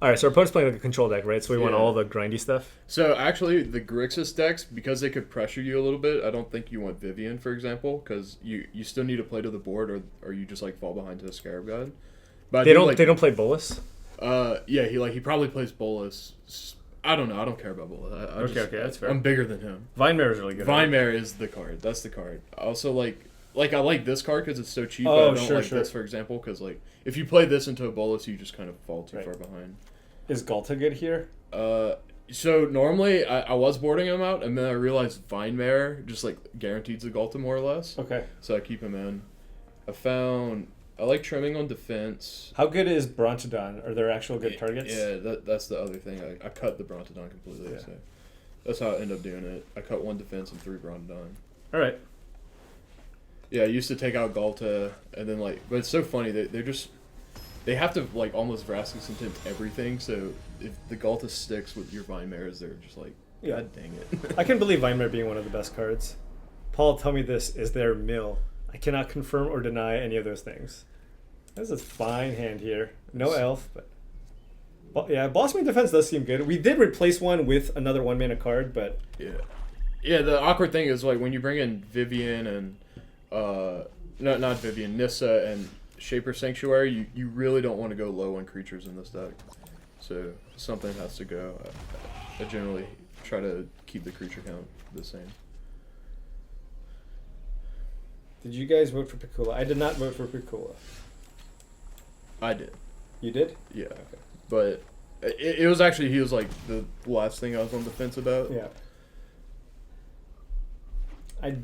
A: Alright, so our opponent's playing like a control deck, right? So we want all the grindy stuff?
B: So actually, the Grixis decks, because they could pressure you a little bit, I don't think you want Vivian, for example, because you still need to play to the board, or you just like fall behind to the Scarab God. But
A: they don't play Bolus?
B: Yeah, he probably plays Bolus. I don't know. I don't care about Bolus.
A: Okay, that's fair.
B: I'm bigger than him.
A: Vinemare is really good.
B: Vinemare is the card. That's the card. Also, I like this card because it's so cheap.
A: Oh,
B: but I don't like this, for example, because if you play this into a Bolus, you just kind of fall too far behind.
A: Is Galta good here?
B: So normally I was boarding him out, and then I realized Vinemare just guarantees the Galta more or less.
A: Okay.
B: So I keep him in. I like trimming on defense.
A: How good is Brontodon? Are there actual good targets?
B: Yeah, that's the other thing. I cut the Brontodon completely. Yeah. So that's how I end up doing it. I cut 1 defense and 3 Brontodon.
A: All right.
B: Yeah, I used to take out Galta, and then but it's so funny they have to almost Vraskis into everything. So if the Galta sticks with your Vinemares, they're just God dang it.
A: I can believe Vinemare being one of the best cards. Paul, tell me this: is there mill? I cannot confirm or deny any of those things. This is a fine hand here. No elf, but yeah, Blossoming Defense does seem good. We did replace one with another 1-mana card, but
B: yeah. The awkward thing is when you bring in Vivian and not Vivian, Nissa and Shaper Sanctuary, you really don't want to go low on creatures in this deck. So something has to go. I generally try to keep the creature count the same.
A: Did you guys vote for Piccola? I did not vote for Piccola.
B: I did.
A: You did?
B: Yeah. Okay. But it was actually, he was the last thing I was on the fence about.
A: Yeah. I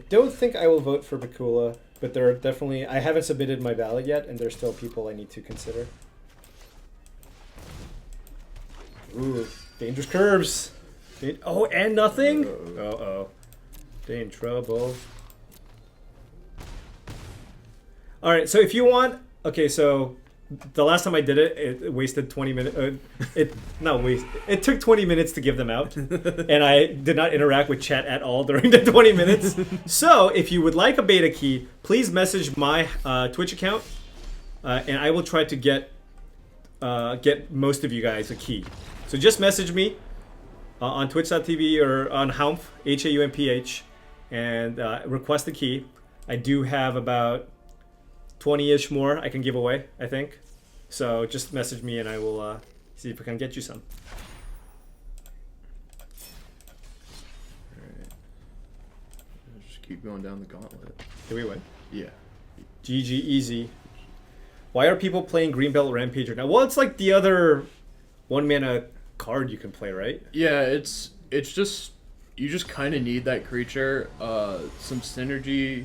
A: don't think I will vote for Piccola, but there are definitely, I haven't submitted my ballot yet, and there's still people I need to consider. Ooh, dangerous curves. Oh, and nothing? Uh-oh. Stay in trouble. All right, so if you want, okay, so the last time I did it, it wasted 20 minutes. It took 20 minutes to give them out, and I did not interact with chat at all during the 20 minutes. So if you would like a beta key, please message my Twitch account, and I will try to get most of you guys a key. So just message me on twitch.tv or on Haumph, Haumph, and request a key. I do have about 20-ish more I can give away, I think. So just message me and I will see if I can get you some.
B: Alright. Just keep going down the gauntlet.
A: Did we win?
B: Yeah.
A: GG easy. Why are people playing Greenbelt Rampager now? Well, it's like the other 1-mana card you can play, right?
B: Yeah, it's just, you just kind of need that creature. Some synergy.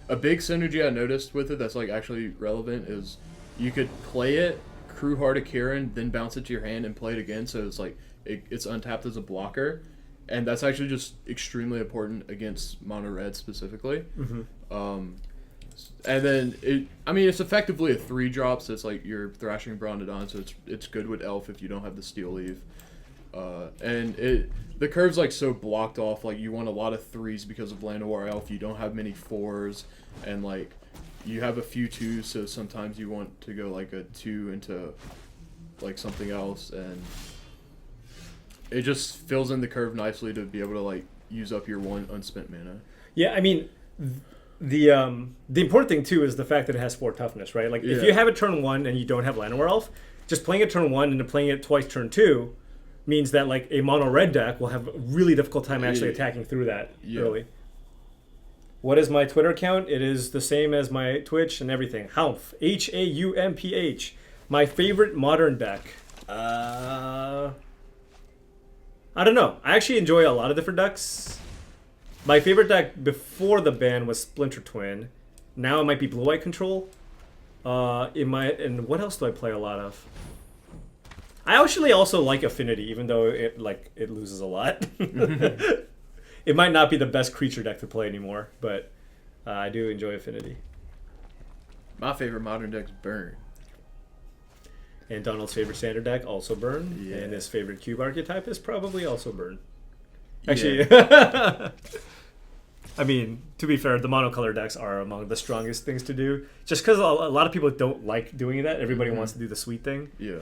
B: A big synergy I noticed with it that's actually relevant is you could play it, crew Heart of Kirin, then bounce it to your hand and play it again. So it's it's untapped as a blocker, and that's actually just extremely important against mono red specifically. Mm-hmm. And then it's effectively a 3-drop. So it's you're thrashing Brontodon, so it's good with Elf if you don't have the Steel Leaf. And the curve's so blocked off. You want a lot of 3s because of Llanowar Elf. You don't have many 4s, and you have a few 2s. So sometimes you want to go a 2 into something else, and it just fills in the curve nicely to be able to use up your 1 unspent mana.
A: Yeah, I mean, the important thing too is the fact that it has 4 toughness, right? If you have it turn 1 and you don't have Llanowar Elf, just playing it turn 1 and then playing it twice turn 2 means that a mono red deck will have a really difficult time actually attacking through that early. What is my Twitter account? It is the same as my Twitch and everything. Haumph. Haumph. My favorite modern deck. I don't know. I actually enjoy a lot of different decks. My favorite deck before the ban was Splinter Twin. Now it might be Blue Eye Control. And what else do I play a lot of? I actually also like Affinity, even though it loses a lot. It might not be the best creature deck to play anymore, but I do enjoy Affinity.
B: My favorite modern deck's Burn.
A: And Donald's favorite standard deck, also Burn.
B: Yeah.
A: And his favorite cube archetype is probably also Burn. Actually, I mean, to be fair, the monocolor decks are among the strongest things to do. Just because a lot of people don't like doing that. Everybody wants to do the sweet thing.
B: Yeah.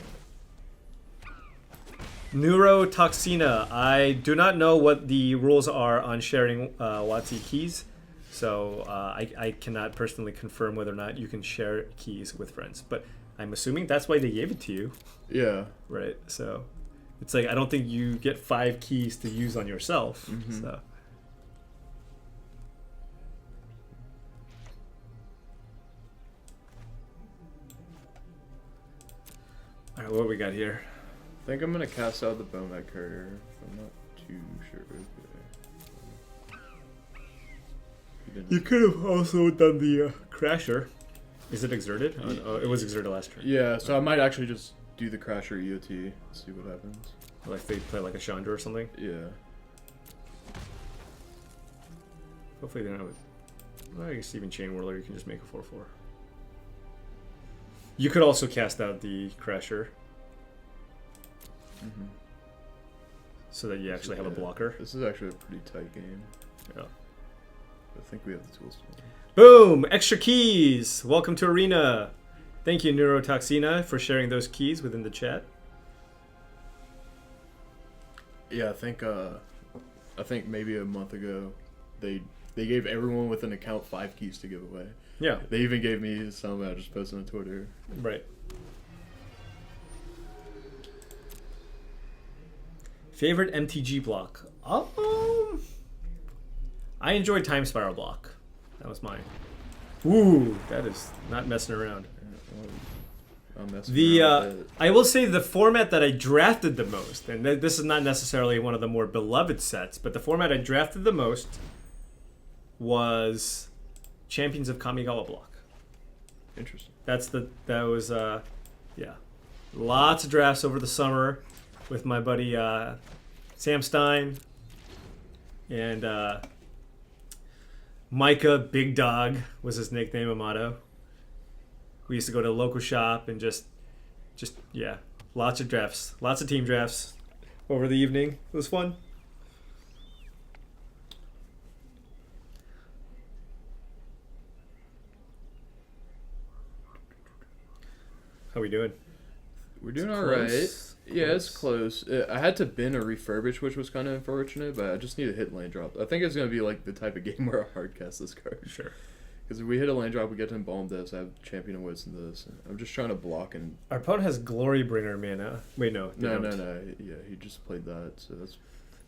A: Neurotoxina. I do not know what the rules are on sharing WotC keys. So I cannot personally confirm whether or not you can share keys with friends. But I'm assuming that's why they gave it to you.
B: Yeah.
A: Right. So it's like I don't think you get 5 keys to use on yourself. So. All right, what we got here?
B: I think I'm gonna cast out the Bomat Courier. I'm not too sure. Okay.
A: You could have also done the Crasher. Is it exerted? Oh, it was exerted last turn.
B: Yeah, so I might actually just do the Crasher EOT, see what happens.
A: Like they play like a Chandra or something.
B: Yeah.
A: Hopefully they don't have well, I guess even Chain Whirler, you can just make a 4/4. You could also cast out the Crasher. So that you actually have a blocker.
B: This is actually a pretty tight game.
A: Yeah.
B: I think we have the tools to win.
A: Boom! Extra keys! Welcome to Arena. Thank you, Neurotoxina, for sharing those keys within the chat.
B: Yeah, I think maybe a month ago they gave everyone with an account 5 keys to give away.
A: Yeah.
B: They even gave me some. I just posted on Twitter.
A: Right. Favorite MTG block? I enjoyed Time Spiral block. That was mine. Ooh, that is not messing around.
B: I'm messing around with it.
A: I will say the format that I drafted the most, and this is not necessarily one of the more beloved sets, but the format I drafted the most was Champions of Kamigawa block.
B: Interesting.
A: That was lots of drafts over the summer with my buddy Sam Stein and Micah Big Dog was his nickname, Amato. We used to go to a local shop and just lots of drafts, lots of team drafts over the evening. It was fun. How we doing?
B: We're doing all right. Yeah, it's close. I had to bin a refurbish, which was kind of unfortunate, but I just need to hit land drop. I think it's going to be like the type of game where I hard cast this card.
A: Sure.
B: Because if we hit a land drop, we get to embalm this. I have Champion of Wits in this. I'm just trying to block and...
A: Our opponent has Glorybringer mana. Wait, no.
B: No. Yeah, he just played that, so that's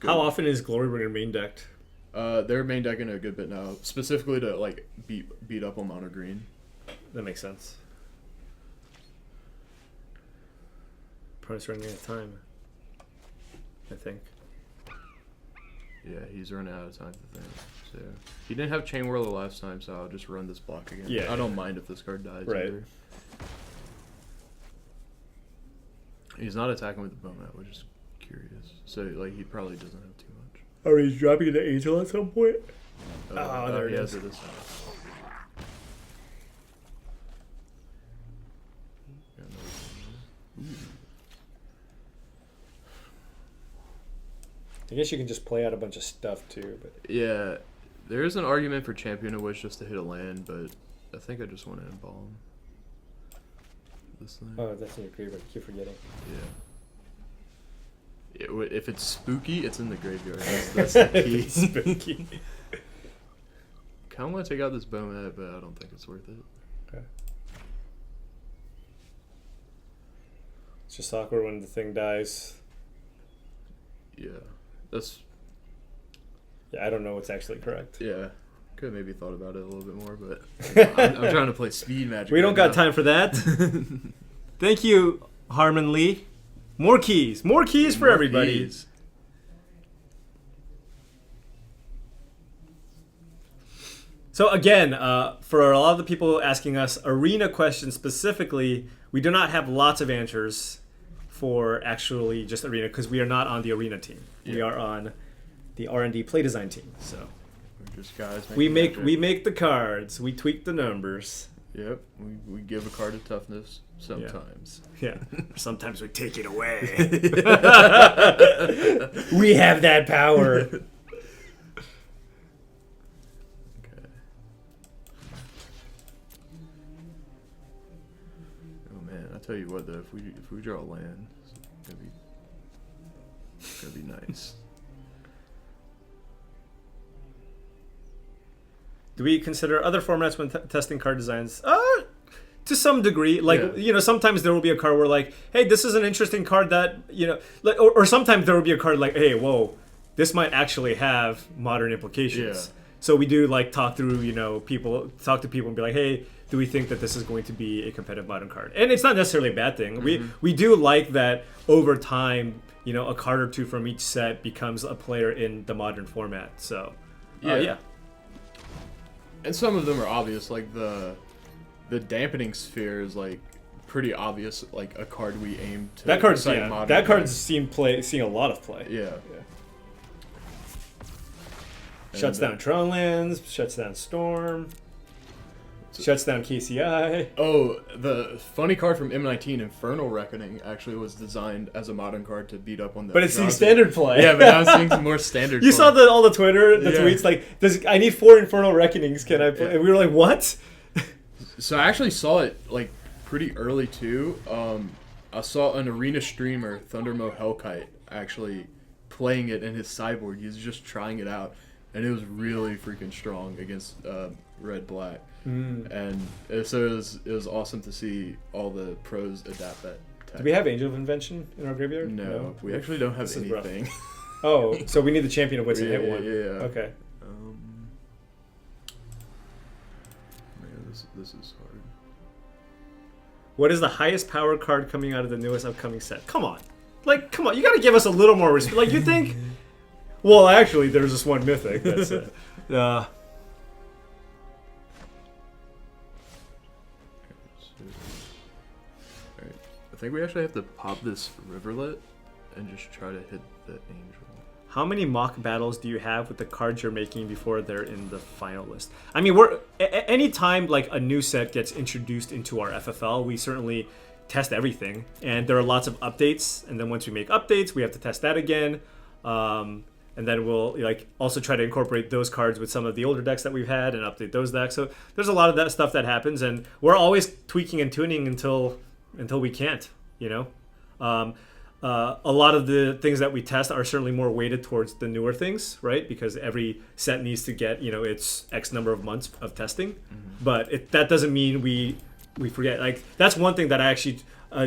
B: good.
A: How often is Glorybringer main decked?
B: They're main decking a good bit now, specifically to like beat up on mono green.
A: That makes sense. Opponent's running out of time, I think.
B: Yeah, he's running out of time to think. So he didn't have Chain Whirler last time, so I'll just run this block again.
A: Yeah,
B: I don't mind if this card dies.
A: Right.
B: Either. He's not attacking with the Bomat, which is curious. So like he probably doesn't have too much.
A: Are we dropping the Angel at some point? There it
B: he
A: is.
B: has it this time.
A: I guess you can just play out a bunch of stuff too, but
B: Yeah, there is an argument for Champion of Wits just to hit a land, but I think I just want to embalm this thing.
A: oh, that's in your graveyard. I keep forgetting.
B: Yeah. If it's spooky, it's in the graveyard. That's the key.
A: Spooky.
B: Kind of want to take out this Bomat, but I don't think it's worth it.
A: Okay. It's just awkward when the thing dies.
B: Yeah, that's
A: Yeah, I don't know what's actually correct.
B: yeah. Could have maybe thought about it a little bit more, but I'm trying to play speed Magic.
A: We don't got time for that. Thank you, Harmon Lee. More keys for everybody.
B: Keys.
A: So again, for a lot of the people asking us arena questions specifically, we do not have lots of answers for actually just arena because we are not on the arena team. Yeah. We are on the R&D play design team. So
B: we're just guys.
A: We make the cards. We tweak the numbers.
B: Yep. We give a card a toughness sometimes.
A: Yeah. Sometimes we take it away. We have that power.
B: Tell you what though, if we draw a land, it's gonna be nice.
A: Do we consider other formats when testing card designs? To some degree, sometimes there will be a card where like, hey, this is an interesting card that or sometimes there will be a card like, hey, whoa, this might actually have modern implications.
B: Yeah.
A: So we do like talk through, talk to people and be like, hey, do we think that this is going to be a competitive modern card? And it's not necessarily a bad thing.
B: Mm-hmm.
A: We do like that over time, a card or two from each set becomes a player in the modern format. So, yeah.
B: And some of them are obvious, like the dampening sphere is like pretty obvious, like a card we aim to.
A: That card's seeing a lot of play.
B: Yeah.
A: Shuts down Tron lands, shuts down Storm. Shuts down KCI.
B: Oh, the funny card from M19, Infernal Reckoning, actually was designed as a modern card to beat up on the.
A: But it's seeing standard play.
B: Yeah, but now it's seeing some more standard.
A: You saw all the Twitter, tweets like, I need 4 Infernal Reckonings. Can I play? Yeah. And we were like, what?
B: So I actually saw it like pretty early too. I saw an arena streamer, Thundermo Hellkite, actually playing it in his sideboard. He was just trying it out, and it was really freaking strong against Red Black. And so it was awesome to see all the pros adapt that tech.
A: Do we have Angel of Invention in our graveyard?
B: No, we actually don't have anything.
A: Oh, so we need the Champion of Wits and hit one.
B: Yeah.
A: Okay.
B: Man, this is hard.
A: What is the highest power card coming out of the newest upcoming set? Come on. You gotta give us a little more respect. Like, you think... Well, actually, there's this one Mythic. That's it.
B: I think we actually have to pop this Riverlet and just try to hit the Angel.
A: How many mock battles do you have with the cards you're making before they're in the final list? I mean, anytime like a new set gets introduced into our FFL, we certainly test everything, and there are lots of updates. And then once we make updates, we have to test that again, and then we'll also try to incorporate those cards with some of the older decks that we've had and update those decks. So there's a lot of that stuff that happens, and we're always tweaking and tuning until we can't, a lot of the things that we test are certainly more weighted towards the newer things, right? Because every set needs to get, its X number of months of testing. Mm-hmm. But that doesn't mean we forget. Like, that's one thing that I actually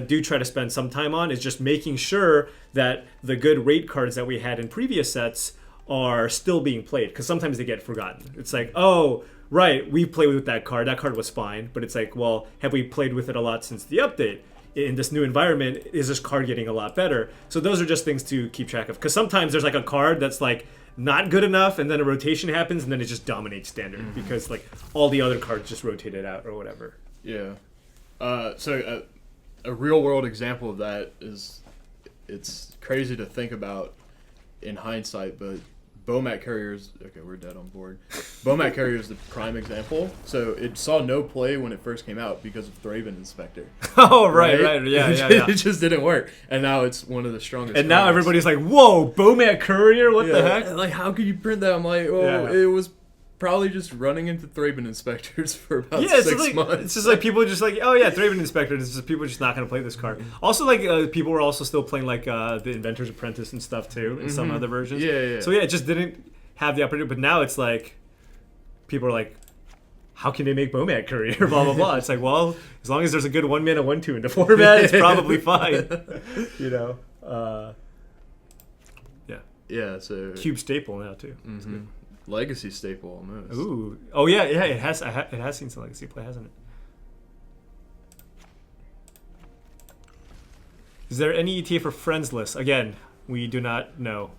A: do try to spend some time on, is just making sure that the good rate cards that we had in previous sets are still being played. Because sometimes they get forgotten. It's like, oh, right, we played with that card. That card was fine. But it's like, well, have we played with it a lot since the update? In this new environment, is this card getting a lot better? So those are just things to keep track of. Because sometimes there's like a card that's like not good enough, and then a rotation happens, and then it just dominates standard because like all the other cards just rotated out or whatever.
B: Yeah. So a real world example of that is, it's crazy to think about in hindsight, but Bomat Carrier's, okay, we're dead on board. Bomat Carrier is the prime example. So it saw no play when it first came out because of Thraben Inspector.
A: Oh, right, yeah.
B: It just didn't work. And now it's one of the strongest.
A: And now everybody's like, whoa, Bomat Courier? What the heck?
B: Like, how could you print that? I'm like, it was probably just running into Thraben Inspectors for about 6 months.
A: It's just like people are just like, oh yeah, Thraben Inspector. It's just people are just not going to play this card. Also, like people were also still playing like the Inventor's Apprentice and stuff too in some other versions.
B: Yeah.
A: So yeah, it just didn't have the opportunity. But now it's like people are like, how can they make Bomat Courier? Blah blah blah. It's like, well, as long as there's a good 1-mana 1/2 in the format, it's probably fine.
B: Yeah. So
A: cube staple now too.
B: Mm-hmm. legacy staple almost.
A: Ooh. Oh yeah, it has. It has seen some legacy play, hasn't it? Is there any ETA for friends list? Again, we do not know.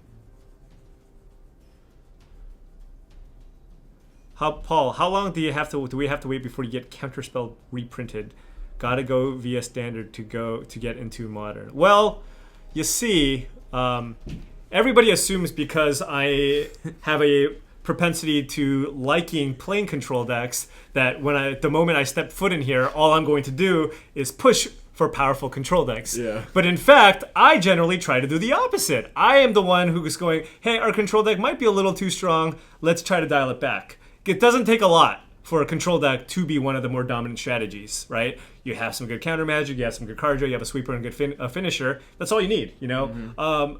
A: Paul, how long do we have to wait before you get Counterspell reprinted? Gotta go via standard to get into modern. Well, you see, everybody assumes because I have a propensity to liking playing control decks that the moment I step foot in here, all I'm going to do is push for powerful control decks.
B: Yeah.
A: But in fact, I generally try to do the opposite. I am the one who's going, hey, our control deck might be a little too strong. Let's try to dial it back. It doesn't take a lot for a control deck to be one of the more dominant strategies, right? You have some good counter magic, you have some good card draw, you have a sweeper and good finisher. That's all you need, you know? Mm-hmm.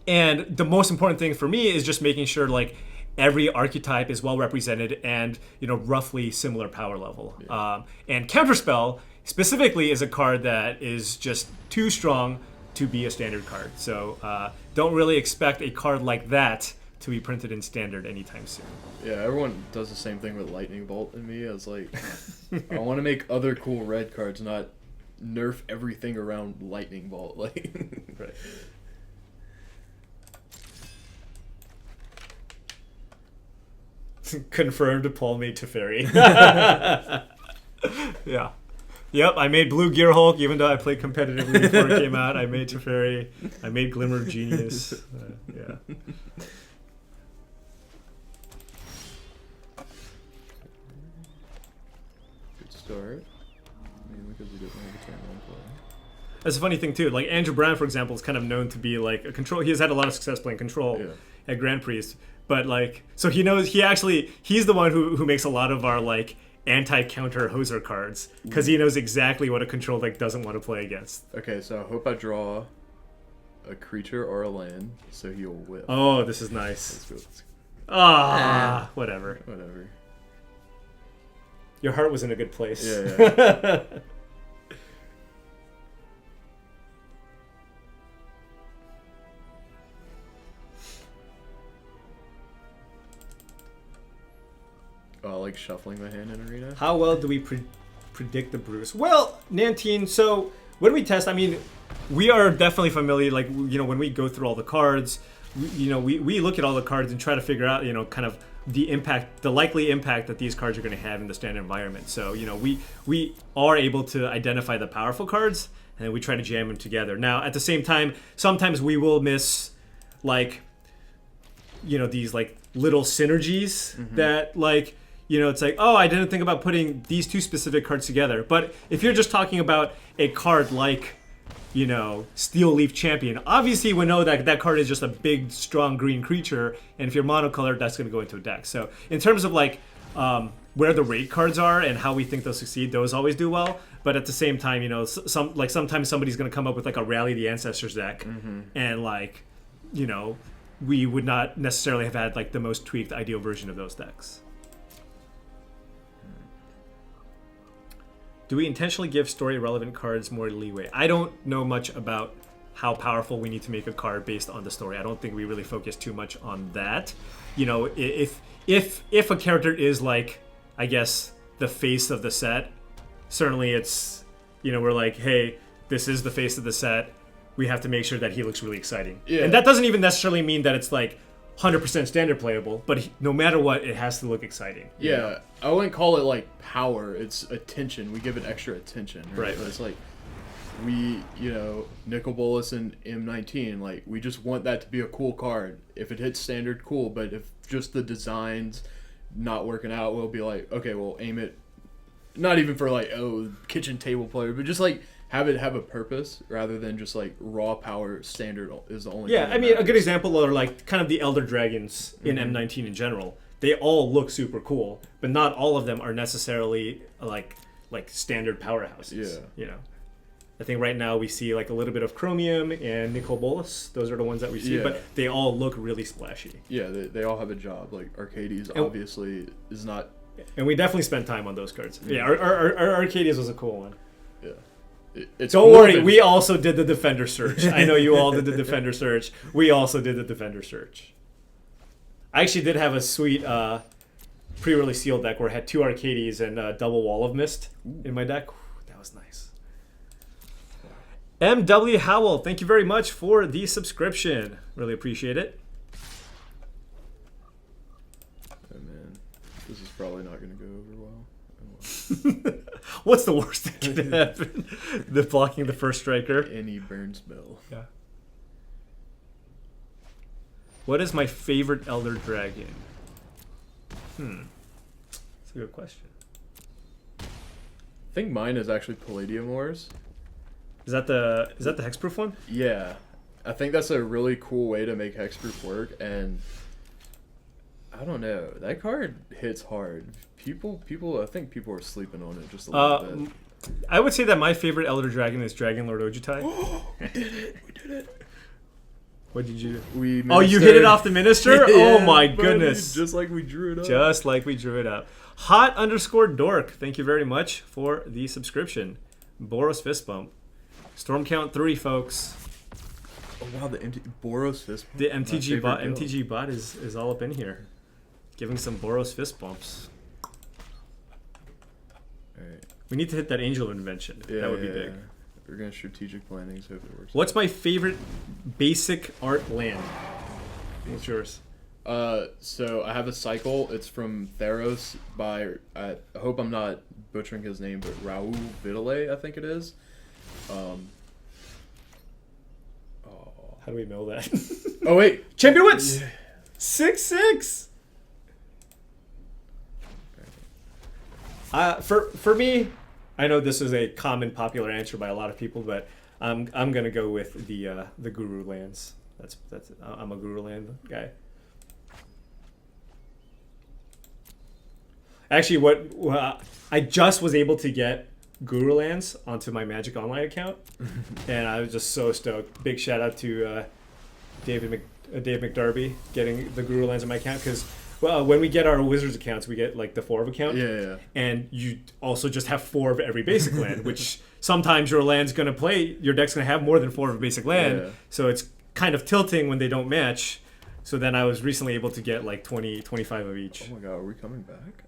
A: And the most important thing for me is just making sure like every archetype is well represented and, you know, roughly similar power level. Yeah. And Counterspell specifically is a card that is just too strong to be a standard card. So don't really expect a card like that to be printed in standard anytime soon.
B: Yeah, everyone does the same thing with Lightning Bolt in me. I was like, I want to make other cool red cards, not nerf everything around Lightning Bolt. Like,
A: right. Confirmed Paul made Teferi. Yeah. Yep, I made Blue Gear Hulk, even though I played competitively before it came out. I made Teferi. I made Glimmer of Genius. Yeah.
B: Good start. Mainly because he doesn't have a turn one play.
A: That's a funny thing, too. Like, Andrew Brown, for example, is kind of known to be, like, a control. He has had a lot of success playing control at Grand Prix. But, like, so he knows, he's the one who makes a lot of our, like, anti-counter hoser cards because he knows exactly what a control deck doesn't want to play against.
B: Okay, so I hope I draw a creature or a land so he'll whip.
A: Oh, this is nice.
B: Let's
A: go. Whatever.
B: Whatever.
A: Your heart was in a good place.
B: Yeah. I like shuffling my hand in Arena.
A: How well do we predict the brews? Well, Nantine, so when we test, I mean, we are definitely familiar, like, you know, when we go through all the cards, we look at all the cards and try to figure out, you know, kind of the likely impact that these cards are going to have in the standard environment. So, you know, we are able to identify the powerful cards, and then we try to jam them together. Now, at the same time, sometimes we will miss, like, you know, these, like, little synergies that, like, you know, it's like, oh, I didn't think about putting these two specific cards together. But if you're just talking about a card like, you know, Steel Leaf Champion, obviously we know that that card is just a big, strong green creature. And if you're monocolored, that's going to go into a deck. So in terms of, like, where the raid cards are and how we think they'll succeed, those always do well. But at the same time, you know, sometimes somebody's going to come up with, like, a Rally the Ancestors deck. And, like, you know, we would not necessarily have had, like, the most tweaked ideal version of those decks. Do we intentionally give story-relevant cards more leeway? I don't know much about how powerful we need to make a card based on the story. I don't think we really focus too much on that. You know, if a character is, like, I guess, the face of the set, certainly it's, you know, we're like, hey, this is the face of the set. We have to make sure that he looks really exciting. Yeah. And that doesn't even necessarily mean that it's, like, 100% standard playable, but no matter what, it has to look exciting.
B: Yeah, know? I wouldn't call it, like, power. It's attention. We give it extra attention. Right. But it's like, we, you know, Nicol Bolas and M19, like, we just want that to be a cool card. If it hits standard, cool, but if just the design's not working out, we'll be like, okay, we'll aim it, not even for, like, oh, kitchen table player, but just, like, have it have a purpose rather than just, like, raw power standard is the only
A: thing. I mean, a good example are, like, kind of the Elder Dragons in M19 in general. They all look super cool, but not all of them are necessarily, like standard powerhouses. Yeah. You know? I think right now we see, like, a little bit of Chromium and Nicol Bolas. Those are the ones that we see, but they all look really splashy.
B: Yeah, they all have a job. Like, Arcades obviously is not...
A: And we definitely spent time on those cards. Yeah, our Arcadius was a cool one.
B: Yeah.
A: Don't worry, we also did the Defender search. I know you all did the Defender search. We also did the Defender search. I actually did have a sweet pre-release sealed deck where I had 2 Arcades and double Wall of Mist in my deck. That was nice. MW Howell, thank you very much for the subscription. Really appreciate it.
B: Oh man, this is probably not going to go over well.
A: What's the worst that can happen? The blocking the first striker.
B: Any burn spell.
A: Yeah. What is my favorite Elder Dragon? That's a good question.
B: I think mine is actually Palladium Wars.
A: Is that the hexproof one?
B: Yeah, I think that's a really cool way to make hexproof work, and I don't know, that card hits hard. People, I think people are sleeping on it just a little bit.
A: I would say that my favorite Elder Dragon is Dragon Lord Ojutai.
B: We did it! We did it!
A: What did you do?
B: You
A: hit it off the Minister?
B: Yeah,
A: oh my
B: buddy,
A: goodness.
B: Just like we drew it up.
A: Just like we drew it up. Hot_dork, thank you very much for the subscription. Boros Fist Bump. Storm count 3, folks.
B: Oh wow, the Boros Fist Bump.
A: The MTG bot is all up in here. Giving some Boros Fist Bumps.
B: Alright.
A: We need to hit that Angel Invention.
B: Yeah,
A: that would be big.
B: We're going to strategic planning, so if it works.
A: What's my favorite basic art land? What's yours?
B: So I have a cycle. It's from Theros by, I hope I'm not butchering his name, but Raul Vidale, I think it is.
A: How do we know that?
B: Oh wait,
A: Champion Wits! Yeah. 6/6! For me, I know this is a common popular answer by a lot of people, but I'm gonna go with the Guru lands. That's I'm a Guru land guy. Actually, I just was able to get Guru lands onto my Magic Online account, and I was just so stoked. Big shout out to Dave McDarby getting the Guru lands on my account, because when we get our Wizards accounts, we get like the 4 of account.
B: Yeah.
A: And you also just have 4 of every basic land, which sometimes your deck's going to have more than 4 of a basic land. Yeah. So it's kind of tilting when they don't match. So then I was recently able to get like 20, 25 of each.
B: Oh my god, are we coming back?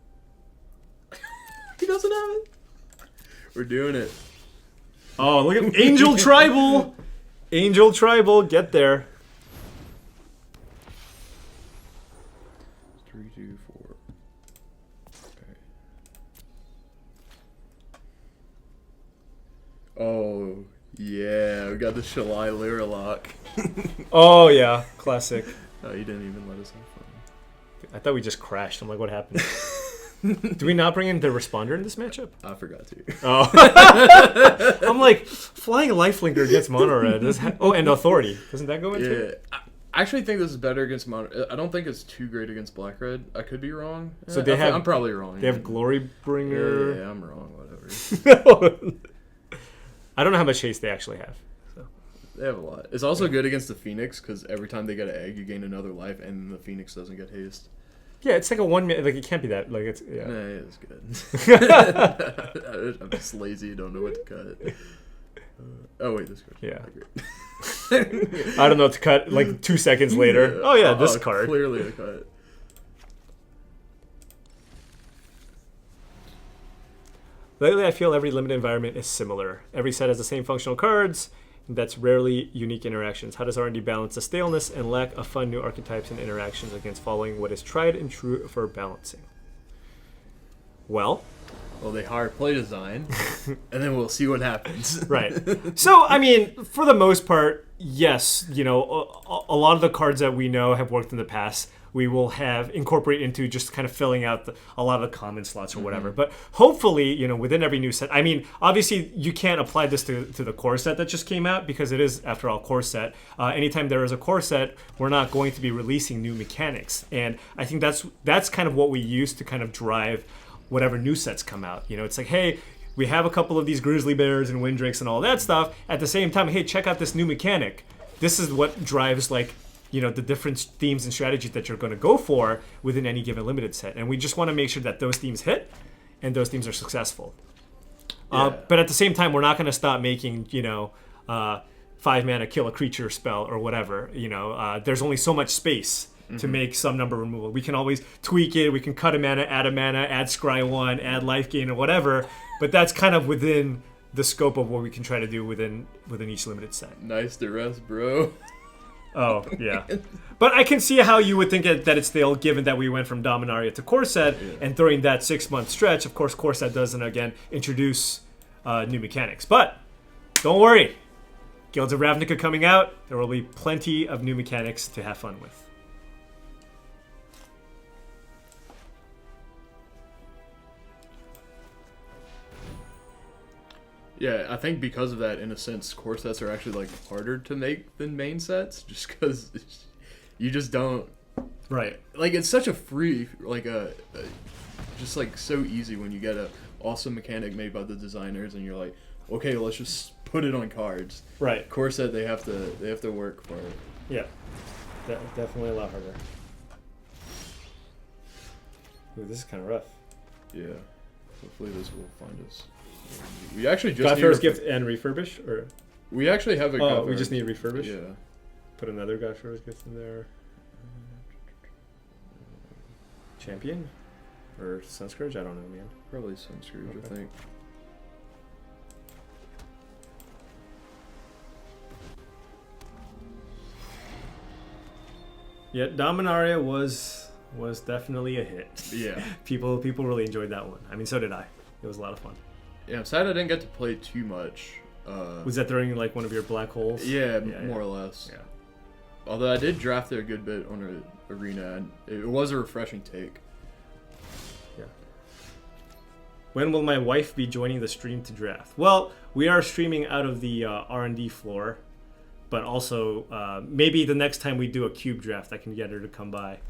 B: He doesn't have it. We're doing it.
A: Oh, look at Angel Tribal. Angel Tribal, get there.
B: 3, 2, 4. Okay. Oh, yeah. We got the Shalai Lyralock.
A: Oh, yeah. Classic.
B: Oh, you didn't even let us have fun.
A: I thought we just crashed. I'm like, what happened? Do we not bring in the responder in this matchup?
B: I forgot to.
A: Oh. I'm like, flying lifelinker against mono red. And authority. Doesn't that go into it?
B: I actually think this is better against mono. I don't think it's too great against black red. I could be wrong.
A: So
B: I'm probably wrong.
A: They have Glory Bringer.
B: Yeah, I'm wrong. Whatever.
A: I don't know how much haste they actually have. So.
B: They have a lot. It's also good against the Phoenix, because every time they get an egg, you gain another life, and the Phoenix doesn't get haste.
A: Yeah, it's like a 1 minute. Like, it can't be that. Like, it's yeah.
B: Nah, it's good. I'm just lazy. Don't know what to cut. Oh wait, this card.
A: Yeah. I don't know what to cut. Like 2 seconds later. Oh yeah, this card.
B: Clearly a cut.
A: Lately, I feel every limited environment is similar. Every set has the same functional cards. That's rarely unique interactions. How does R&D balance the staleness and lack of fun new archetypes and interactions against following what is tried and true for balancing? Well,
B: they hire play design, and then we'll see what happens.
A: Right. So, I mean, for the most part, yes, a lot of the cards that we know have worked in the past, we will have incorporate into just kind of filling out a lot of the common slots or whatever. But hopefully, within every new set, I mean, obviously you can't apply this to the core set that just came out, because it is, after all, core set. Anytime there is a core set, we're not going to be releasing new mechanics. And I think that's kind of what we use to kind of drive whatever new sets come out. It's like, hey, we have a couple of these Grizzly Bears and Windrakes and all that stuff. At the same time, hey, check out this new mechanic. This is what drives, like, the different themes and strategies that you're going to go for within any given limited set. And we just want to make sure that those themes hit and those themes are successful. Yeah. But at the same time, we're not going to stop making, 5 mana kill a creature spell or whatever. There's only so much space to make some number removal. We can always tweak it. We can cut a mana, add scry 1, add life gain, or whatever. But that's kind of within the scope of what we can try to do within each limited set.
B: Nice duress, bro.
A: Oh, yeah. But I can see how you would think that it's stale, given that we went from Dominaria to Core Set, and during that 6-month stretch, of course, Core Set doesn't, again, introduce new mechanics. But don't worry. Guilds of Ravnica coming out. There will be plenty of new mechanics to have fun with.
B: Yeah, I think because of that, in a sense, core sets are actually like harder to make than main sets, just because you just don't.
A: Right.
B: Like, it's such a free, like just like so easy when you get a awesome mechanic made by the designers, and you're like, okay, let's just put it on cards.
A: Right.
B: Core set, they have to work for it.
A: Yeah. Definitely a lot harder. Ooh, this is kind of rough.
B: Yeah. Hopefully this will find us. We actually just
A: Godfarer's Gift and refurbish, or
B: we actually have a.
A: We just need refurbish.
B: Yeah.
A: Put another Godfarer's Gift in there. Champion, or Sunscourge? I don't know, man.
B: Probably Sunscourge, I think.
A: Yeah, Dominaria was definitely a hit.
B: Yeah.
A: people really enjoyed that one. I mean, so did I. It was a lot of fun.
B: Yeah, I'm sad I didn't get to play too much.
A: Was that during like one of your black holes?
B: Yeah, more or less.
A: Yeah.
B: Although I did draft it a good bit on Arena, and it was a refreshing take.
A: Yeah. When will my wife be joining the stream to draft? Well, we are streaming out of the R&D floor, but also maybe the next time we do a cube draft, I can get her to come by.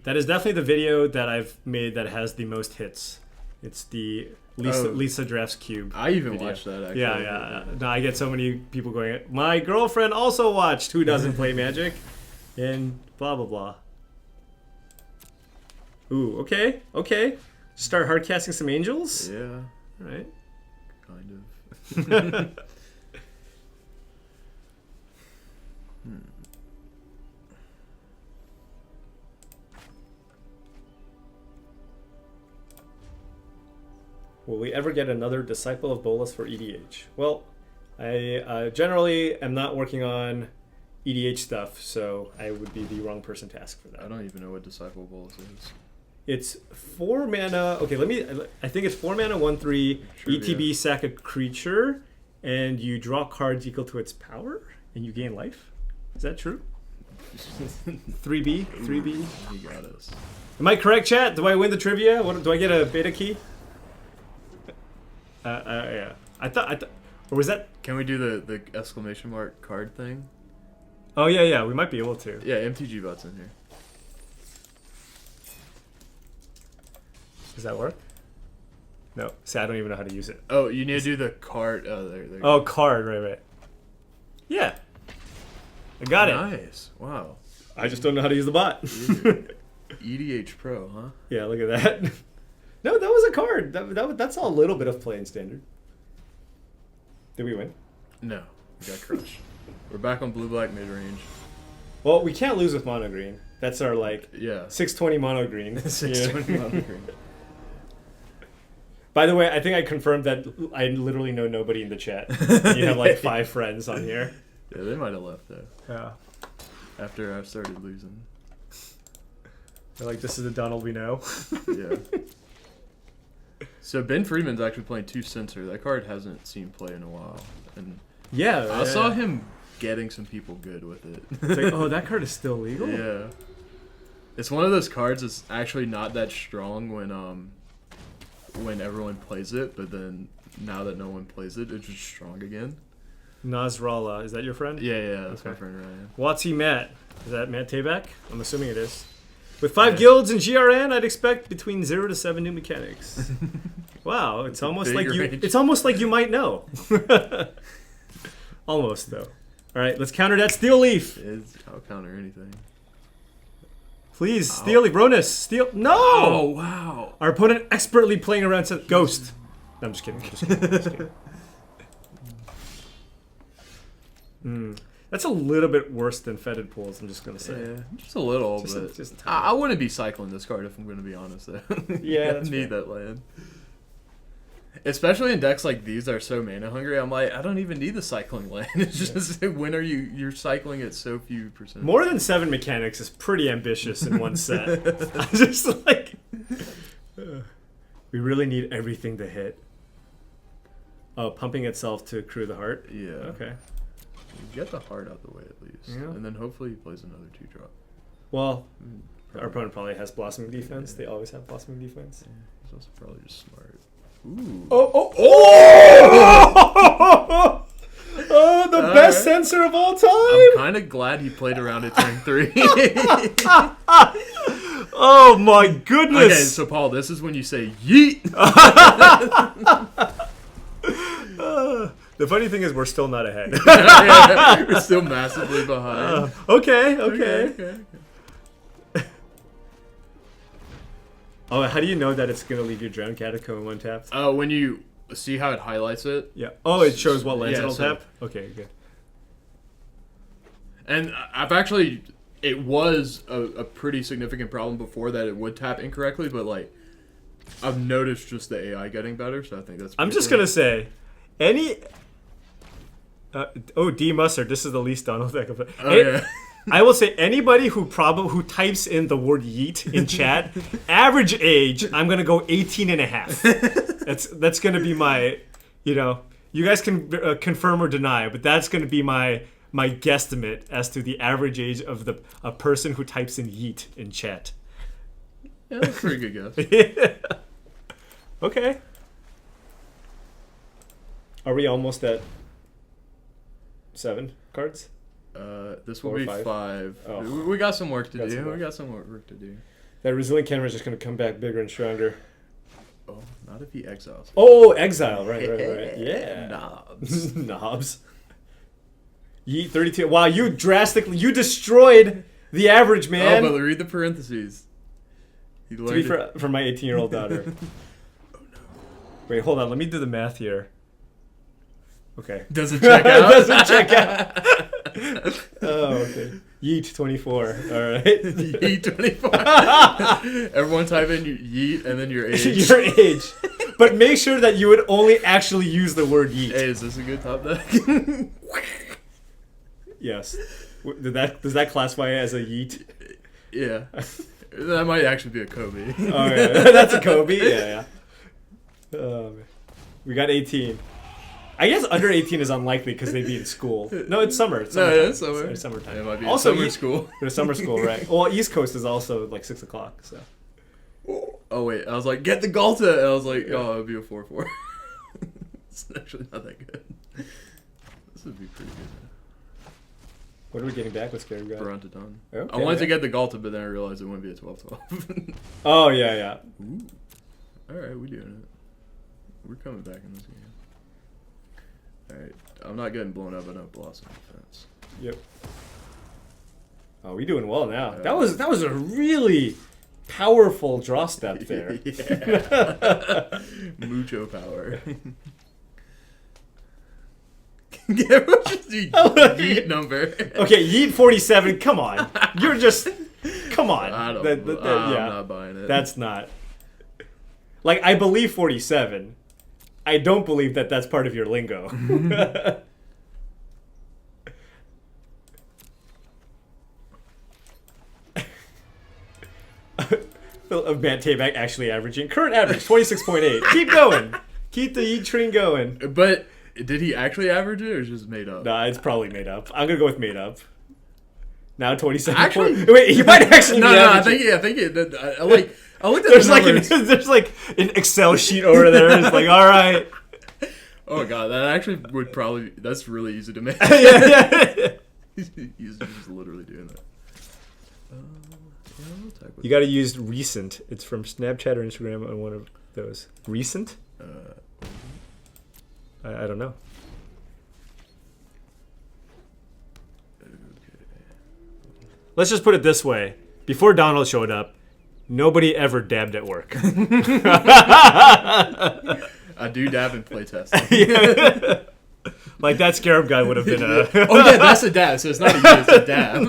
A: That is definitely the video that I've made that has the most hits. It's the Lisa Drafts Cube.
B: I even
A: video.
B: watched that, actually.
A: Yeah. No, I get so many people going, my girlfriend also watched Who Doesn't Play Magic, and blah, blah, blah. Ooh, okay. Start hard casting some angels?
B: Yeah.
A: All right.
B: Kind of. Will
A: we ever get another Disciple of Bolas for EDH? Well, I generally am not working on EDH stuff, so I would be the wrong person to ask for that.
B: I don't even know what Disciple of Bolas is.
A: It's 4 mana. Okay, I think it's 4 mana, 1/3. ETB, sack a creature, and you draw cards equal to its power, and you gain life. Is that true? 3B?
B: You got us.
A: Am I correct, chat? Do I win the trivia? Do I get a beta key? Yeah. I thought, or was that?
B: Can we do the exclamation mark card thing?
A: Oh yeah. We might be able to.
B: Yeah, MTG bot's in here.
A: Does that work? No. See, I don't even know how to use it.
B: Oh, you need to do the card. Oh, there.
A: Oh, card. Right. Yeah. I got it.
B: Nice. Wow.
A: I just don't know how to use the bot.
B: EDH Pro, huh?
A: Yeah, look at that. No, that was a card. That's a little bit of play in standard. Did we win?
B: No, we got crushed. We're back on blue-black mid-range.
A: Well, we can't lose with mono green. That's our 620 mono green.
B: 620 mono green.
A: By the way, I think I confirmed that I literally know nobody in the chat. You have 5 friends on here.
B: Yeah, they might have left though.
A: Yeah.
B: After I started losing.
A: They're like, this is the Donald we know.
B: Yeah. So Ben Friedman's actually playing 2 Censor. That card hasn't seen play in a while, and I saw him getting some people good with it.
A: It's like, oh, that card is still legal?
B: Yeah. It's one of those cards that's actually not that strong when everyone plays it, but then now that no one plays it, it's just strong again.
A: Nasrallah, is that your friend?
B: Yeah, that's my friend Ryan.
A: Watsy Matt, is that Matt Tabak? I'm assuming it is. With 5 guilds in GRN, I'd expect between 0 to 7 new mechanics. Wow, it's almost like you. Range. It's almost like you might know. Almost though. All right, let's counter that Steel Leaf.
B: I'll counter anything.
A: Please, Steel Leaf, Ronus, Steel. No.
B: Oh wow.
A: Our opponent expertly playing around. Ghost. No, I'm just kidding. That's a little bit worse than fetid pools, I'm just going to say.
B: Yeah, just a little, but I wouldn't be cycling this card if I'm going to be honest. Though.
A: Yeah,
B: I need that land. Especially in decks like these that are so mana hungry, I'm like, I don't even need the cycling land. It's just when are you're cycling at so few percent.
A: More than 7 mechanics is pretty ambitious in one set. I'm just like, we really need everything to hit. Oh, pumping itself to accrue the heart?
B: Yeah.
A: Okay.
B: Get the heart out the way at least. Yeah. And then hopefully he plays another 2-drop.
A: Well, our opponent probably has blossoming defense. They always have blossoming defense.
B: Yeah, he's also probably just smart. Ooh.
A: Oh, the best sensor of all time!
B: I'm kind of glad he played around at turn 3.
A: Oh my goodness!
B: Okay, so Paul, this is when you say yeet!
A: The funny thing is we're still not ahead.
B: We're still massively behind.
A: Okay. Oh, how do you know that it's going to leave your Drowned Catacomb untapped?
B: When you see how it highlights it.
A: Yeah. Oh, it shows what lands it'll tap? Okay, good.
B: And I've actually... It was a pretty significant problem before that it would tap incorrectly, but, like, I've noticed just the AI getting better, so I think that's
A: I'm just going to say, any... D Mustard, this is the least Donald deck of it.
B: Yeah.
A: I will say anybody who types in the word yeet in chat, average age, I'm going to go 18 and a half. That's going to be my, you guys can confirm or deny, but that's going to be my guesstimate as to the average age of a person who types in yeet in chat.
B: Yeah, that's a pretty good guess.
A: Yeah. Okay. Are we almost at 7 cards?
B: This will be 5. Oh. We got some work to do. We got some work to do.
A: That Resilient Camera is just going to come back bigger and stronger.
B: Oh, not if he exiles.
A: Oh, exile. Right. Yeah.
B: Knobs.
A: Knobs. Yeet 32. Wow, you destroyed the average, man.
B: Oh, but read the parentheses.
A: To be for my 18-year-old daughter.
B: Oh, no.
A: Wait, hold on. Let me do the math here. Okay.
B: Doesn't check out.
A: Doesn't check out. Oh, okay. Yeet 24. All right.
B: Yeet 24. Everyone type in yeet and then your age.
A: Your age. But make sure that you would only actually use the word yeet.
B: Hey, is this a good top deck?
A: Yes. Does that classify as a yeet?
B: Yeah. That might actually be a Kobe.
A: Oh, yeah. That's a Kobe? Yeah. We got 18. I guess under 18 is unlikely because they'd be in school. No, it's summer. It's summertime. It's summertime.
B: Yeah, it might be
A: also,
B: summer school.
A: It's summer school, right? Well, East Coast is also like 6 o'clock. So.
B: Oh, wait. I was like, get the Galta. And I was like, oh, it would be a 4-4. It's actually not that good. This would be pretty good.
A: What are we getting back with Scary God?
B: Barontaton.
A: Okay,
B: I wanted to get the Galta, but then I realized it wouldn't be a 12-12.
A: Oh, yeah.
B: Ooh. All right, we're doing it. We're coming back in this game. Alright, I'm not getting blown up enough Blossom defense.
A: Yep. Oh, we doing well now. That was a really powerful draw step there.
B: Yeah. Mucho power. Yeet number.
A: Okay, Yeet 47. Come on. You're just... Come on.
B: I'm not buying it.
A: That's not... Like, I believe 47. I don't believe that that's part of your lingo. Matt Tabak actually averaging. Current average, 26.8. Keep going. Keep the Yeet train going.
B: But did he actually average it or just made up?
A: Nah, it's probably made up. I'm going to go with made up. Now 27.
B: Actually,
A: wait, he might actually.
B: No, I think it. I looked at
A: there's like an Excel sheet over there. It's like, all right.
B: Oh god, that actually would probably. That's really easy to make.
A: Yeah.
B: He's just literally doing that.
A: You got to use recent. It's from Snapchat or Instagram on one of those. Recent? I don't know. Let's just put it this way. Before Donald showed up, nobody ever dabbed at work.
B: I do dab in playtesting.
A: Like that scarab guy would have been a.
B: Oh yeah, that's a dab. So it's not a U, it's a dab.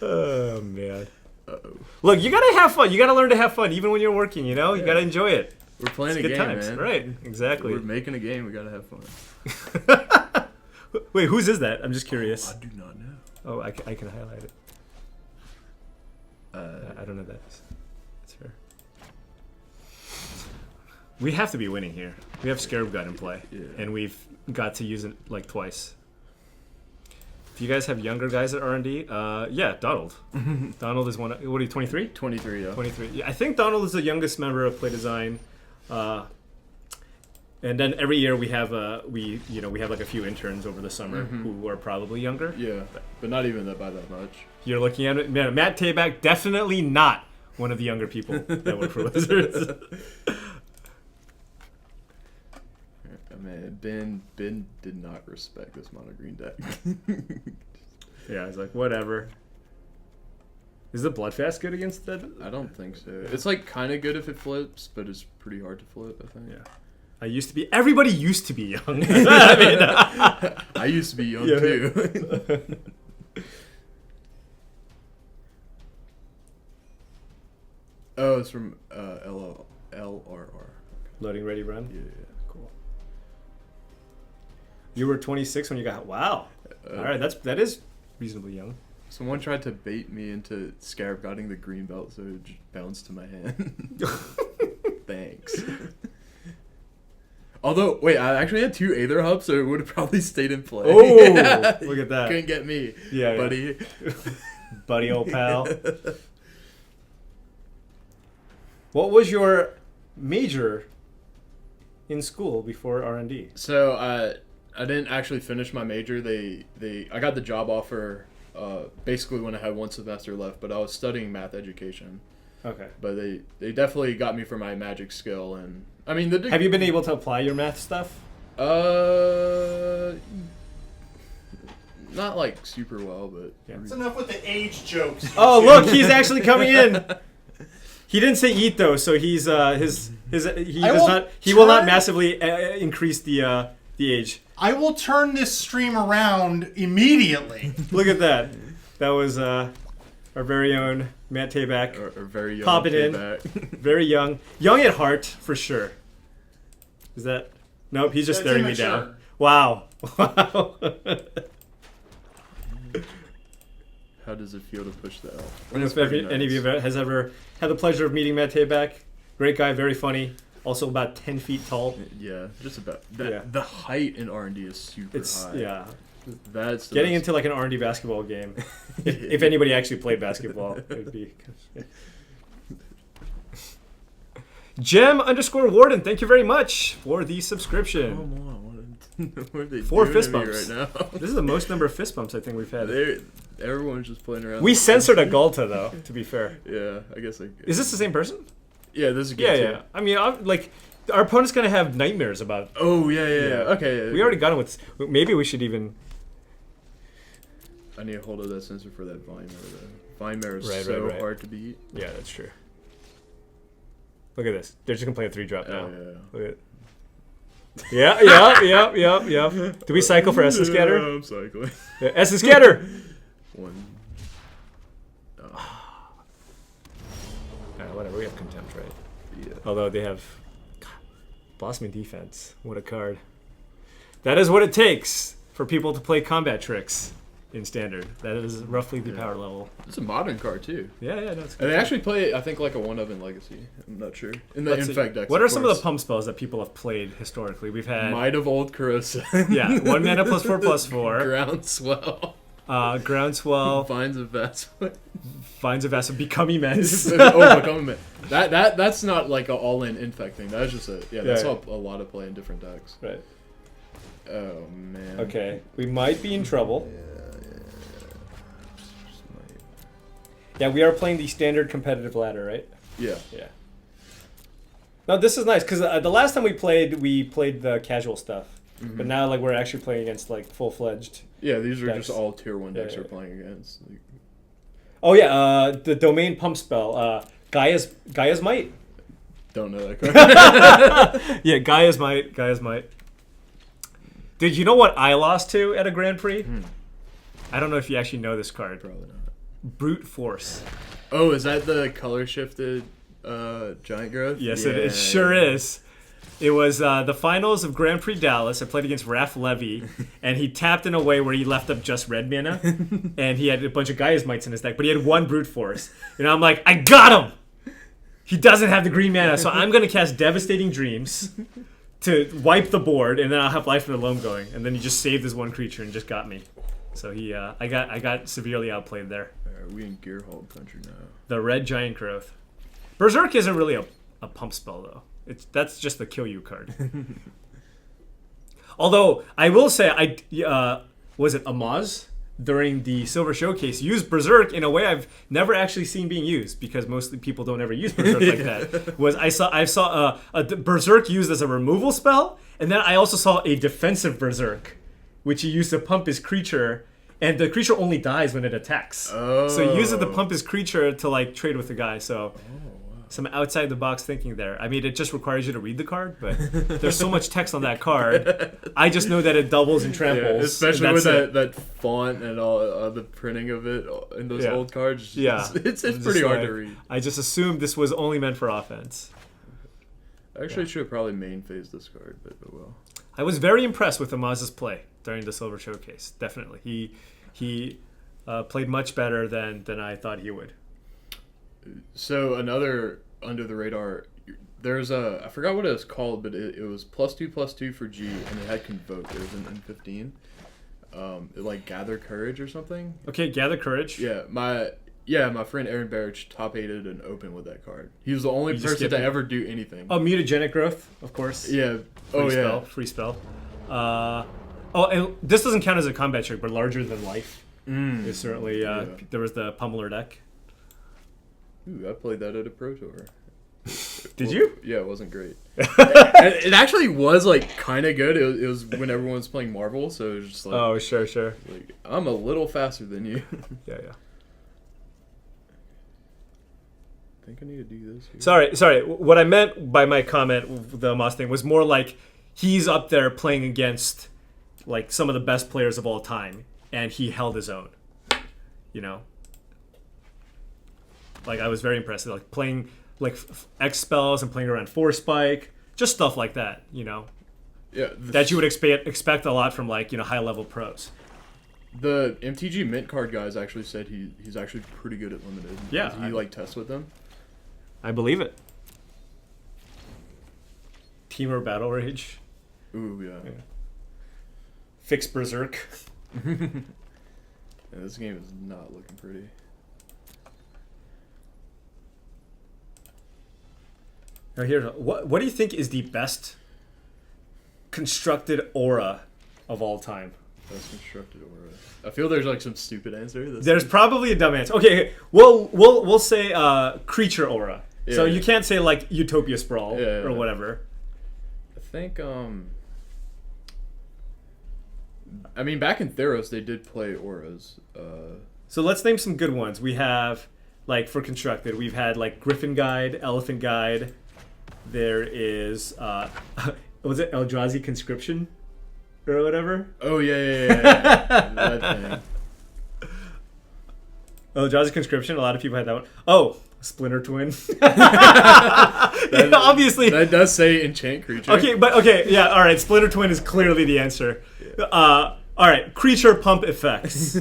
A: Oh man. Uh-oh. Look, you gotta have fun. You gotta learn to have fun, even when you're working. You know, you gotta enjoy it.
B: We're playing
A: it's
B: a
A: good
B: game,
A: times.
B: man.
A: Right? Exactly.
B: We're making a game. We gotta have fun.
A: Wait, whose is that? I'm just curious.
B: I do not know.
A: Oh, I can highlight it. I don't know that. That's fair. We have to be winning here. We have Scarab God in play, and we've got to use it like twice. Do you guys have younger guys at R&D? Yeah, Donald. Donald is one. What are you? 23?
B: 23. Yeah.
A: 23. Yeah, I think Donald is the youngest member of Play Design. And then every year we have we have like a few interns over the summer who are probably younger.
B: Yeah, but not even that by that much.
A: You're looking at it, man. Matt Tabak, definitely not one of the younger people that work for Wizards.
B: Man, Ben did not respect this mono green deck.
A: Yeah, it's like whatever. Is the Bloodfast good against that?
B: I don't think so. It's like kind of good if it flips, but it's pretty hard to flip. I think.
A: Yeah. I used to be. Everybody used to be young. I mean,
B: I used to be young too. Oh, it's from LRR.
A: Loading ready run.
B: Yeah.
A: Cool. You were 26 when you got. Wow. All right, that is reasonably young.
B: Someone tried to bait me into Scarab Godding the green belt, so it just bounced to my hand. Thanks. Although, wait, I actually had 2 Aether Hubs, so it would have probably stayed in play.
A: Oh, look at that.
B: Couldn't get me, buddy.
A: Buddy, old pal. What was your major in school before R&D?
B: So I didn't actually finish my major. I got the job offer basically when I had 1 semester left, but I was studying math education.
A: Okay.
B: But they definitely got me for my magic skill, and I mean
A: have you been able to apply your math stuff?
B: Not like super well, but
A: yeah.
C: That's enough with the age jokes.
A: Oh look, he's actually coming in. He didn't say eat though, so he's he will not massively increase the age.
C: I will turn this stream around immediately.
B: Look at that.
A: That was our very own Matt Tabak.
B: Or very young
A: popping
B: Tabak.
A: in. Very young. Young at heart, for sure. Is that... Nope, he's just staring me down. Wow. Wow.
B: How does it feel to push that?
A: I don't know if any of you has ever had the pleasure of meeting Matt Tabak. Great guy, very funny. Also about 10 feet tall.
B: Yeah, just about. The height in R&D is super high.
A: Yeah.
B: That's
A: getting into like an R&D basketball game. if anybody actually played basketball, it would be. Gem_Warden, thank you very much for the subscription.
B: Come on, what are they
A: 4
B: doing
A: fist
B: to me
A: bumps
B: right now?
A: This is the most number of fist bumps I think we've had.
B: Everyone's just playing around.
A: We censored a Galta though, to be fair.
B: Yeah, I guess.
A: Is this the same person?
B: Yeah, this is good.
A: Yeah. I mean, our opponent's gonna have nightmares about.
B: Oh yeah. Okay.
A: We already got him with. Maybe we should even.
B: I need a hold of that sensor for that Vine Mare though. Vine Mare is hard to beat.
A: Yeah, that's true. Look at this. They're just gonna play a 3-drop now.
B: Yeah.
A: Look at it. Yeah. Do we cycle for Essence Scatter?
B: I'm cycling.
A: Yeah, Essence Scatter!
B: 1.
A: Whatever, we have Contempt, right?
B: Yeah.
A: Although they have Blossoming Defense. What a card. That is what it takes for people to play combat tricks in Standard. That is roughly the power level.
B: It's a modern card too.
A: Yeah, that's good.
B: And they actually play, I think, like a 1-of in Legacy. I'm not sure. In the Infect decks.
A: What are some of the pump spells that people have played historically? We've had
B: Might of Old Corrosive.
A: Yeah, 1 mana +4/+4.
B: Groundswell.
A: Groundswell.
B: Vines of Vessel.
A: Vines of Vessel. Become Immense.
B: Become Immense. That's not like an all-in Infect thing. That's just a lot of play in different decks.
A: Right.
B: Oh man.
A: Okay, we might be in trouble. Yeah, we are playing the standard competitive ladder, right?
B: Yeah.
A: No, this is nice because the last time we played the casual stuff, but now like we're actually playing against like full-fledged.
B: Yeah, these are
A: decks.
B: just all tier 1 decks we're playing against. Like,
A: oh yeah, the domain pump spell, Gaia's Might.
B: Don't know that card.
A: Yeah, Gaia's Might. Dude, you know what I lost to at a Grand Prix? I don't know if you actually know this card.
B: Probably not.
A: Brute Force.
B: Oh, is that the color shifted giant growth?
A: Yes, it sure is. It was the finals of Grand Prix Dallas. I played against Raph Levy, and he tapped in a way where he left up just red mana, and he had a bunch of Gaia's Mites in his deck, but he had one Brute Force. And I'm like, I got him! He doesn't have the green mana, so I'm going to cast Devastating Dreams to wipe the board, and then I'll have Life of the Loam going. And then he just saved his one creature and just got me. So I got severely outplayed there.
B: Alright, we in Gearhold country now.
A: The red giant growth. Berserk isn't really a pump spell though. That's just the kill you card. Although I will say was it Amaz during the Silver Showcase used Berserk in a way I've never actually seen being used, because mostly people don't ever use Berserk like that. I saw a Berserk used as a removal spell, and then I also saw a defensive Berserk, which he used to pump his creature, and the creature only dies when it attacks.
B: Oh.
A: So he uses it to pump his creature to like trade with the guy. So some outside the box thinking there. I mean, it just requires you to read the card, but there's so much text on that card. I just know that it doubles and tramples.
B: Yeah, especially with that font and all the printing of it in those old cards. It's pretty hard to read.
A: I just assumed this was only meant for offense.
B: I actually should have probably main phased this card, but oh well.
A: I was very impressed with Amaz's play during the Silver Showcase. Definitely, he played much better than I thought he would.
B: So another under the radar, there's I forgot what it was called, but it was +2/+2 for G, and it had Convoke. It was an N15. Like Gather Courage or something.
A: Okay, Gather Courage.
B: Yeah, my friend Aaron Barrich top 8'd an open with that card. He was the only person to ever do anything.
A: Oh, Mutagenic Growth, of course.
B: Yeah.
A: Free spell. And this doesn't count as a combat trick, but Larger Than Life is certainly. There was the Pummeler deck.
B: Ooh, I played that at a Pro Tour.
A: Did you?
B: Yeah, it wasn't great. It actually was like kind of good. It was when everyone was playing Marvel, so it was just like,
A: oh, sure.
B: Like, I'm a little faster than you.
A: Yeah.
B: I think I need to do this
A: Sorry.
B: here.
A: What I meant by my comment, the Moss thing, was more like he's up there playing against like some of the best players of all time, and he held his own. You know, like I was very impressed. Like playing like X spells and playing around Force Spike, just stuff like that. You know, that you would expect a lot from like high level pros.
B: The MTG Mint card guys actually said he's actually pretty good at limited.
A: Yeah,
B: he like tests with them.
A: I believe it. Teamer Battle Rage.
B: Ooh, yeah.
A: Fix Berserk.
B: Yeah, this game is not looking pretty.
A: Now here's what do you think is the best constructed aura of all time?
B: Best constructed aura. I feel there's like some stupid answer.
A: There's probably a dumb answer. Okay, we'll say creature aura.
B: Yeah,
A: so you can't say like Utopia Sprawl or whatever.
B: I think I mean back in Theros they did play auras.
A: So let's name some good ones. We have like for constructed, we've had like Griffin Guide, Elephant Guide. There is was it Eldrazi Conscription or whatever?
B: Oh yeah. That thing.
A: Eldrazi Conscription, a lot of people had that one. Oh, Splinter Twin. Obviously.
B: That does say enchant creature.
A: Okay, all right. Splinter Twin is clearly the answer. Yeah. All right, creature pump effects.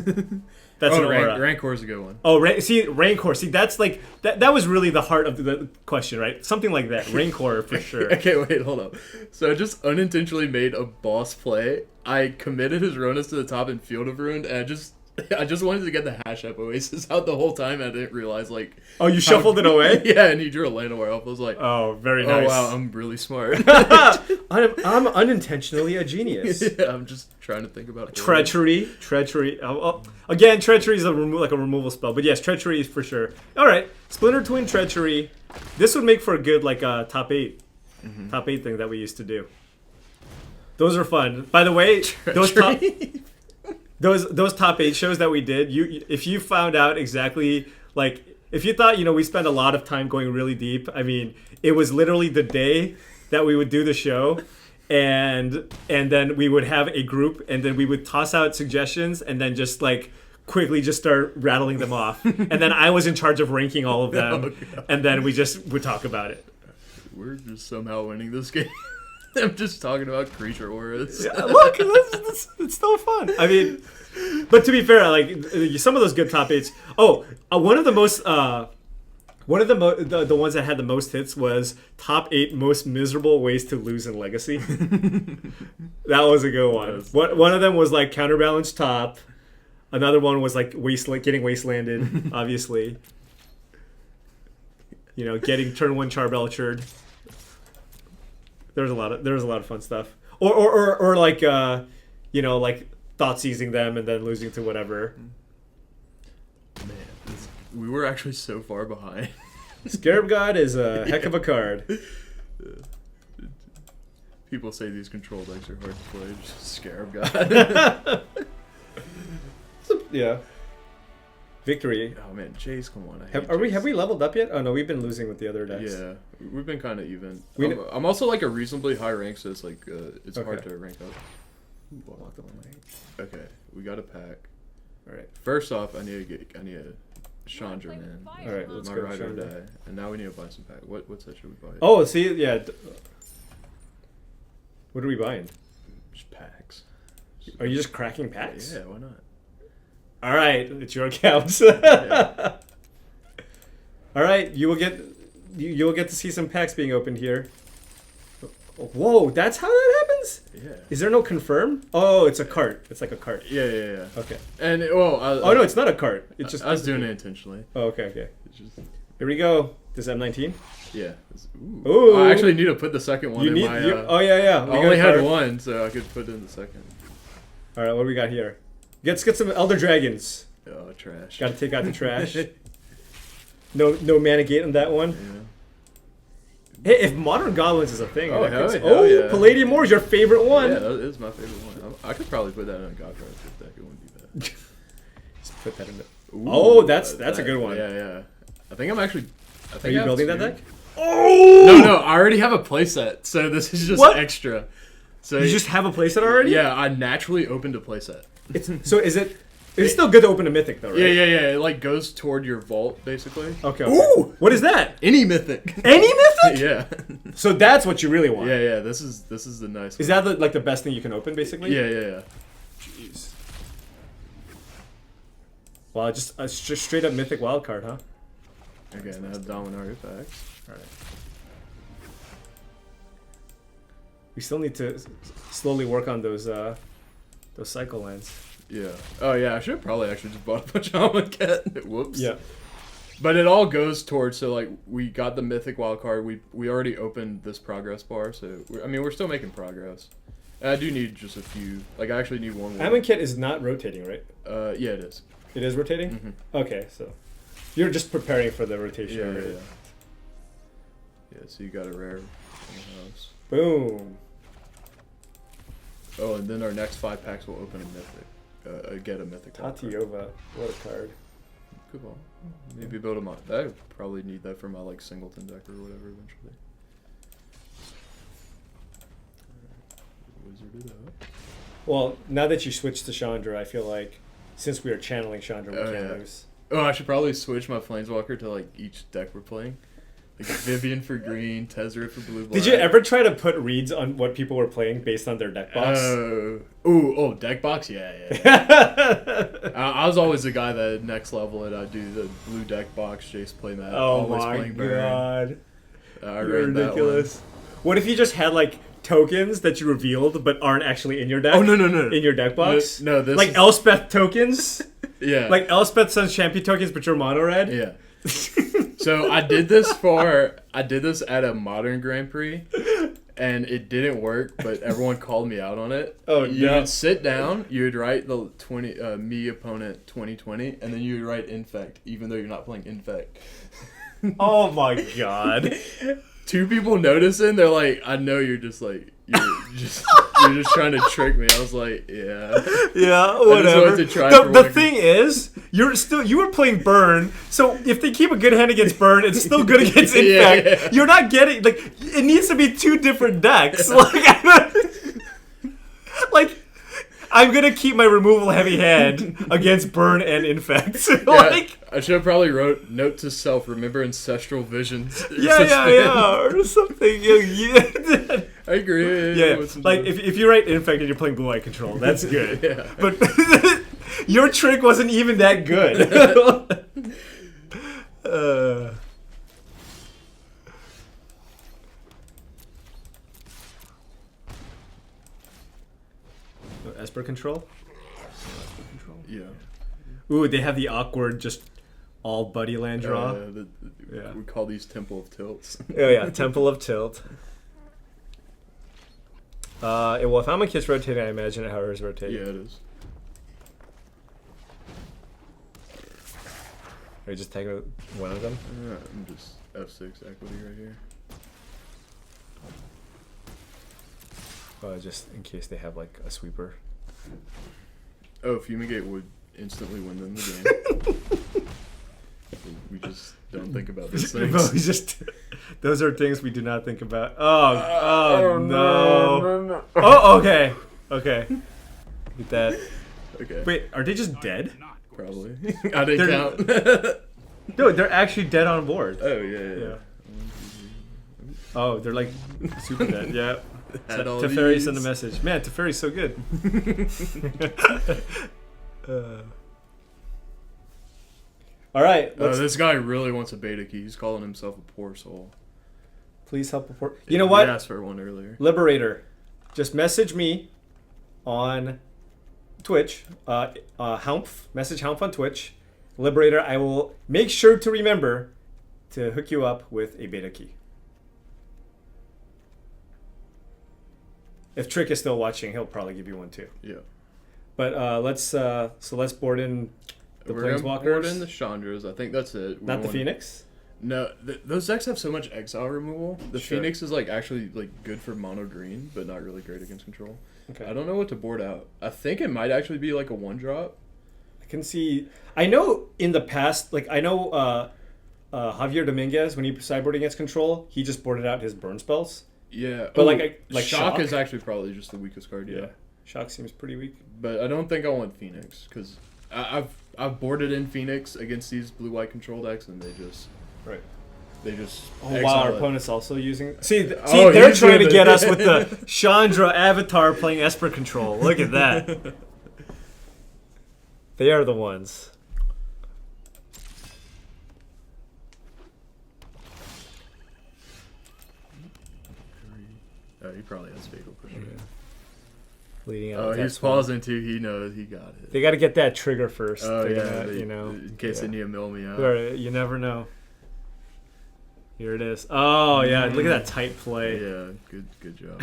A: That's an aura.
B: Rancor's a good one.
A: Oh, Rancor. See, that's like that was really the heart of the question, right? Something like that. Rancor for sure.
B: Okay, wait, hold up. So I just unintentionally made a boss play. I committed his Ronas to the top in Field of Ruin, and I just wanted to get the Hash Up Oasis out the whole time. And I didn't realize like.
A: Oh, you shuffled it away?
B: Yeah, and he drew a land away off. I was like,
A: oh, very nice.
B: Oh wow, I'm really smart.
A: I'm unintentionally a genius.
B: Yeah, I'm just trying to think about it.
A: Treachery. Again, treachery is like a removal spell, but yes, treachery is for sure. All right, Splinter Twin treachery. This would make for a good like top 8 thing that we used to do. Those are fun. By the way, those top 8 shows that we did, if you found out exactly like if you thought we spent a lot of time going really deep, I mean it was literally the day that we would do the show, and then we would have a group, and then we would toss out suggestions, and then just like quickly just start rattling them off. And then I was in charge of ranking all of them, and then we just would talk about it.
B: We're just somehow winning this game. I'm just talking about creature auras.
A: Yeah, look, it's still fun. I mean, but to be fair, like some of those good top 8s. Oh, one of the most, one of the ones that had the most hits was top 8 most miserable ways to lose in Legacy. That was a good one. One of them was like counterbalance top. Another one was like getting wastelanded, obviously. You know, getting turn 1 Charbelchered. There was a lot of fun stuff. Or like you know, like thought seizing them and then losing to whatever.
B: Man, we were actually so far behind.
A: Scarab God is a heck of a card.
B: People say these control decks are hard to play. Just Scarab God.
A: Yeah. Victory.
B: Oh man, Jace, come on.
A: Have we leveled up yet? Oh no, we've been losing with the other decks.
B: Yeah, we've been kind of even.
A: I'm
B: also like a reasonably high rank, so it's like it's hard to rank up. Okay, we got a pack.
A: All right.
B: First off, I need a Chandra in.
A: All right, let's
B: My
A: go
B: ride or
A: Chandra.
B: die, and now we need to buy some pack. What set should we buy?
A: Oh, see, yeah. What are we buying?
B: Just packs.
A: Are you just cracking packs?
B: Yeah, why not?
A: All right, it's your account.
B: Yeah.
A: All right, you will get to see some packs being opened here. Whoa, that's how that happens?
B: Yeah.
A: Is there no confirm? Oh, it's a cart. It's like a cart.
B: Yeah.
A: Okay.
B: And
A: oh no, it's not a cart. It's just.
B: I was doing it intentionally.
A: Oh, okay.
B: It's just.
A: Here we go. This is M19.
B: Yeah.
A: Ooh.
B: I actually need to put the second one in my.
A: Oh yeah.
B: I only had one, so I could put in the second.
A: All right, what do we got here? Let's get some Elder Dragons.
B: Oh, trash.
A: Got to take out the trash. No mana gate on that one.
B: Yeah.
A: Hey, if Modern Goblins is a thing,
B: Oh, hell yeah.
A: Palladium War is your favorite one.
B: Yeah, that is my favorite one. I could probably put that in a God Card deck. It wouldn't be bad.
A: Just put that in there.
B: Ooh,
A: Oh, that's a good one.
B: Yeah. I think I'm actually.
A: Are you building that deck?
B: Oh! No, I already have a playset, so this is just extra. So
A: You just have a playset already?
B: Yeah, I naturally opened a playset.
A: So is it? It's still good to open a mythic though, right?
B: Yeah. It like goes toward your vault, basically.
A: Okay. Ooh! What is that?
B: Any mythic.
A: Any mythic?
B: Yeah.
A: So that's what you really want.
B: Yeah. This is the nice.
A: Is that the best thing you can open, basically?
B: Yeah.
A: Jeez. Wow, just a straight up mythic wild card, huh?
B: Again, I have Dominant Artifacts.
A: All right. We still need to slowly work on those cycle lands.
B: Yeah. Oh yeah, I should have probably actually just bought a bunch of Amonkhet. Whoops.
A: Yeah.
B: But it all goes towards, so like we got the mythic wild card. We already opened this progress bar, so we're still making progress. And I do need just a few. Like I actually need one more.
A: Amonkhet is not rotating, right?
B: Yeah, it is.
A: It is rotating.
B: Mm-hmm.
A: Okay, so you're just preparing for the rotation.
B: Yeah,
A: already.
B: Yeah, so you got a rare in the house.
A: Boom.
B: Oh, and then our next 5 packs will open a mythic. Get a mythic.
A: Tatiova, what a card.
B: Good ball. Maybe build them up. I probably need that for my like singleton deck or whatever eventually. Wizard it up.
A: Well, now that you switched to Chandra, I feel like since we are channeling Chandra, we can't lose.
B: Oh, I should probably switch my Planeswalker to like each deck we're playing. Like Vivian for green, Tezzeret for blue.
A: Did you ever try to put reads on what people were playing based on their deck box?
B: Deck box? Yeah. I was always the guy that next level it. I do the blue deck box, Jace playmat.
A: Oh
B: always
A: my
B: playing Burn.
A: god.
B: You're
A: ridiculous. What if you just had like tokens that you revealed but aren't actually in your deck?
B: Oh no.
A: In your deck box?
B: No, this
A: like
B: is...
A: Elspeth tokens?
B: Yeah.
A: Like Elspeth Sun's champion tokens but you're mono red?
B: Yeah. So I did this at a modern Grand Prix, and it didn't work. But everyone called me out on it.
A: Oh
B: you
A: no!
B: Would sit down, you would write the me opponent 2020, and then you would write infect, even though you're not playing infect.
A: Oh my god!
B: 2 people noticing, they're like, I know you're just You're just trying to trick me. I was like, yeah.
A: Yeah,
B: I
A: whatever.
B: just wanted to try for
A: The
B: one.
A: thing is, you were playing burn, so if they keep a good hand against burn, it's still good against infect.
B: Yeah.
A: You're not getting like it needs to be two different decks. Like I'm gonna keep my removal heavy hand against burn and infect. Like
B: I should have probably wrote note to self. Remember ancestral visions.
A: yeah, or something. Yeah.
B: I agree.
A: Yeah,
B: Listen to
A: like
B: it.
A: if you write infect and you're playing blue eye control, that's good.
B: Yeah.
A: But your trick wasn't even that good. Esper control?
B: Yeah.
A: Ooh, they have the awkward, just all buddy land draw. Yeah.
B: We call these Temple of Tilts.
A: Oh yeah, Temple of Tilt. Well, if I'm a kid's rotating, I imagine how hers rotating.
B: Yeah, it is.
A: Are you just taking one of them?
B: I'm just F6 equity right here.
A: Just in case they have like a sweeper.
B: Oh, Fumigate would instantly win them the game. We just don't think about those things.
A: Those are things we do not think about. Oh no. Oh, okay. Get that.
B: Okay.
A: Wait, are they just dead?
B: Probably. I didn't count.
A: No, they're actually dead on board.
B: Oh, yeah.
A: Oh, they're like super dead. Yeah.
B: Had all
A: Teferi
B: these.
A: sent a message. Man, Teferi's so good. All right.
B: This guy really wants a beta key. He's calling himself a poor soul.
A: Please help report. You know what?
B: He asked for one earlier.
A: Liberator, just message me on Twitch. Humph. Message Humph on Twitch. Liberator, I will make sure to remember to hook you up with a beta key. If Trick is still watching, he'll probably give you one too.
B: Yeah.
A: But let's board in the
B: We're gonna
A: Planeswalkers.
B: board in the Chandras. I think that's it.
A: Not the Phoenix?
B: No, those decks have so much exile removal. The
A: Sure.
B: Phoenix is like actually like good for mono green, but not really great against control.
A: Okay.
B: I don't know what to board out. I think it might actually be like a 1-drop.
A: I can see. I know in the past, like I know Javier Dominguez, when he sideboarded against control, he just boarded out his burn spells.
B: Yeah,
A: But like
B: Shock is actually probably just the weakest card. Yeah,
A: Shock seems pretty weak.
B: but I don't think I want Phoenix because I've boarded in Phoenix against these blue-white control decks, and they just
A: Oh wow,
B: exile
A: our
B: it.
A: opponent's also using. See,
B: Oh,
A: they're
B: he's
A: trying to
B: doing
A: get
B: it.
A: us with the Chandra avatar playing Esper control. Look at that. They are the ones.
B: Oh, he probably has Fatal Push.
A: Yeah. Leading out.
B: Oh,
A: with that
B: he's
A: swing.
B: pausing too. He knows he got it.
A: They got to get that trigger first.
B: Oh
A: They're
B: yeah,
A: gonna,
B: in case they need to mill me out.
A: You never know. Here it is. Oh yeah, look at that tight play.
B: Yeah, good job.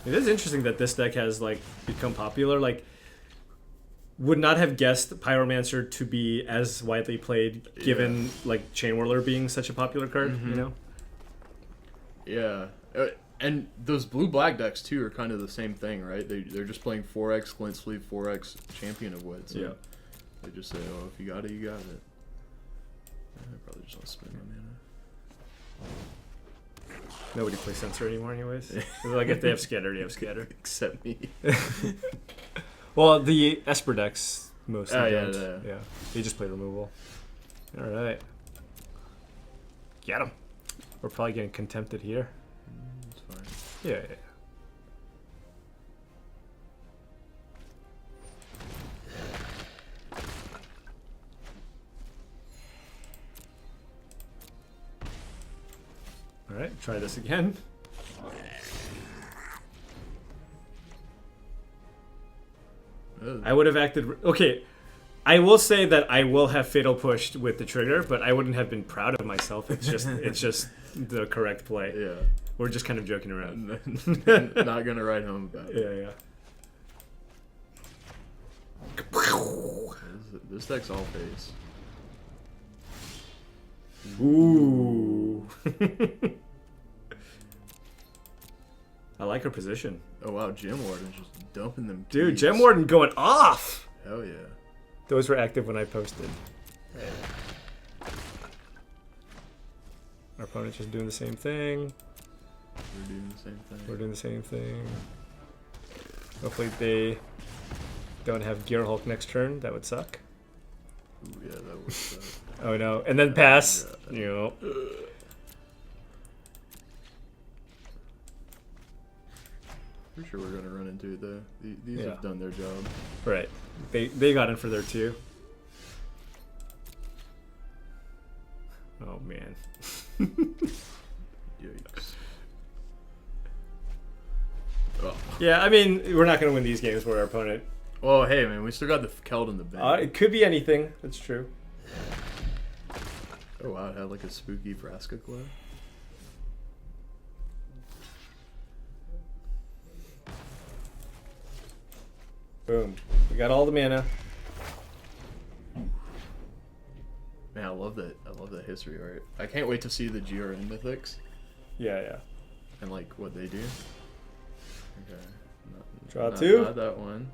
A: It is interesting that this deck has like become popular. Like, would not have guessed Pyromancer to be as widely played, given like Chain Whirler being such a popular card.
B: Mm-hmm.
A: You know.
B: Yeah, and those blue-black decks too are kind of the same thing, right? They're just playing 4x Glint Sleeve, 4x Champion of Wit. So
A: Yeah.
B: They just say, oh, if you got it, you got it. I probably just want to spend my mana.
A: Nobody plays Sensor anymore, anyways. Like if they have Scatter, they have Scatter.
B: Except me.
A: Well, the Esper decks mostly don't.
B: yeah.
A: Yeah, they just play removal. All right, get him. We're probably getting contempted here.
B: It's fine.
A: Yeah. All right, try this again. I would have acted. Okay, I will say that I will have fatal pushed with the trigger, but I wouldn't have been proud of myself. It's just the correct play.
B: Yeah.
A: We're just kind of joking around.
B: Not gonna write home about it.
A: Yeah.
B: This deck's all face.
A: Ooh. I like her position.
B: Oh wow, Gem Warden's just dumping them.
A: Dude,
B: keys.
A: Gem Warden going off!
B: Hell yeah.
A: Those were active when I posted. Our opponent's just doing the same thing.
B: We're doing the same thing.
A: We're doing the same thing. Hopefully they don't have Gearhulk next turn. That would suck.
B: Ooh, yeah, that would suck.
A: Oh no. And then pass. You know.
B: Pretty sure we're gonna run into it though. These have done their job.
A: Right. They got in for there too. Oh man.
B: Yikes. Oh.
A: Yeah, I mean, we're not going to win these games where our opponent...
B: Well, hey, man, we still got the Keld in the bank.
A: It could be anything. That's true.
B: Oh, wow, it had like a spooky Vraska club.
A: Boom. We got all the mana.
B: Man, I love that. I love that history art. I can't wait to see the GRN mythics.
A: Yeah.
B: And like what they do. Okay.
A: Draw two.
B: Not that one.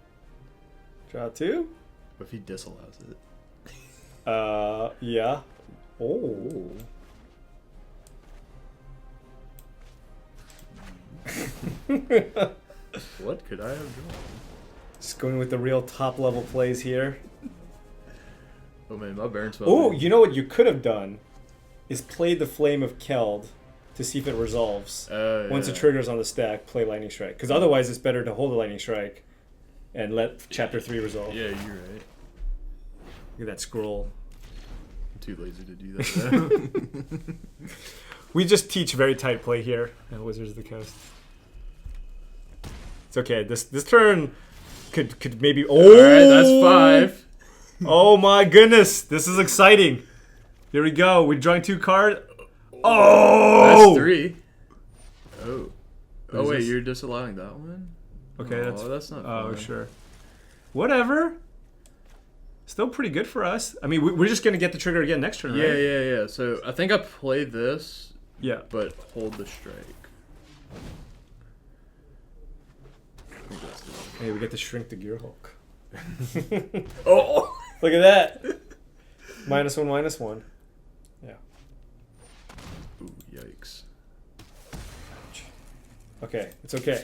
A: Draw two.
B: What if he disallows it?
A: Yeah. Oh.
B: What could I have drawn?
A: Just going with the real top level plays here.
B: Oh man, my Baron spell.
A: Oh, you know what you could have done? Is play the Flame of Keld to see if it resolves. Once it triggers on the stack, play Lightning Strike. Because otherwise it's better to hold the Lightning Strike and let Chapter 3 resolve.
B: Yeah, you're right.
A: Look at that scroll.
B: I'm too lazy to do that.
A: We just teach very tight play here at Wizards of the Coast. It's okay. This turn could maybe... Oh!
B: Alright, that's 5.
A: Oh my goodness. This is exciting. Here we go. We're drawing 2 cards. Oh!
B: That's 3. Oh.
A: What
B: Oh
A: is
B: wait,
A: this?
B: you're disallowing that one?
A: Okay,
B: that's not
A: Oh,
B: fun.
A: sure. Whatever. Still pretty good for us. I mean, we're just going to get the trigger again next turn, right?
B: Yeah. So I think I play this,
A: Yeah.
B: but hold the strike.
A: Hey, we get to shrink the Gearhulk.
B: Oh!
A: Look at that. -1/-1. Yeah.
B: Ooh, yikes.
A: Okay, it's okay.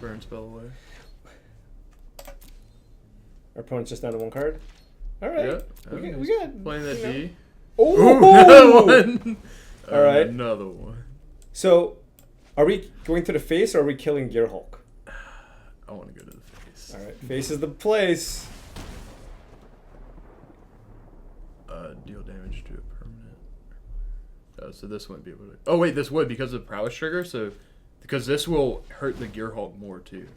B: Burn spell away.
A: Our opponent's just down to 1 card. All right.
B: Yeah.
A: We got
B: playing that D.
A: Oh!
B: Another one.
A: All right.
B: Another one.
A: So, are we going to the face or are we killing Gearhulk?
B: I want to go to the face.
A: All right. Face is the place.
B: Deal damage to a permanent. So this wouldn't be able to. Oh wait, this would because of prowess trigger. So because this will hurt the Gearhulk more too.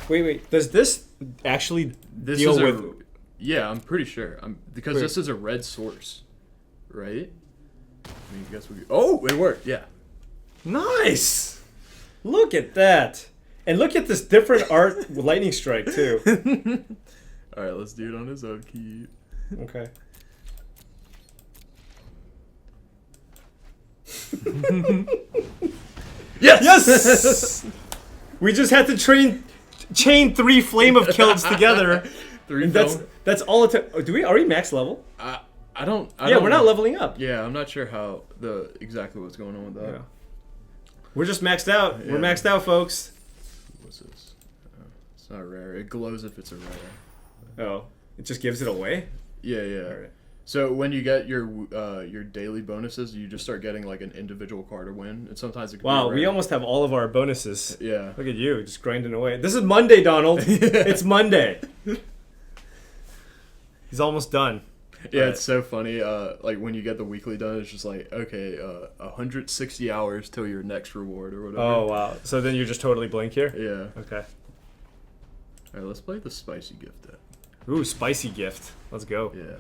A: Wait. Does this actually
B: This
A: deal
B: is
A: with?
B: Yeah, I'm pretty sure. Because
A: Wait.
B: this is a red source, right? I mean, I guess we. Oh, it worked. Yeah.
A: Nice. Look at that. And look at this different art with Lightning Strike too.
B: All right, let's do it on his upkeep.
A: Okay. Yes! We just had to chain 3 Flame of Kelds together.
B: 3
A: And
B: film.
A: that's all it took. Do we already max level?
B: I
A: Yeah,
B: don't
A: we're not leveling up.
B: Yeah, I'm not sure how exactly what's going on with that.
A: Yeah. We're just maxed out.
B: Yeah.
A: We're maxed out, folks.
B: What's this? It's not rare. It glows if it's a rare.
A: Oh, it just gives it away?
B: Yeah.
A: Alright.
B: So when you get your daily bonuses, you just start getting like an individual card to win, and sometimes it can
A: Wow,
B: be
A: we
B: rare.
A: almost have all of our bonuses.
B: Yeah.
A: Look at you, just grinding away. This is Monday, Donald. It's Monday. He's almost done.
B: Yeah,
A: Right.
B: it's so funny. Like when you get the weekly done, it's just like, okay, 160 hours till your next reward or whatever.
A: Oh, wow. So then you're just totally blank here?
B: Yeah.
A: Okay.
B: All right, let's play the spicy gift deck.
A: Ooh, spicy gift. Let's go.
B: Yeah.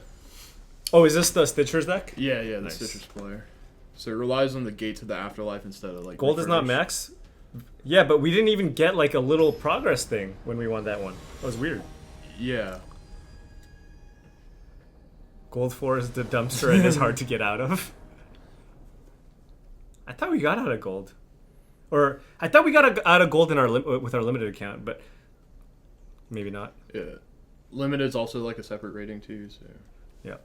A: Oh, is this the Stitchers deck?
B: Yeah, the
A: Nice.
B: citrus player. So it relies on the gate to the afterlife instead of like
A: Gold is not
B: refurbish.
A: max? Yeah, but we didn't even get like a little progress thing when we won that one. That was weird.
B: Yeah.
A: Gold 4 is the dumpster and is hard to get out of. I thought we got out of gold. Or I thought we got out of gold in our with our limited account, but maybe not.
B: Yeah. Limited is also like a separate rating too, so.
A: Yeah.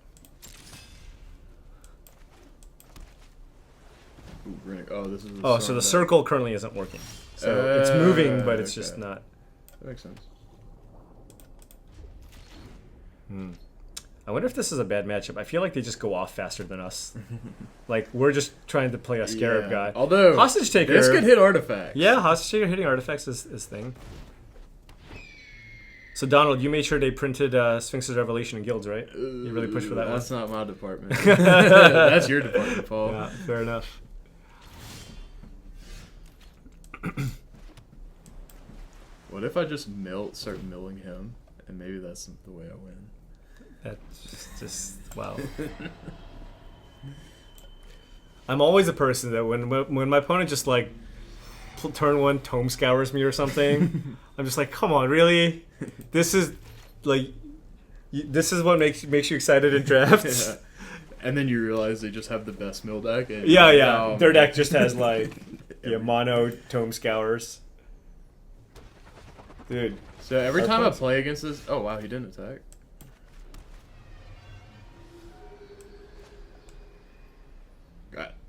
B: Ooh, oh, this is.
A: So the circle currently isn't working. So it's moving, but it's just not.
B: That makes sense.
A: I wonder if this is a bad matchup. I feel like they just go off faster than us. Like we're just trying to play a scarab guy.
B: Although
A: hostage taker,
B: this could hit artifacts.
A: Yeah, hostage taker hitting artifacts is thing. So Donald, you made sure they printed Sphinx's Revelation in guilds, right? You really pushed for that one.
B: That's not my department. That's your department, Paul.
A: Yeah, fair enough.
B: What if I just start milling him, and maybe that's the way I win?
A: That's just wow. I'm always a person that when my opponent just like turn 1 tome scours me or something, I'm just like, come on, really? This is like, this is what makes you excited in drafts.
B: Yeah. And then you realize they just have the best mill deck. And
A: Yeah. Their deck just has like mono tome scours. Dude.
B: So every time I play against this, oh wow, he didn't attack.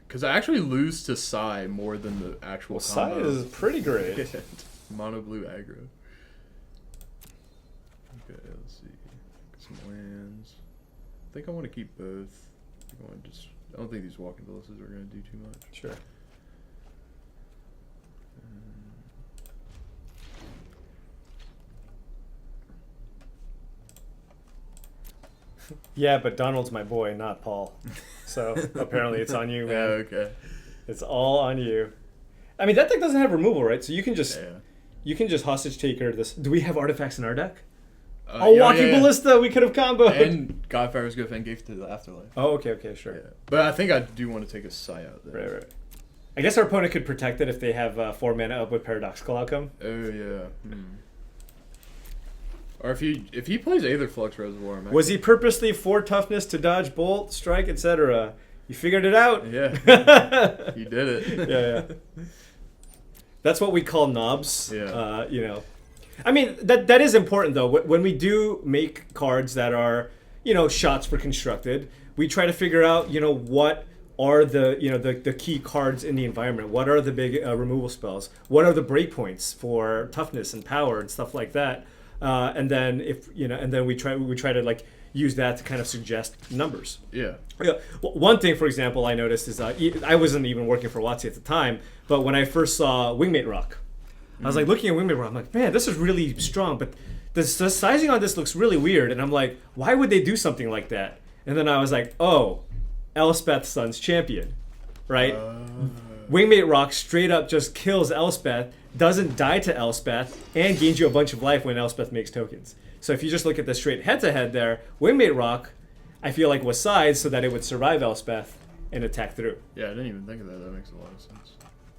B: Because I actually lose to Sai more than the actual
A: Sai
B: combo.
A: is pretty great.
B: Mono blue aggro. Okay, let's see. Some lands. I think I want to keep both. I don't think these walking villas are going to do too much.
A: Sure. Yeah, but Donald's my boy, not Paul. So apparently it's on you, man.
B: Yeah, okay.
A: It's all on you. I mean, that deck doesn't have removal, right? So you can just hostage taker this. Do we have artifacts in our deck? Walking Ballista, we could have comboed.
B: And Godfire's Gift and Gift to the Afterlife.
A: Oh, okay, sure.
B: Yeah. But I think I do want to take a Sai out there.
A: Right. I guess our opponent could protect it if they have 4 mana up with Paradoxical Outcome.
B: Oh, yeah. Or if he plays Aether Flux Reservoir.
A: Was he purposely 4 toughness to dodge, bolt, strike, etc.? You figured it out.
B: Yeah. He did it.
A: Yeah. That's what we call knobs.
B: Yeah.
A: I mean, that is important, though. When we do make cards that are, shots for constructed, we try to figure out, what are the key cards in the environment. What are the big removal spells? What are the breakpoints for toughness and power and stuff like that? And then we try to like use that to kind of suggest numbers.
B: Yeah.
A: One thing, for example, I noticed is I wasn't even working for WotC at the time, but when I first saw Wingmate Rock, I was like looking at Wingmate Rock. I'm like, man, this is really strong, but the sizing on this looks really weird. And I'm like, why would they do something like that? And then I was like, oh, Elspeth Sun's Champion, right? Wingmate Rock straight up just kills Elspeth, doesn't die to Elspeth, and gains you a bunch of life when Elspeth makes tokens. So if you just look at the straight head-to-head there, Wingmate Rock, I feel like was sized so that it would survive Elspeth and attack through.
B: Yeah, I didn't even think of that. That makes a lot of sense.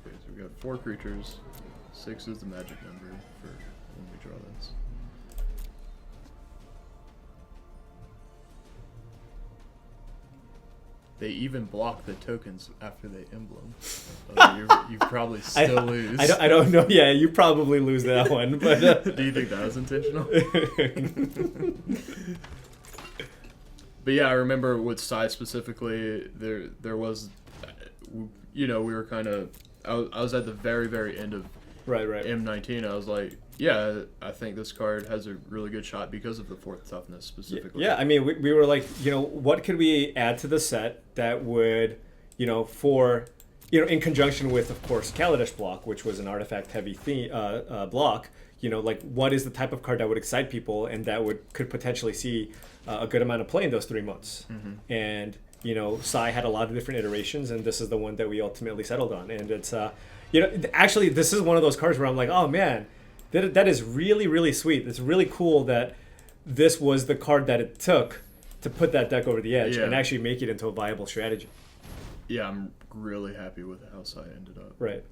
B: Okay, so we got 4 creatures. 6 is the magic number for when we draw this. They even block the tokens after they emblem. You probably still lose.
A: I don't know. Yeah, you probably lose that one. But
B: do you think that was intentional? But yeah, I remember with Sai specifically, there was, we were kind of. I was at the very, very end of
A: right.
B: M19. I was like, yeah, I think this card has a really good shot because of the 4th toughness specifically.
A: Yeah, I mean, we were like, what could we add to the set that would, in conjunction with, of course, Kaladesh block, which was an artifact-heavy block, like what is the type of card that would excite people and that could potentially see a good amount of play in those 3 months. Mm-hmm. And, Sai had a lot of different iterations, and this is the one that we ultimately settled on. And it's, actually, this is one of those cards where I'm like, oh, man, that is really, really sweet. It's really cool that this was the card that it took to put that deck over the edge and actually make it into a viable strategy.
B: Yeah, I'm really happy with how Sai ended up.
A: Right.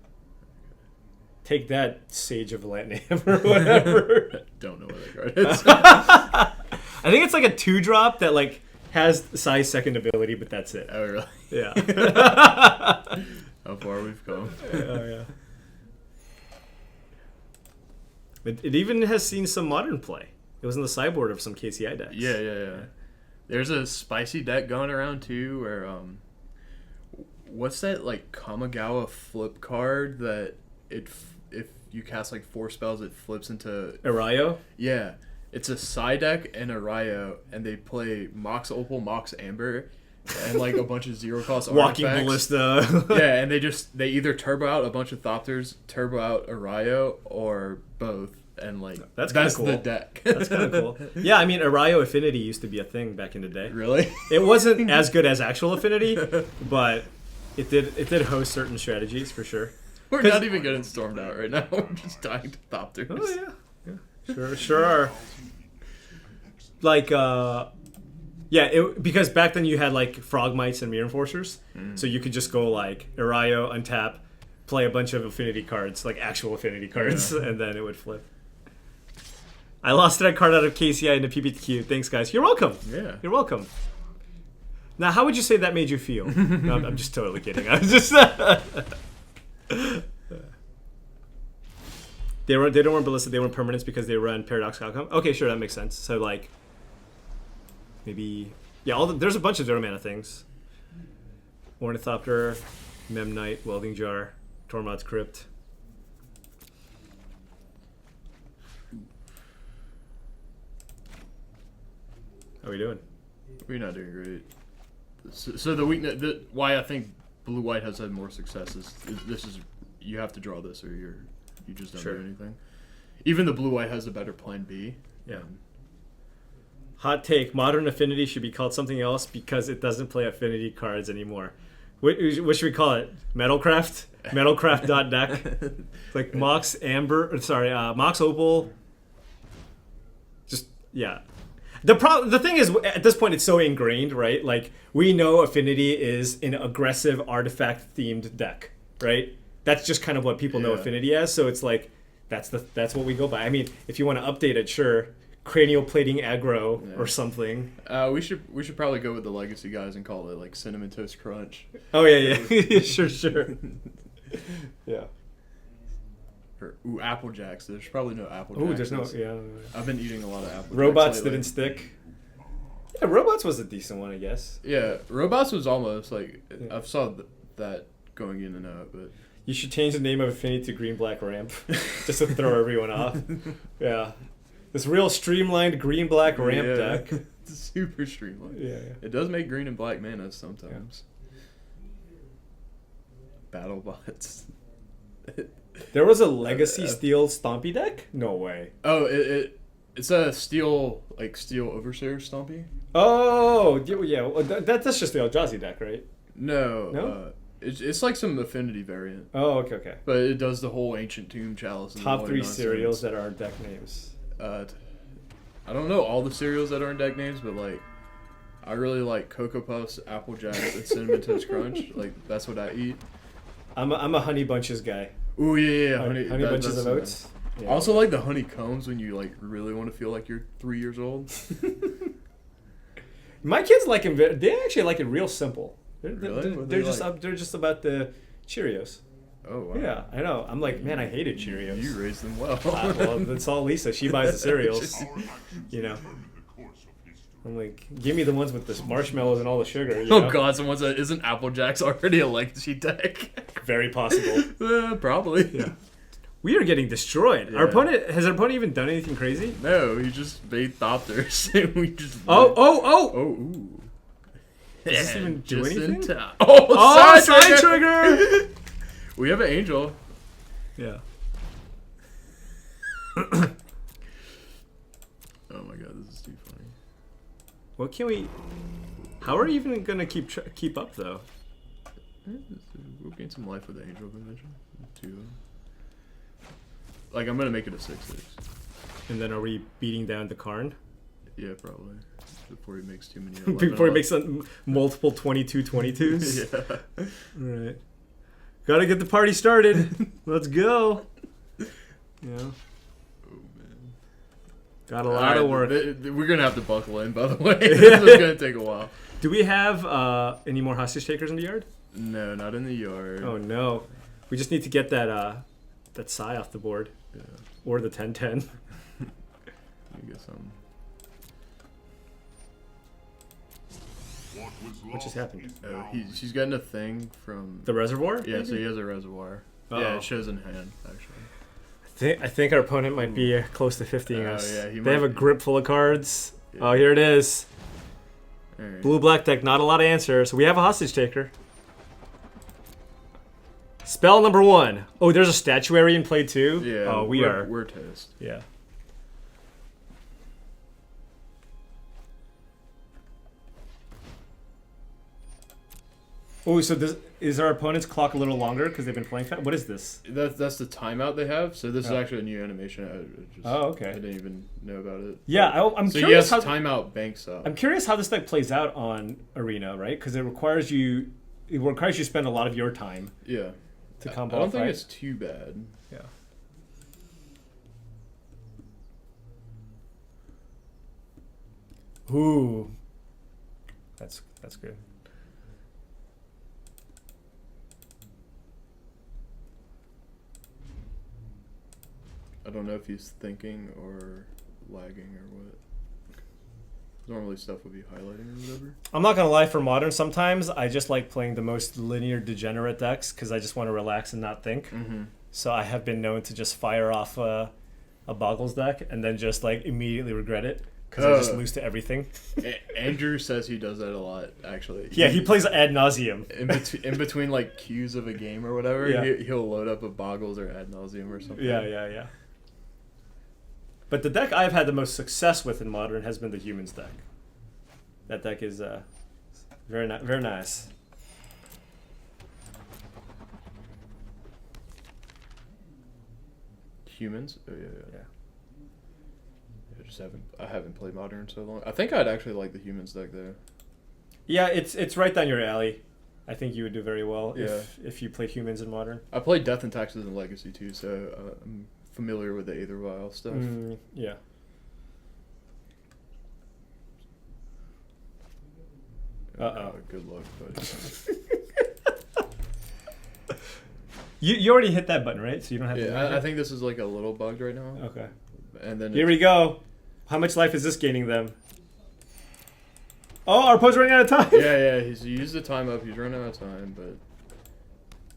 A: Take that, Sage of Latnam or whatever.
B: Don't know what that card is.
A: I think it's like a 2-drop that like has size second ability, but that's it.
B: Oh, really?
A: Yeah.
B: How far we've come.
A: Oh yeah. It even has seen some modern play. It was in the sideboard of some KCI decks.
B: Yeah. There's a spicy deck going around too, where what's that like Kamigawa flip card that if you cast like 4 spells, it flips into
A: Arayo?
B: Yeah, it's a side deck and Arayo, and they play Mox Opal, Mox Amber, and like a bunch of 0-cost
A: Walking
B: artifacts.
A: Ballista.
B: Yeah, and they either turbo out a bunch of Thopters, turbo out Arayo, or both, and like
A: That's
B: the
A: cool.
B: deck.
A: That's kind of cool. Yeah, I mean, Arayo Affinity used to be a thing back in the day.
B: Really?
A: It wasn't as good as actual Affinity, but it did host certain strategies for sure.
B: We're not even getting stormed out right now. We're just dying to Thopters.
A: Oh yeah. Sure are. Like because back then you had like Frog Mites and Mirror Enforcers, so you could just go like Arayo, untap, play a bunch of affinity cards, like actual affinity cards, and then it would flip. I lost that card out of KCI into PPTQ. Thanks, guys. You're welcome.
B: Yeah.
A: You're welcome. Now, how would you say that made you feel? No, I'm just totally kidding. I was just. They don't run Ballista. They run Permanence because they run Paradoxical Outcome. Okay, sure, that makes sense. So like, maybe there's a bunch of 0-mana things. Ornithopter, Memnite, Welding Jar, Tormod's Crypt. How are we doing?
B: We're not doing great. So the weakness, why I think blue-white has had more success is you have to draw this or you just don't do anything. Even the blue-white has a better plan B.
A: Yeah. Hot take: Modern Affinity should be called something else because it doesn't play affinity cards anymore. What should we call it? Metalcraft? Metalcraft.deck? Like Mox Amber? Sorry, Mox Opal. Just, yeah. The thing is, at this point, it's so ingrained, right? Like, we know Affinity is an aggressive artifact-themed deck, right? That's just kind of what people know Affinity as. So it's like, that's what we go by. I mean, if you want to update it, sure. Cranial plating aggro or something.
B: We should probably go with the legacy guys and call it like Cinnamon Toast Crunch.
A: Oh yeah. Sure. Yeah.
B: Or Apple Jacks. There's probably no Apple
A: Oh,
B: Jacks.
A: there's no. Yeah.
B: I've been eating a lot of Apple
A: Robots
B: Jacks lately.
A: didn't stick. Yeah, Robots was a decent one, I guess.
B: Yeah, Robots was almost like I've saw that going in and out, but
A: you should change the name of Affinity to Green Black Ramp, just to throw everyone off. Yeah. This real streamlined green black ramp deck.
B: It's super streamlined.
A: Yeah.
B: It does make green and black mana sometimes. Yeah. BattleBots.
A: There was a Legacy Steel Stompy deck? No way.
B: Oh, it's a steel Overseer Stompy.
A: Oh, yeah. Well, that's just the Eldrazi deck, right?
B: No. It's like some affinity variant.
A: Oh, okay.
B: But it does the whole Ancient Tomb Chalice. And
A: Top 3 cereals that are deck names.
B: I don't know all the cereals that are in deck names, but like I really like Cocoa Puffs, Apple Jacks, and Cinnamon Toast Crunch. Like that's what I eat.
A: I'm a Honey Bunches guy.
B: Ooh yeah.
A: Honey Bunches of Oats.
B: Yeah. I also like the honeycombs when you like really want to feel like you're 3 years old.
A: My kids like them. They actually like it real simple.
B: Really?
A: They're just about the Cheerios.
B: Oh wow.
A: Yeah, I know. I'm like, man, I hated Cheerios.
B: You raised them well.
A: Well, that's all Lisa. She buys the cereals. You know. I'm like, give me the ones with the marshmallows and all the sugar. You know?
B: Oh god, someone said, isn't Apple Jacks already a legacy deck?
A: Very possible.
B: Probably.
A: Yeah. We are getting destroyed.
B: Yeah.
A: Our opponent even done anything crazy?
B: No, he just made Thopters and we just
A: Oh!
B: ooh.
A: Does this even do anything?
B: Oh,
A: side trigger!
B: We have an angel.
A: Yeah.
B: Oh my god, this is too funny.
A: What can we... How are we even going to keep up, though?
B: We'll gain some life with the angel convention. Like, I'm going to make it a 6/6.
A: And then are we beating down the Karn?
B: Yeah, probably. Before he makes too many.
A: Before he makes multiple 22/22s?
B: Yeah.
A: Alright. Gotta get the party started. Let's go. Yeah.
B: Oh, man.
A: Got a lot of work.
B: We're gonna have to buckle in, by the way. This is gonna take a while.
A: Do we have any more hostage takers in the yard?
B: No, not in the yard.
A: Oh no, we just need to get that Psy off the board, or the 10/10.
B: You get some.
A: What just happened?
B: Oh, she's getting a thing from
A: The reservoir?
B: Yeah,
A: maybe?
B: so he has a reservoir.
A: Uh-oh.
B: Yeah, it shows in hand actually.
A: I think our opponent might be close to 50ing us.
B: Yeah,
A: they have a grip full of cards.
B: Yeah.
A: Oh, here it is.
B: Right.
A: Blue-black deck, not a lot of answers. We have a hostage taker. Spell number 1. Oh, there's a statuary in play too?
B: Yeah.
A: Oh,
B: we're toast.
A: Yeah. Oh, so is our opponent's clock a little longer because they've been playing fast? What is this?
B: That's the timeout they have. So this is actually a new animation.
A: Okay.
B: I didn't even know about it.
A: Yeah, I'm
B: so
A: curious
B: yes,
A: how
B: timeout banks up.
A: I'm curious how this deck plays out on Arena, right? Because it requires you spend a lot of your time.
B: Yeah.
A: To combo.
B: I don't think it's too bad.
A: Yeah. Ooh. That's good.
B: I don't know if he's thinking or lagging or what. Normally stuff would be highlighting or whatever.
A: I'm not gonna lie, for Modern sometimes I just like playing the most linear degenerate decks because I just want to relax and not think.
B: Mm-hmm.
A: So I have been known to just fire off a Boggles deck and then just like immediately regret it because I just lose to everything.
B: Andrew says he does that a lot, actually.
A: Yeah, he plays ad nauseum.
B: In between like cues of a game or whatever,
A: Yeah.
B: he'll load up a Boggles or ad nauseum or something.
A: Yeah. But the deck I've had the most success with in Modern has been the Humans deck. That deck is very nice.
B: Humans? Oh yeah. I haven't played Modern in so long. I think I'd actually like the Humans deck though.
A: Yeah, it's right down your alley. I think you would do very well
B: Yeah.
A: if you play Humans in Modern.
B: I played Death and Taxes in Legacy too, so I'm familiar with the Aether Vial stuff.
A: Yeah.
B: Good luck, buddy.
A: You already hit that button, right? So you don't have to.
B: Yeah, I think this is like a little bugged right now.
A: Okay.
B: And then
A: Here we go. How much life is this gaining them? Oh, our opponent's running out of time.
B: Yeah. He used the time up. He's running out of time, but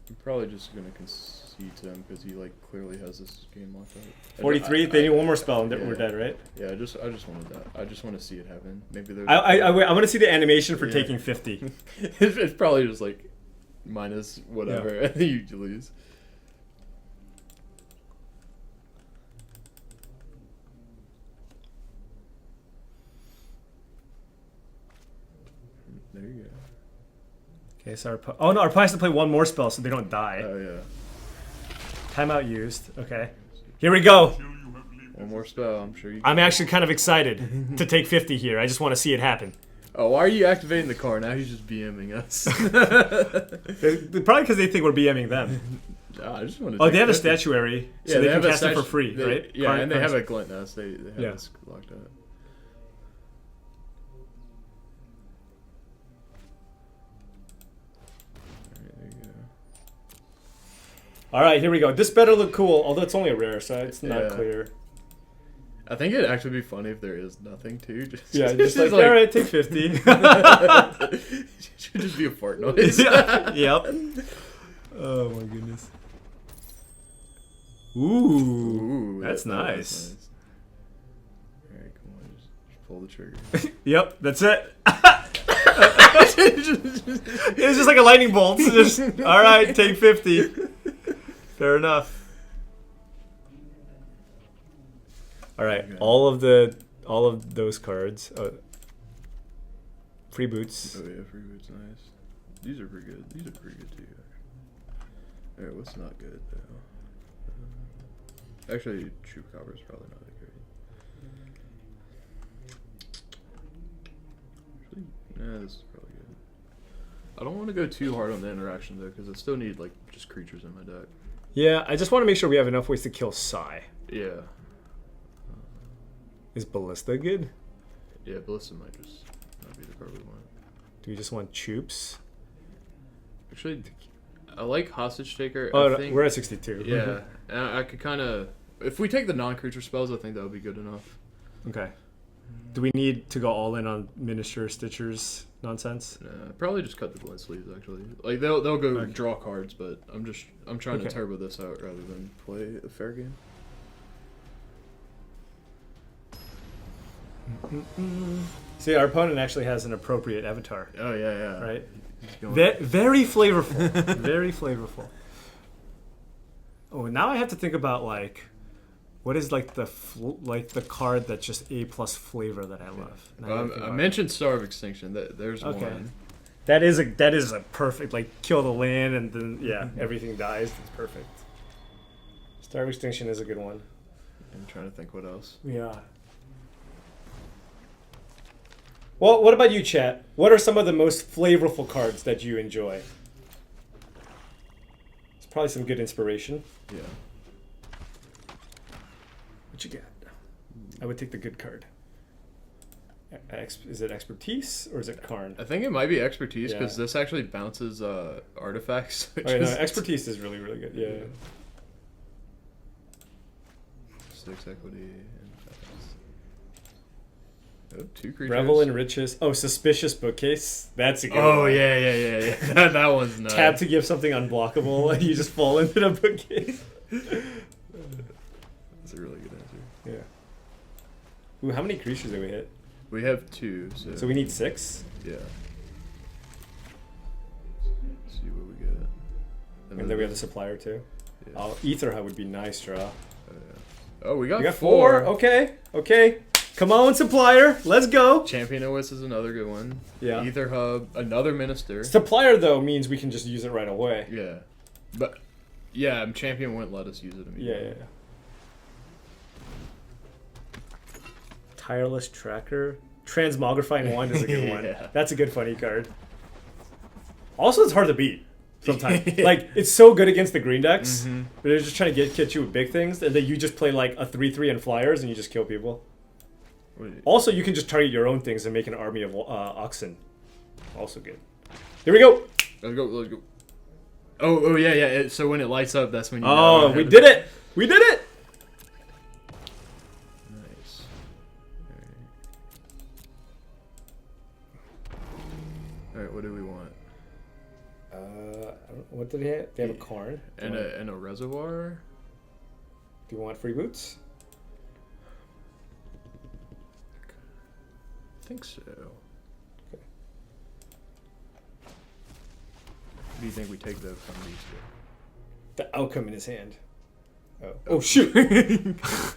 B: I'm probably just gonna concede to him because he like clearly has this game locked up.
A: 43. They need one more spell and we're dead, right?
B: Yeah, I just wanted that. I just want to see it happen. Maybe there's.
A: I want to see the animation for taking 50.
B: It's probably just like minus whatever, and then you lose. There you go.
A: Okay, so our opponent has to play one more spell so they don't die.
B: Oh yeah.
A: Timeout used. Okay. Here we go.
B: One more spell. I'm sure you.
A: I'm actually kind of excited to take 50 here. I just want to see it happen.
B: Oh, why are you activating the card? Now he's just BMing us.
A: Probably because they think we're BMing them.
B: I just want to.
A: Oh, they have a statuary, so they can cast it for free, right?
B: Yeah, and they have a glint nest. They have this locked up.
A: All right, here we go. This better look cool, although it's only a rare, so it's not clear.
B: I think it'd actually be funny if there is nothing too.
A: Just like, all right, take 50.
B: It should just be a fart noise.
A: Yep. Oh my goodness. Ooh, that's nice.
B: All right, come on, just pull the trigger.
A: Yep, that's it. It was just like a lightning bolt. Just, all right, take 50. Fair enough. All right,
B: Okay.
A: all of those cards. Free boots.
B: Oh yeah, free boots, nice. These are pretty good. These are pretty good too. All right, what's not good though? Actually, Chupacabra is probably not that great. Actually, nah, this is probably good. I don't want to go too hard on the interaction though, because I still need like just creatures in my deck.
A: Yeah, I just want to make sure we have enough ways to kill Psy.
B: Yeah.
A: Is Ballista good?
B: Yeah, Ballista might just not be the card we want.
A: Do we just want Choops?
B: Actually, I like Hostage Taker.
A: Oh,
B: I think,
A: we're at 62.
B: Yeah, and I could kind of... If we take the non-creature spells, I think that would be good enough.
A: Okay. Do we need to go all in on Miniature Stitchers nonsense?
B: Probably just cut the glint sleeves, actually. Like, they'll go draw cards, but I'm trying to turbo this out rather than play a fair game.
A: See, our opponent actually has an appropriate avatar.
B: Oh, yeah.
A: Right? Very flavorful. Very flavorful. Oh, now I have to think about, like, what is, like, the card that's just A+ flavor that I love?
B: I mentioned Star of Extinction. There's one.
A: That is a perfect, like, kill the land and then, everything dies. It's perfect. Star of Extinction is a good one.
B: I'm trying to think what else.
A: Yeah. Well, what about you, chat? What are some of the most flavorful cards that you enjoy? It's probably some good inspiration.
B: Yeah.
A: What you got? I would take the good card. Is it Expertise or is it Karn?
B: I think it might be Expertise because this actually bounces artifacts.
A: No, Expertise is really, really good. Yeah.
B: 6 equity and fast. Oh, 2 creatures.
A: Revel in Riches. Oh, Suspicious Bookcase. That's a good one.
B: Oh, yeah. that one's nice.
A: Tap to give something unblockable and you just fall into the bookcase.
B: That's a really good answer.
A: Yeah. Ooh, how many creatures did we hit?
B: We have 2,
A: so we need 6?
B: Yeah. Let's see what we get.
A: And then we have the supplier too.
B: Yeah.
A: Oh, Aetherhut would be nice, draw.
B: Oh, we got
A: 4. Okay. Come on, supplier. Let's go.
B: Champion OS is another good one.
A: Yeah.
B: Ether Hub, another Minister.
A: Supplier, though, means we can just use it right away.
B: Yeah. But, yeah, Champion wouldn't let us use it immediately.
A: Yeah. Tireless Tracker. Transmogrifying Wand is a good one. That's a good funny card. Also, it's hard to beat sometimes. Like, it's so good against the green decks.
B: Mm-hmm.
A: But they're just trying to get you with big things. And then you just play, like, a 3/3 and flyers and you just kill people.
B: Wait.
A: Also, you can just target your own things and make an army of oxen. Also good. Here we go.
B: Let's go. Oh yeah. So when it lights up, that's when you
A: know. Oh, we did it. We did it.
B: Nice. All right, what do we want?
A: What did they have? They have a Karn.
B: And a reservoir.
A: Do you want free boots?
B: I think so.
A: Okay.
B: What do you think we take the from these two?
A: The outcome in his hand. Oh shoot!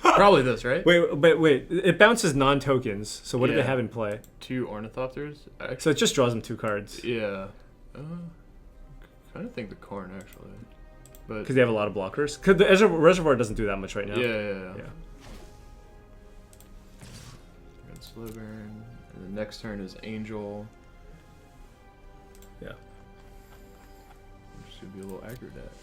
B: Probably this, right?
A: Wait. It bounces non-tokens. So what do they have in play?
B: 2 Ornithopters. Actually,
A: so it just draws them 2 cards.
B: Yeah. Kind of think the Karn actually, but
A: because they have a lot of blockers. Because the reservoir doesn't do that much right now.
B: Yeah. Slivern. And the next turn is Angel.
A: Yeah.
B: Which should be a little aggro deck.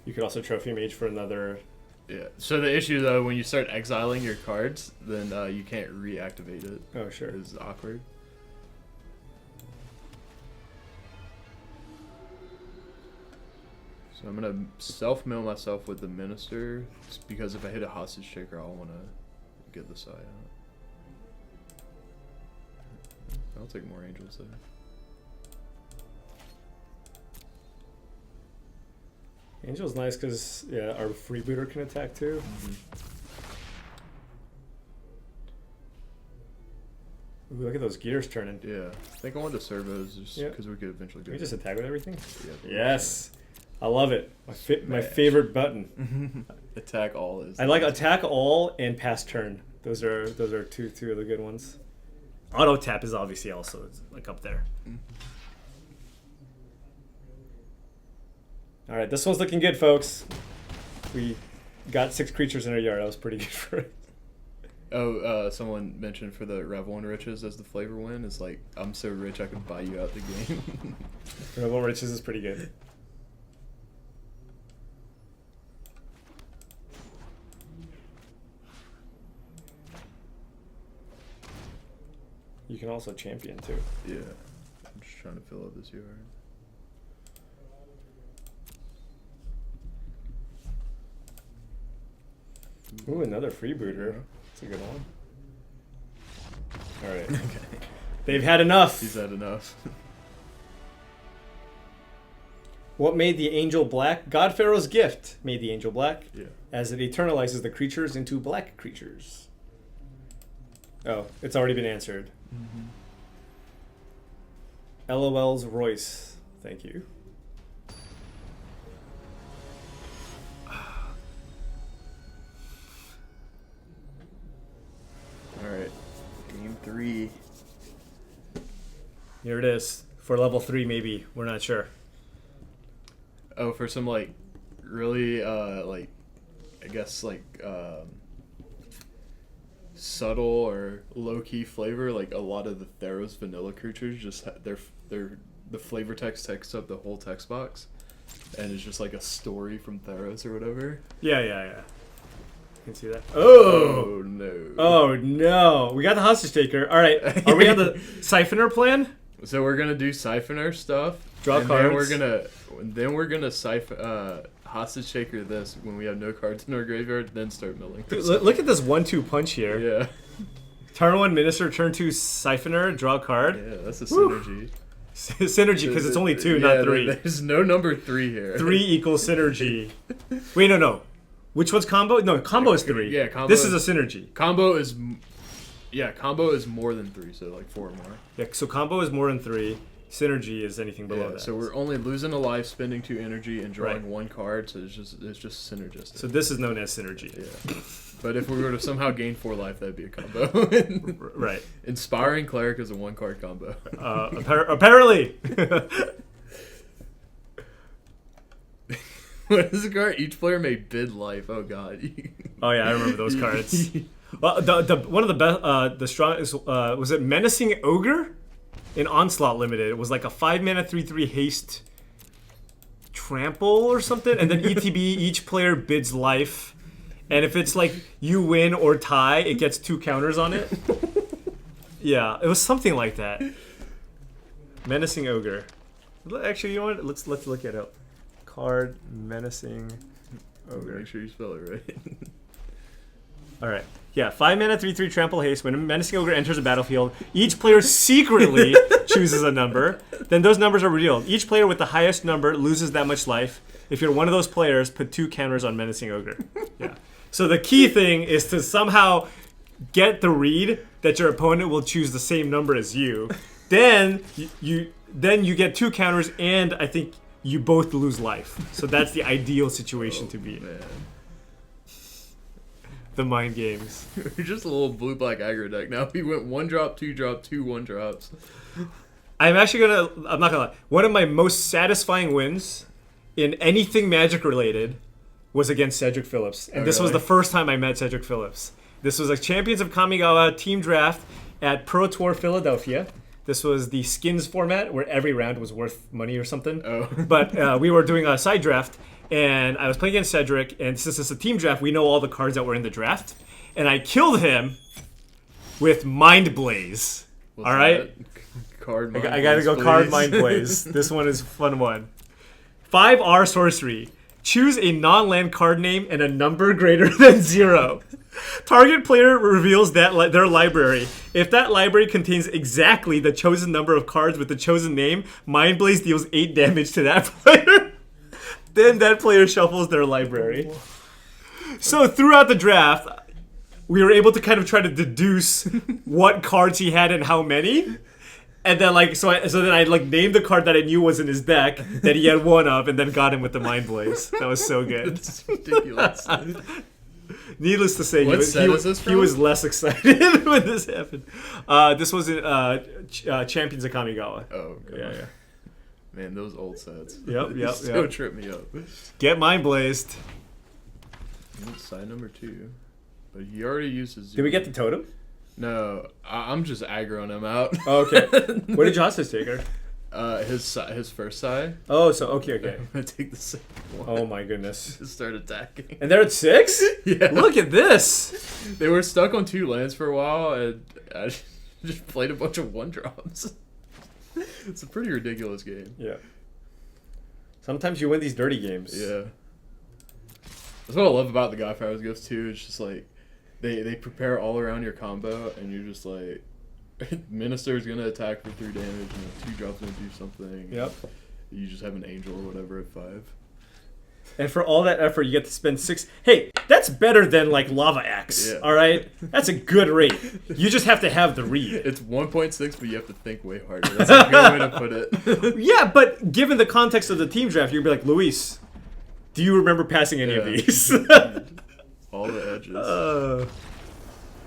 A: You could also Trophy Mage for another.
B: Yeah. So the issue though, when you start exiling your cards, then you can't reactivate it.
A: Oh sure.
B: It's awkward. So I'm gonna self-mill myself with the Minister, because if I hit a Hostage Taker, I'll want to get the side out. I'll take more Angels there.
A: Angel's nice because our freebooter can attack too. Ooh, look at those gears turning.
B: Yeah, I think I want the servos just because we could eventually do.
A: Can we just attack with everything?
B: Yeah.
A: Yes, I love it. My favorite button.
B: Attack all is.
A: I like attack all and pass turn. Those are two of the good ones. Auto tap is obviously also like up there. All right, this one's looking good, folks. We got 6 creatures in our yard. That was pretty good for it.
B: Oh, someone mentioned for the Revel in Riches as the flavor win. It's like, I'm so rich I could buy you out the game.
A: Revel Riches is pretty good. You can also champion too.
B: Yeah. I'm just trying to fill up this yard.
A: Ooh, another freebooter. That's a good one. All right.
B: Okay.
A: They've had enough.
B: He's had enough.
A: What made the angel black? God Pharaoh's gift made the angel black.
B: Yeah.
A: As it eternalizes the creatures into black creatures. Oh, it's already been answered.
B: Mm-hmm.
A: LOL's Royce. Thank you.
B: Alright. Game 3.
A: Here it is. For level 3, maybe. We're not sure.
B: Oh, for some, like, really, like, I guess, like, subtle or low-key flavor, like, a lot of the Theros vanilla creatures just, the flavor text takes up the whole text box. And it's just, like, a story from Theros or whatever.
A: Yeah. You can see that.
B: Oh, no.
A: Oh, no. We got the hostage taker. All right. Are we on the siphoner plan?
B: So we're gonna do siphoner stuff.
A: Draw
B: and
A: cards.
B: Then we're gonna hostage taker this when we have no cards in our graveyard. Then start milling.
A: Look at this 1-2 punch here.
B: Yeah.
A: Turn 1 minister, turn 2 siphoner, draw a card.
B: Yeah, that's a
A: Woo.
B: synergy.
A: Synergy because it's only 2, not 3.
B: There's no number 3 here.
A: 3 equals synergy. Wait, no. Which one's combo? No, combo is 3.
B: Yeah, combo.
A: This is a synergy.
B: Combo is more than 3, so like 4 or more.
A: Yeah, so combo is more than 3. Synergy is anything below that.
B: So we're only losing a life, spending 2 energy, and drawing
A: Right.
B: 1 card. So it's just synergistic.
A: So this is known as synergy.
B: Yeah. But if we were to somehow gain 4 life, that'd be a combo.
A: Right.
B: Inspiring Cleric is a 1-card combo.
A: Apparently.
B: What is the card? Each player may bid life. Oh god.
A: Oh yeah, I remember those cards. Well, the one of the best, the strongest was it Menacing Ogre in Onslaught Limited. It was like a 5-mana 3/3 haste trample or something, and then ETB each player bids life, and if it's like you win or tie, it gets 2 counters on it. Yeah, it was something like that. Menacing Ogre. Actually, you know what? Let's look it up. Card Menacing Ogre.
B: Make sure you spell it right.
A: All right. Yeah, 5-mana 3/3 trample haste. When a Menacing Ogre enters a battlefield, each player secretly chooses a number. Then those numbers are revealed. Each player with the highest number loses that much life. If you're one of those players, put 2 counters on Menacing Ogre. Yeah. So the key thing is to somehow get the read that your opponent will choose the same number as you. Then you get 2 counters, and I think you both lose life. So that's the ideal situation to be in.
B: Man.
A: The mind games.
B: We're just a little blue-black aggro deck now. We went 1-drop, 2-drop, 2 1-drops.
A: I'm not gonna lie. One of my most satisfying wins in anything Magic related was against Cedric Phillips. And this was the first time I met Cedric Phillips. This was a Champions of Kamigawa team draft at Pro Tour Philadelphia. This was the skins format where every round was worth money or something.
B: Oh.
A: But we were doing a side draft, and I was playing against Cedric, and since it's a team draft, we know all the cards that were in the draft. And I killed him with Mind Blaze.
B: What's
A: all right?
B: Card Mind
A: I gotta
B: Blaze,
A: go
B: please.
A: Card Mind Blaze. This one is a fun one. 5R sorcery. Choose a non-land card name and a number greater than 0. Target player reveals that their library. If that library contains exactly the chosen number of cards with the chosen name, Mind Blaze deals 8 damage to that player. Then that player shuffles their library. So throughout the draft, we were able to kind of try to deduce what cards he had and how many. And then then I named the card that I knew was in his deck that he had one of, and then got him with the Mind Blaze. That was so good.
B: It's ridiculous.
A: Needless to say,
B: What set is this
A: he
B: from?
A: was less excited when this happened. This was in Champions of Kamigawa.
B: Oh, God.
A: Yeah.
B: Man, those old sets.
A: Yep.
B: Still trip me up.
A: Get Mind Blazed.
B: Side number 2. But he already used his.
A: Did we get the totem?
B: No, I'm just aggroing him out.
A: Oh, okay. What did Justice take her?
B: His first side.
A: Oh, so okay.
B: I'm gonna take the second one.
A: Oh my goodness.
B: Just start attacking.
A: And they're at 6?
B: Yeah.
A: Look at this.
B: They were stuck on 2 lands for a while, and I Just played a bunch of 1-drops. It's a pretty ridiculous game.
A: Yeah. Sometimes you win these dirty games.
B: Yeah. That's what I love about the Godfather's Gifts too. It's just like they prepare all around your combo, and you're just like, Minister's gonna attack for 3 damage, and 2-drop's gonna do something.
A: Yep.
B: You just have an angel or whatever at 5.
A: And for all that effort, you get to spend 6. Hey, that's better than like Lava Axe.
B: Yeah.
A: All right, that's a good rate. You just have to have the read.
B: It's 1.6, but you have to think way harder. That's a good way to put it.
A: Yeah, but given the context of the team draft, you'd be like, Luis, do you remember passing any of these?
B: All the edges.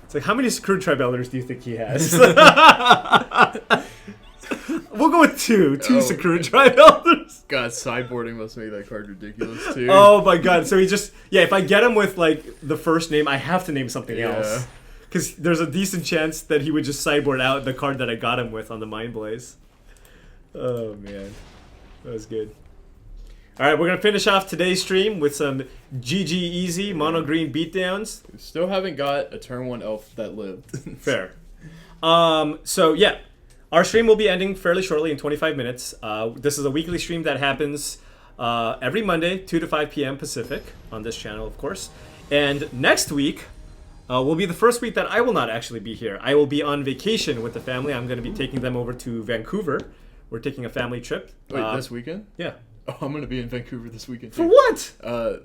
A: It's like, how many screwed Tribe Elders do you think he has? We'll go with 2 Sakura Tribe Elders.
B: God, sideboarding must make that card ridiculous too.
A: Oh my god. So he just, if I get him with like the first name, I have to name something else. Because there's a decent chance that he would just sideboard out the card that I got him with on the Mind Blaze. Oh man. That was good. Alright, we're going to finish off today's stream with some GG Easy mono green beatdowns.
B: We still haven't got a turn 1 elf that lived.
A: Fair. So yeah. Our stream will be ending fairly shortly in 25 minutes. This is a weekly stream that happens every Monday, 2 to 5 p.m. Pacific, on this channel, of course. And next week will be the first week that I will not actually be here. I will be on vacation with the family. I'm going to be taking them over to Vancouver. We're taking a family trip.
B: Wait, this weekend?
A: Yeah.
B: Oh, I'm going to be in Vancouver this weekend too.
A: For what?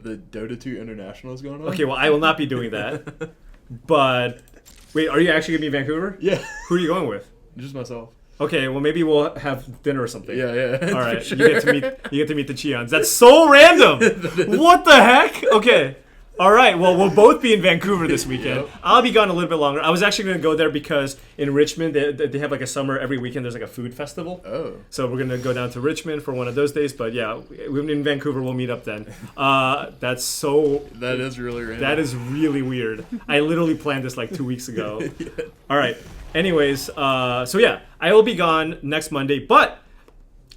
B: The Dota 2 International is going on.
A: Okay, well, I will not be doing that. But, wait, are you actually going to be in Vancouver?
B: Yeah.
A: Who are you going with?
B: Just myself.
A: Okay, well maybe we'll have dinner or something.
B: Yeah.
A: All right, sure. you get to meet the Cheons. That's so random. What the heck? Okay. All right. Well, we'll both be in Vancouver this weekend. Yep. I'll be gone a little bit longer. I was actually going to go there because in Richmond they have like a summer every weekend. There's like a food festival.
B: Oh.
A: So we're going to go down to Richmond for one of those days. But yeah, we're in Vancouver. We'll meet up then.
B: That is really random.
A: That is really weird. I literally planned this like 2 weeks ago.
B: Yeah.
A: All right. Anyways, so yeah, I will be gone next Monday, but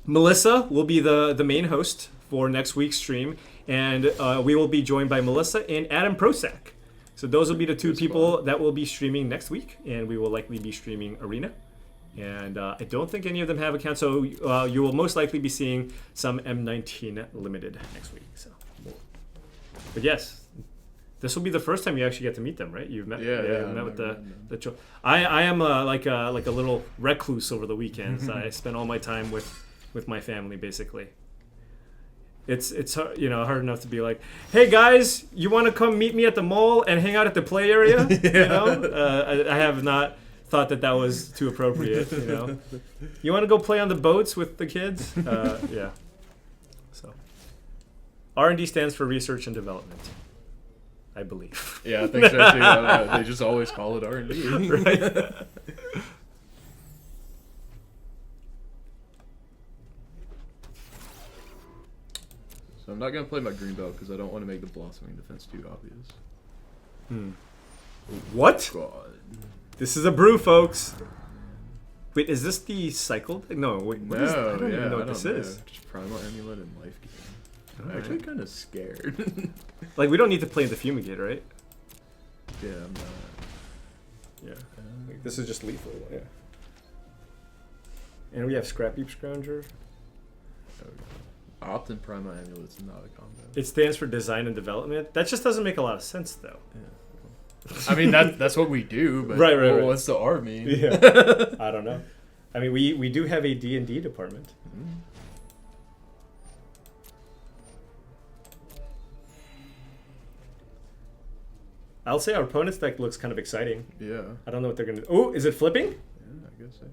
A: Melissa will be the main host for next week's stream, and we will be joined by Melissa and Adam Prosac. So those will be the 2 people that will be streaming next week, and we will likely be streaming Arena. And I don't think any of them have accounts, so you will most likely be seeing some M19 Limited next week. So, but yes. This will be the first time you actually get to meet them, right? You've met, met with the. I am like a little recluse over the weekends. I spend all my time with my family, basically. It's hard enough to be like, hey guys, you want to come meet me at the mall and hang out at the play area? I have not thought that was too appropriate. You want to go play on the boats with the kids? Yeah. So, R&D stands for research and development. I believe.
B: Yeah, I think so too. They just always call it R&D.
A: Right.
B: So I'm not going to play my green belt because I don't want to make the blossoming defense too obvious.
A: What?
B: God.
A: This is a brew, folks. Wait, is this the cycled? No, wait, what is? I don't even know what this is.
B: Just Primal Amulet and Life Gain. I'm actually kind of scared.
A: Like, we don't need to play the Fumigator, right?
B: Yeah, I'm not.
A: Yeah. Like, this is just lethal, yeah. And we have Scrappy Scrounger.
B: Opt-in Primal Amulet's not a combo.
A: It stands for Design and Development. That just doesn't make a lot of sense, though.
B: Yeah. I mean, that's what we do, but
A: right.
B: What's the R mean?
A: Yeah. I don't know. I mean, we do have a D&D department.
B: Mm-hmm.
A: I'll say our opponent's deck looks kind of exciting.
B: Yeah.
A: I don't know what they're going to do. Oh, is it flipping?
B: Yeah, I guess so.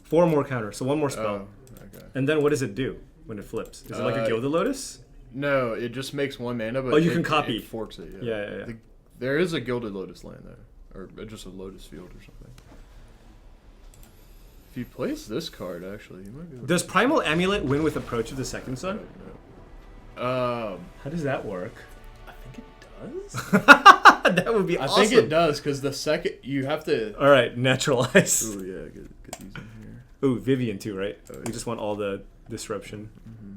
A: 4 more counters, so 1 more spell.
B: Oh, okay.
A: And then what does it do when it flips? Is it like a Gilded Lotus?
B: No, it just makes 1 mana, but
A: you can copy.
B: It forks it,
A: Yeah.
B: There is a Gilded Lotus land there, or just a Lotus Field or something. If you place this card, actually, you might be able
A: Does Primal Amulet win with Approach of the Second Sun?
B: No.
A: How does that work?
B: I think it does.
A: That would be awesome.
B: I think it does, because the second you have to...
A: All right, Naturalize.
B: Ooh, yeah, get these in here.
A: Ooh, Vivian too, right?
B: Oh, yeah.
A: You just want all the disruption.
B: Mm-hmm.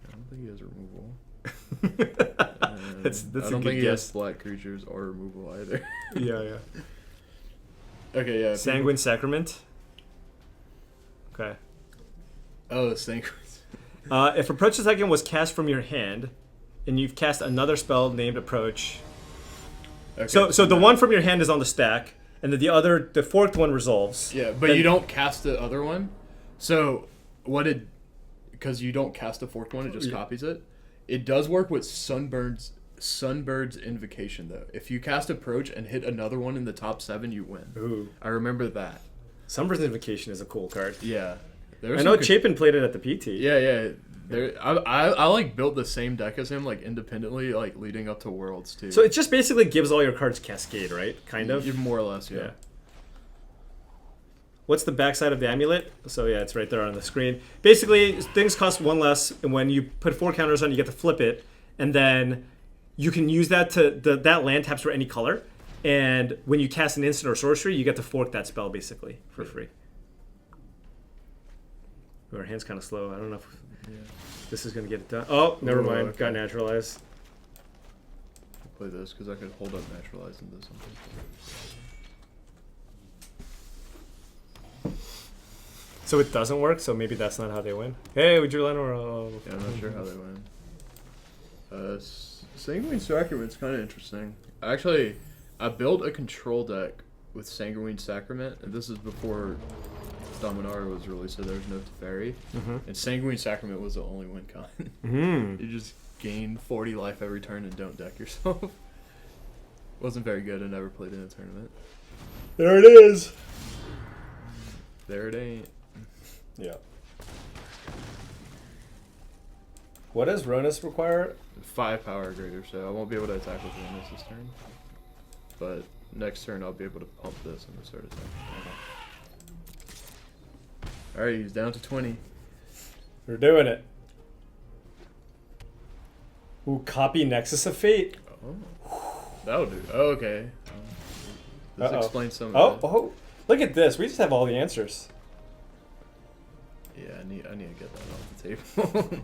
B: I don't think he has removal.
A: That's
B: I don't
A: a good
B: think he
A: guess.
B: has black creatures or removal either.
A: Yeah.
B: Okay, yeah.
A: Sanguine Sacrament. Okay.
B: Oh, Sanguine.
A: If Approach the Second was cast from your hand, and you've cast another spell named Approach.
B: Okay.
A: So the one from your hand is on the stack, and then the forked one resolves.
B: Yeah, but
A: Then-
B: you don't cast the other one. So because you don't cast the forked one, it just copies it. It does work with Sunbird's Invocation though. If you cast Approach and hit another one in the top 7, you win.
A: Ooh.
B: I remember that.
A: Sunbird's Invocation is a cool card.
B: Yeah.
A: I know Chapin played it at the PT.
B: Yeah. I like built the same deck as him, like independently, like leading up to Worlds too.
A: So it just basically gives all your cards Cascade, right? Kind of.
B: More or less, yeah.
A: What's the backside of the amulet? So yeah, it's right there on the screen. Basically, things cost 1 less, and when you put 4 counters on, you get to flip it, and then you can use that that land taps for any color, and when you cast an instant or sorcery, you get to fork that spell basically for free. Ooh, our hand's kind of slow. I don't know if this is gonna get it done. Oh, never mind.
B: Okay.
A: Got naturalized.
B: I'll play this because I could hold up Naturalize into something.
A: So it doesn't work. So maybe that's not how they win. Hey, we drew Lenore.
B: Yeah, I'm not sure how they win. Sanguine Sacrament's kind of interesting. Actually, I built a control deck with Sanguine Sacrament, and this is before Dominaria was released, so there was no Teferi. And Sanguine Sacrament was the only win con. You just gain 40 life every turn and don't deck yourself. Wasn't very good. I never played in a tournament.
A: There it is.
B: There it ain't.
A: Yeah. What does Ronus require?
B: 5 power or greater, so I won't be able to attack with Ronus this turn. But next turn I'll be able to pump this and start attacking. Alright, he's down to 20.
A: We're doing it. Ooh, copy Nexus of Fate.
B: Oh. That'll do. Oh, okay. This explains some of that.
A: Oh, look at this. We just have all the answers.
B: Yeah, I need to get that off the table.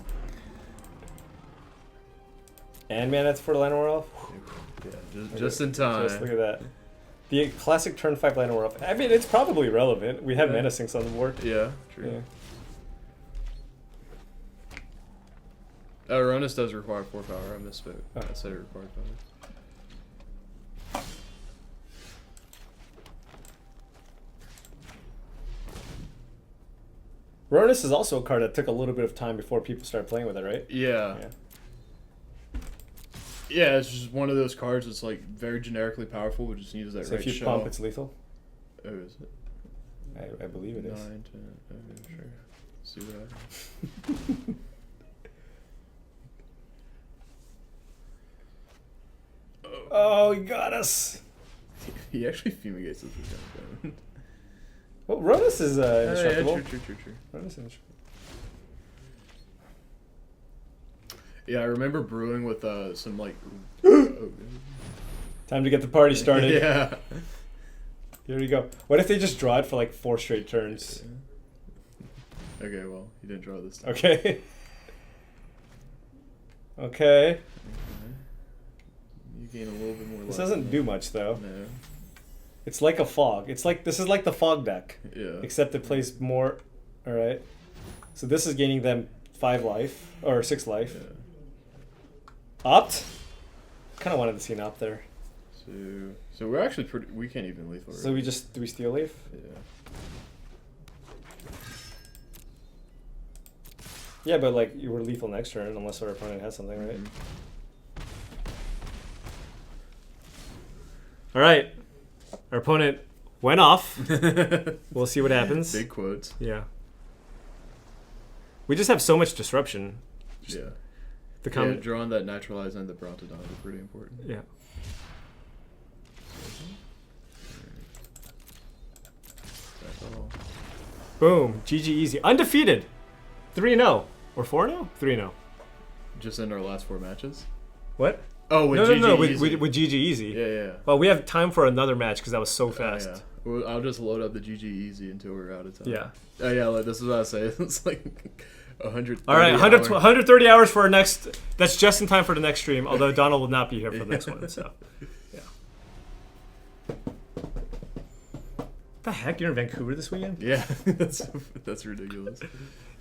A: And mana for Llanowar Elf.
B: Yeah, just in time.
A: Just look at that. The classic turn 5 Llanowar Elf. I mean, it's probably relevant. We have mana sinks on the board.
B: Yeah, true. Yeah. Ronus does require 4 power. I misspoke. I said it required 5.
A: Ronus is also a card that took a little bit of time before people started playing with it, right?
B: Yeah. Yeah, it's just one of those cards that's like very generically powerful, but just needs that
A: So
B: right
A: if you
B: shell.
A: pump, it's lethal?
B: Oh, is it?
A: I believe it is.
B: 9, 10, okay, sure. See what happens.
A: Oh, he got us.
B: He actually fumigates this with gun.
A: Well, Ronus is indestructible.
B: Yeah, true.
A: Ronus is indestructible.
B: Yeah, I remember brewing with some like.
A: Time to get the party started.
B: Yeah.
A: Here we go. What if they just draw it for like 4 straight turns?
B: Okay, well, you didn't draw this time.
A: Okay. Okay.
B: You gain a little bit more.
A: This
B: life
A: doesn't
B: than
A: do
B: that.
A: much though.
B: No.
A: It's like a fog. It's like this is like the fog deck.
B: Yeah.
A: Except it plays more. All right. So this is gaining them 5 life or 6 life.
B: Yeah.
A: Opt. Kind of wanted to see an opt there.
B: So we're actually pretty. We can't even lethal.
A: So we just do we steal leaf?
B: Yeah.
A: Yeah, but like you were lethal next turn unless our opponent has something, right? All right. Our opponent went off. We'll see what happens.
B: Big quotes.
A: Yeah. We just have so much disruption.
B: Yeah.
A: The
B: drawing that naturalize and the Brontodon is pretty important.
A: Yeah.
B: That's all.
A: Boom. GG easy. Undefeated. 3-0. Or 4-0? 3-0.
B: Just in our last 4 matches?
A: What?
B: Oh, with
A: No,
B: GG
A: no,
B: Easy.
A: with GG Easy.
B: Yeah.
A: Well, we have time for another match because that was so fast.
B: Yeah. Well, I'll just load up the GG Easy until we're out of time.
A: Yeah.
B: Oh, yeah, like, this is what I say. It's like 130
A: All right, 130 hours for our next. That's just in time for the next stream, although Donald will not be here for the next one. So, yeah. The heck, you're in Vancouver this weekend?
B: Yeah, that's ridiculous.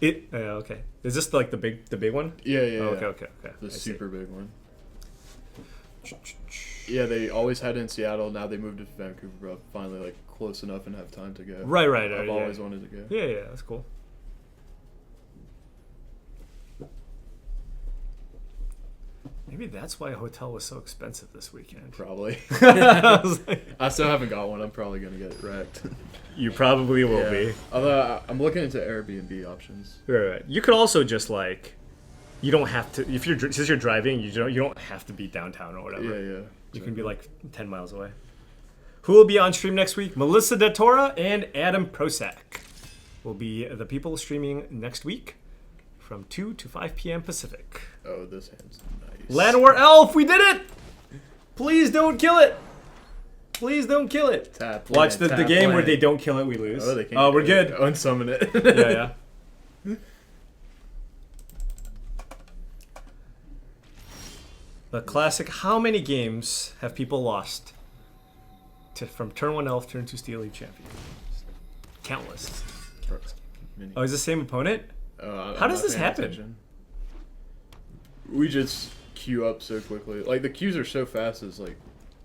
A: Okay. Is this like the big one?
B: Yeah.
A: Okay.
B: The super big one. Yeah, they always had it in Seattle. Now they moved to Vancouver, but finally like close enough and have time to go.
A: Right.
B: I've always wanted to go.
A: Yeah, that's cool. Maybe that's why a hotel was so expensive this weekend.
B: Probably.
A: I was like,
B: I still haven't got one. I'm probably gonna get wrecked.
A: you probably will be.
B: Although I'm looking into Airbnb options.
A: Right. You could also just like, you don't have to since you're driving, you don't have to be downtown or whatever.
B: Yeah.
A: You can be like 10 miles away. Who will be on stream next week? Melissa DeTora and Adam Prosak will be the people streaming next week from 2 to 5 p.m. Pacific.
B: Oh, this hand's nice.
A: Land War Elf, we did it! Please don't kill it. Please don't kill it.
B: Tap
A: Watch
B: land,
A: the game where they don't kill it, we lose.
B: Oh, they can't.
A: Oh, we're good.
B: Unsummon it.
A: Yeah. The classic, how many games have people lost from turn 1 elf, turn 2 Steel League champion? Countless. Oh, is the same opponent? How does this happen?
B: Attention. We just queue up so quickly. Like the queues are so fast. It's like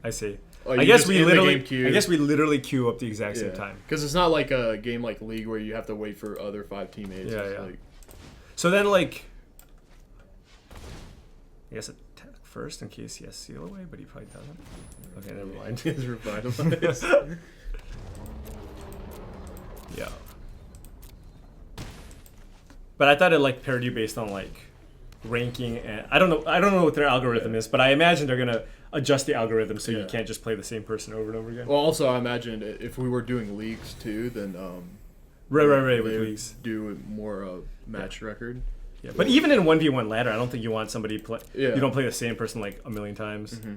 A: I see.
B: like,
A: I
B: you
A: guess
B: just
A: we
B: end the
A: literally.
B: game queue.
A: I guess we literally queue up the exact same time.
B: Because it's not like a game like League where you have to wait for other 5 teammates.
A: Yeah,
B: It's
A: yeah.
B: Like,
A: So then, like, I guess attack first in case he has seal away, but he probably doesn't. Okay, never mind.
B: it's revitalized.
A: Yeah. But I thought it like paired you based on like ranking, and I don't know what their algorithm is, but I imagine they're gonna adjust the algorithm so you can't just play the same person over and over again.
B: Well, also I imagined if we were doing leagues too, then
A: right
B: they
A: with
B: would
A: leagues.
B: do more match record.
A: Yeah, but even in 1v1 ladder, I don't think you want somebody play.
B: Yeah.
A: You don't play the same person like a million times.
B: Mm-hmm.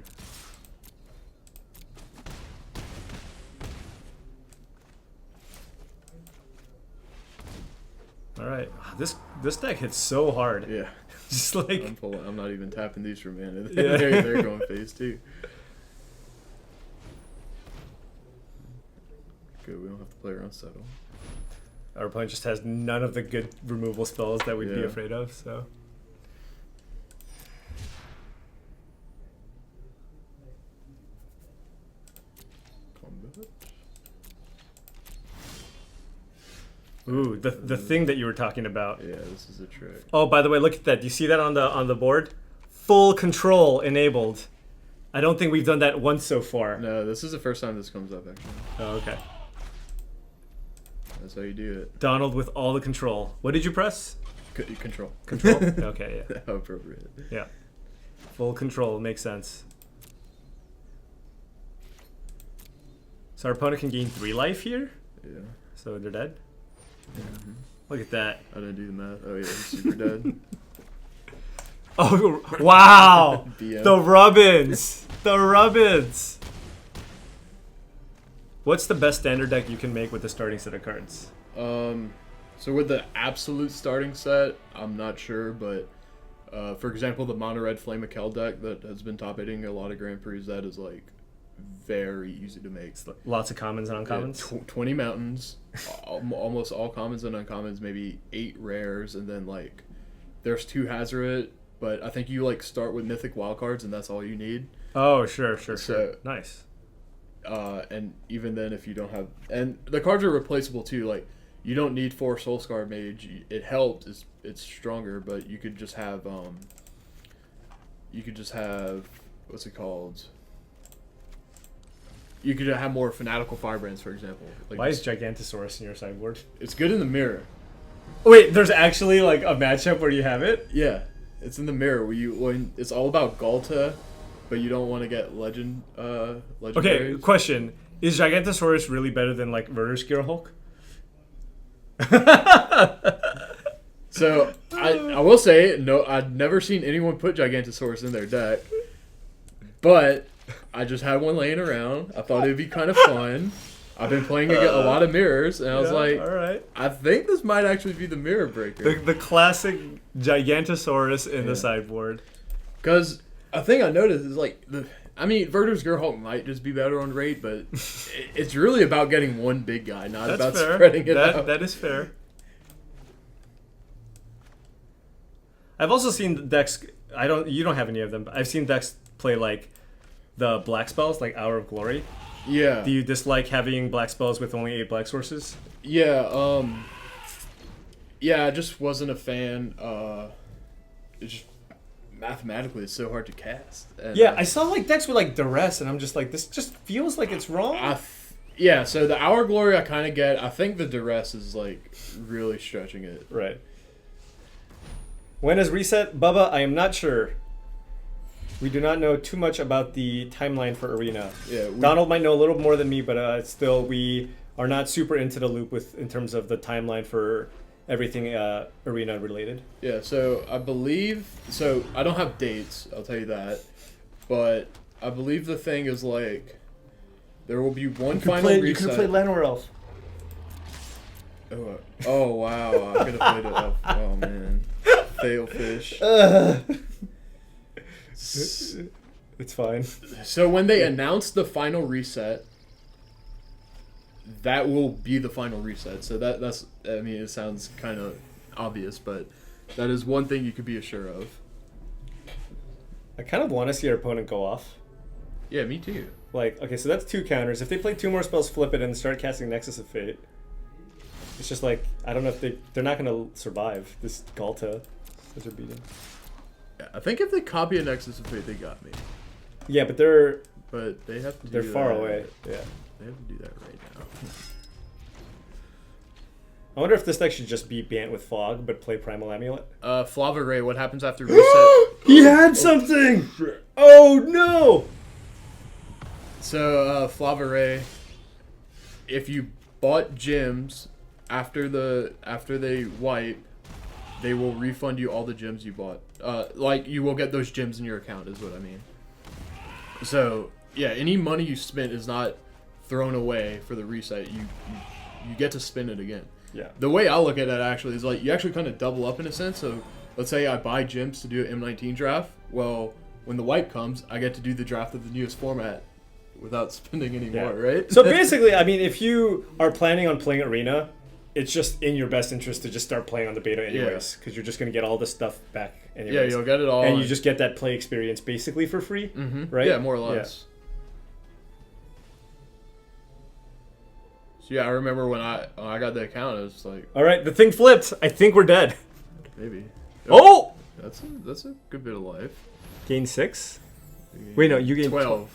A: All right, this deck hits so hard.
B: Yeah.
A: Just like
B: I'm not even tapping these for mana.
A: Yeah.
B: they're going phase 2. Good, we don't have to play around settle.
A: our opponent just has none of the good removal spells that we'd be
B: Yeah.
A: afraid of. So. Ooh, the thing that you were talking about.
B: Yeah, this is a trick.
A: Oh, by the way, look at that. Do you see that on the board? Full control enabled. I don't think we've done that once so far.
B: No, this is the first time this comes up, actually.
A: Oh, okay.
B: That's how you do it.
A: Donald with all the control. What did you press?
B: Control.
A: Control? Okay, yeah.
B: How appropriate.
A: Yeah. Full control makes sense. So our opponent can gain 3 life here?
B: Yeah.
A: So they're dead?
B: Yeah.
A: Look at that.
B: I didn't do the math. Oh, yeah, I'm super dead.
A: Oh, wow!
B: DM.
A: The Rubbins! The Rubbins! What's the best standard deck you can make with the starting set of cards?
B: So with the absolute starting set, I'm not sure, but for example, the mono red Flame of Kel deck that has been top hitting a lot of Grand Prix, that is like very easy to make.
A: Lots of commons and uncommons?
B: Yeah, 20 mountains, almost all commons and uncommons, maybe 8 rares, and then like there's 2 Hazoret, but I think you like start with mythic wildcards and that's all you need.
A: Oh, sure.
B: So,
A: nice.
B: And even then, if you don't have, and the cards are replaceable too. Like you don't need 4 Soulscar Mage. It helped. It's stronger, but you could just have what's it called? You could have more Fanatical Firebrands, for example. Like
A: Why is Gigantosaurus in your sideboard?
B: it's good in the mirror.
A: Oh, wait, there's actually like a matchup where you have it?
B: Yeah, it's in the mirror when it's all about Galta, but you don't want to get legend.
A: Okay,
B: Legendaries.
A: question. Is Gigantosaurus really better than like Murder Scare Hulk?
B: So I will say no. I've never seen anyone put Gigantosaurus in their deck, but I just had one laying around. I thought it'd be kind of fun. I've been playing a lot of mirrors, and I was like,
A: all right.
B: I think this might actually be the mirror breaker.
A: The classic Gigantosaurus in the sideboard.
B: Because a thing I noticed is like I mean, Verder's Gerhulk might just be better on rate, but it's really about getting one big guy, not
A: That's
B: about
A: fair.
B: spreading it out.
A: That is fair. I've also seen decks. You don't have any of them, but I've seen decks play like the black spells, like Hour of Glory.
B: Yeah.
A: Do you dislike having black spells with only 8 black sources?
B: Yeah. Yeah, I just wasn't a fan. It's just mathematically, it's so hard to cast. And,
A: Yeah, I saw like decks with like duress, and I'm just like, this just feels like it's wrong.
B: Yeah, so the Hour Glory I kind of get. I think the duress is like really stretching it.
A: Right. When is reset, Bubba? I am not sure. We do not know too much about the timeline for Arena.
B: Yeah,
A: Donald might know a little more than me, but still, we are not super into the loop in terms of the timeline for everything Arena related.
B: Yeah, so I believe. So I don't have dates. I'll tell you that, but I believe the thing is like there will be one final reset.
A: You could have played Llanowar Elf.
B: Oh wow! I could have played it up. Oh man, fail fish.
A: It's fine.
B: So when they announce the final reset, that will be the final reset. So that's. I mean, it sounds kind of obvious, but that is one thing you could be assured of.
A: I kind of want to see our opponent go off.
B: Yeah, me too.
A: Like, okay, so that's 2 counters. If they play 2 more spells, flip it, and start casting Nexus of Fate. It's just like, I don't know if they're not going to survive this Galta as they're beating.
B: Yeah, I think if they copy a Nexus of Fate, they got me.
A: Yeah, but they're
B: They have to.
A: they're
B: do
A: far
B: that.
A: away. Yeah.
B: They have to do that right now.
A: I wonder if this deck should just be Bant with Fog, but play Primal Amulet.
B: Flava Ray, what happens after reset?
A: He had something! Oh no!
B: So, Flava Ray, if you bought gems after they wipe, they will refund you all the gems you bought. Like, you will get those gems in your account, is what I mean. So, yeah, any money you spent is not thrown away for the reset. You get to spend it again.
A: Yeah.
B: The way I look at it, actually, is like, you actually kind of double up in a sense. So, let's say I buy gems to do an M19 draft. Well, when the wipe comes, I get to do the draft of the newest format without spending any more, right?
A: So basically, I mean, if you are planning on playing Arena, it's just in your best interest to just start playing on the beta anyways, because you're just going to get all the stuff back anyways.
B: Yeah, you'll get it all.
A: And you just get that play experience basically for free, right?
B: Yeah, more or less. So yeah, I remember when I got the account, it was like...
A: All right, the thing flipped. I think we're dead.
B: Maybe.
A: Oh!
B: That's a good bit of life.
A: Gain 6? Wait, no, you gained
B: 12.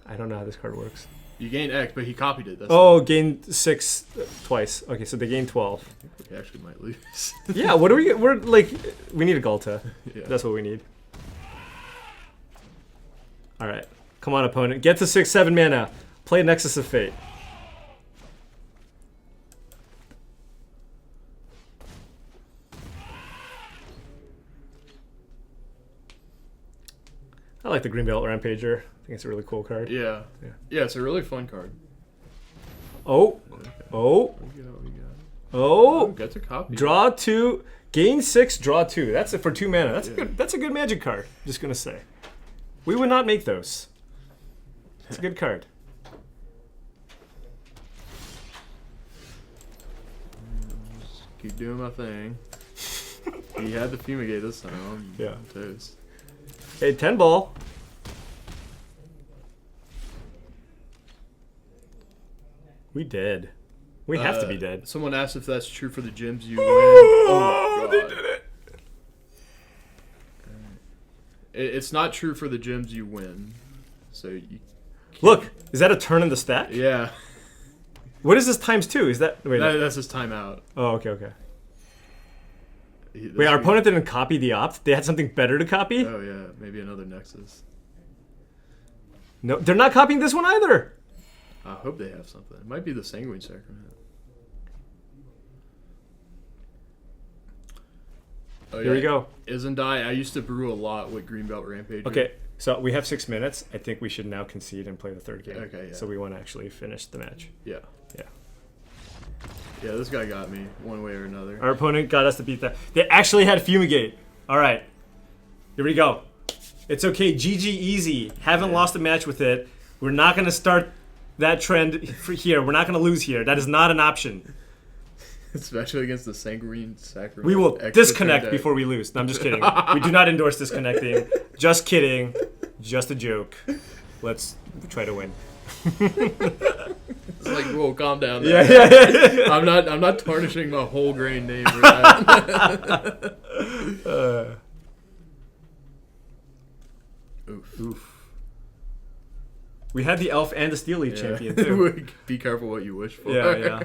A: I don't know how this card works.
B: You gain X, but he copied it. That's
A: gain 6 twice. Okay, so they gain 12.
B: we actually might lose.
A: Yeah, what do we get? We're like, we need a Galta.
B: Yeah.
A: That's what we need. All right, come on, opponent. Get to 6/7 mana. Play Nexus of Fate. I like the Greenbelt Rampager. I think it's a really cool card.
B: Yeah. Yeah, it's a really fun card.
A: Oh.
B: Get to copy.
A: Draw 2, gain 6, draw 2. That's it for 2 mana. That's a good Magic card. Just gonna say, we would not make those. It's a good card.
B: Just keep doing my thing. He had the fumigate this time.
A: Yeah.
B: Toast.
A: Hey, 10 ball. We dead. We have to be dead.
B: Someone asked if that's true for the gems you win. Oh,
A: they did it.
B: It's not true for the gems you win. So you can't.
A: Look, is that a turn in the stack?
B: Yeah.
A: What is this times 2? Is that wait?
B: That's his timeout.
A: Oh, okay. Wait, our opponent didn't copy the opt? They had something better to copy?
B: Oh yeah, maybe another Nexus.
A: No, they're not copying this one either.
B: I hope they have something. It might be the Sanguine Sacrament. Oh,
A: Here we go.
B: Isn't I used to brew a lot with Greenbelt Rampage.
A: Okay, so we have 6 minutes. I think we should now concede and play the third game.
B: Okay, yeah.
A: So we want to actually finish the match.
B: Yeah.
A: Yeah.
B: Yeah, this guy got me one way or another.
A: Our opponent got us to beat that. They actually had Fumigate. All right. Here we go. It's okay. GG easy. Haven't lost a match with it. We're not going to start that trend for here. We're not going to lose here. That is not an option.
B: Especially against the Sanguine Sacrament.
A: We will
B: extra
A: disconnect
B: turn deck.
A: before we lose. No, I'm just kidding. We do not endorse disconnecting. Just kidding. Just a joke. Let's try to win.
B: It's like, whoa, calm down.
A: Yeah,
B: There.
A: yeah.
B: I'm not tarnishing my whole grain name for that.
A: Oof. We had the Elf and the Steel Leaf champion too.
B: Be careful what you wish for.
A: Yeah.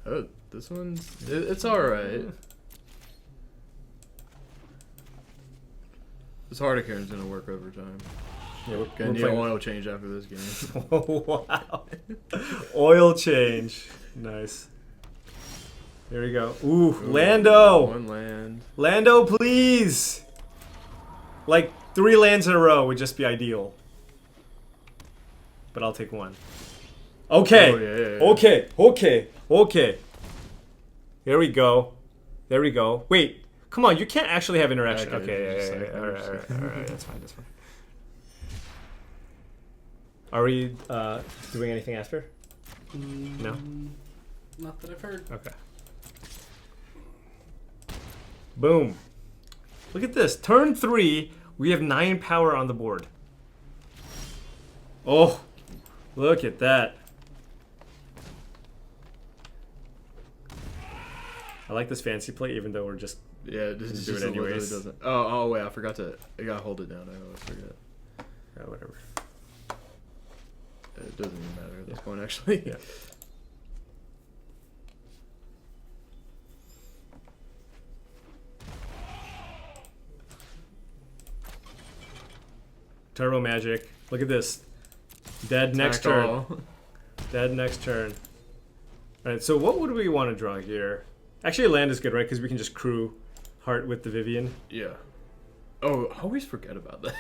B: Oh, this one's it's all right. This Hardicane's gonna work over time.
A: Yeah,
B: Gonna need an oil change after this game.
A: Oh, wow. Oil change. Nice. There we go. Ooh, Lando.
B: One land.
A: Lando, please. Like 3 lands in a row would just be ideal. But I'll take 1. Okay.
B: Oh, yeah.
A: Okay. Here we go. There we go. Wait. Come on, you can't actually have interaction. Okay, yeah. All right. That's fine. Are we doing anything after? No?
C: Not that I've heard.
A: Okay. Boom. Look at this. Turn 3, we have 9 power on the board. Oh, look at that. I like this fancy play, even though we're just...
B: Yeah, it
A: Just
B: just
A: do it
B: just literally
A: anyways.
B: doesn't. Oh wait, I forgot to. I gotta hold it down. I always forget.
A: whatever.
B: It doesn't even matter at this point, actually.
A: Yeah. Turbo Magic. Look at this. Dead next turn.
B: All.
A: Dead next turn. Alright, so what would we want to draw here? Actually, land is good, right? Because we can just crew Heart with the Vivian.
B: Yeah. Oh, I always forget about that.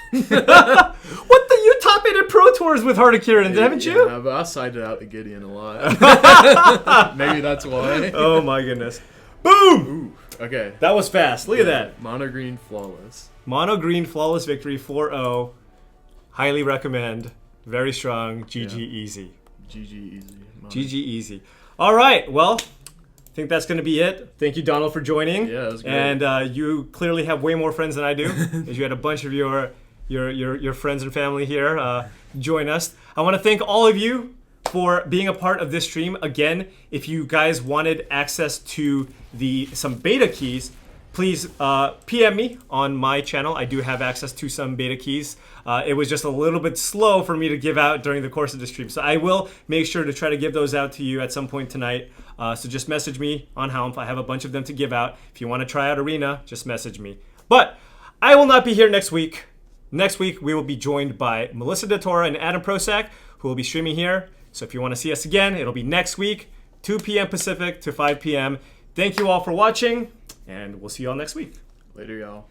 A: What the? You top 8 at Pro Tours with Heart of Kieran, haven't you?
B: Yeah, but I sided out to Gideon a lot. Maybe that's why.
A: Oh my goodness. Boom!
B: Ooh, okay.
A: That was fast. Look at that.
B: Mono green flawless.
A: Mono green flawless victory 4-0. Highly recommend. Very strong. GG easy.
B: GG easy.
A: GG easy. All right. Well, I think that's going to be it. Thank you, Donald, for joining.
B: Yeah, that was great.
A: And you clearly have way more friends than I do, as you had a bunch of your friends and family here join us. I want to thank all of you for being a part of this stream. Again, if you guys wanted access to some beta keys, please PM me on my channel. I do have access to some beta keys. It was just a little bit slow for me to give out during the course of the stream. So I will make sure to try to give those out to you at some point tonight. So just message me on Helm. I have a bunch of them to give out. If you want to try out Arena, just message me. But I will not be here next week. Next week, we will be joined by Melissa DeTora and Adam Prosak, who will be streaming here. So if you want to see us again, it'll be next week, 2 p.m. Pacific to 5 p.m. Thank you all for watching, and we'll see you all next week.
B: Later, y'all.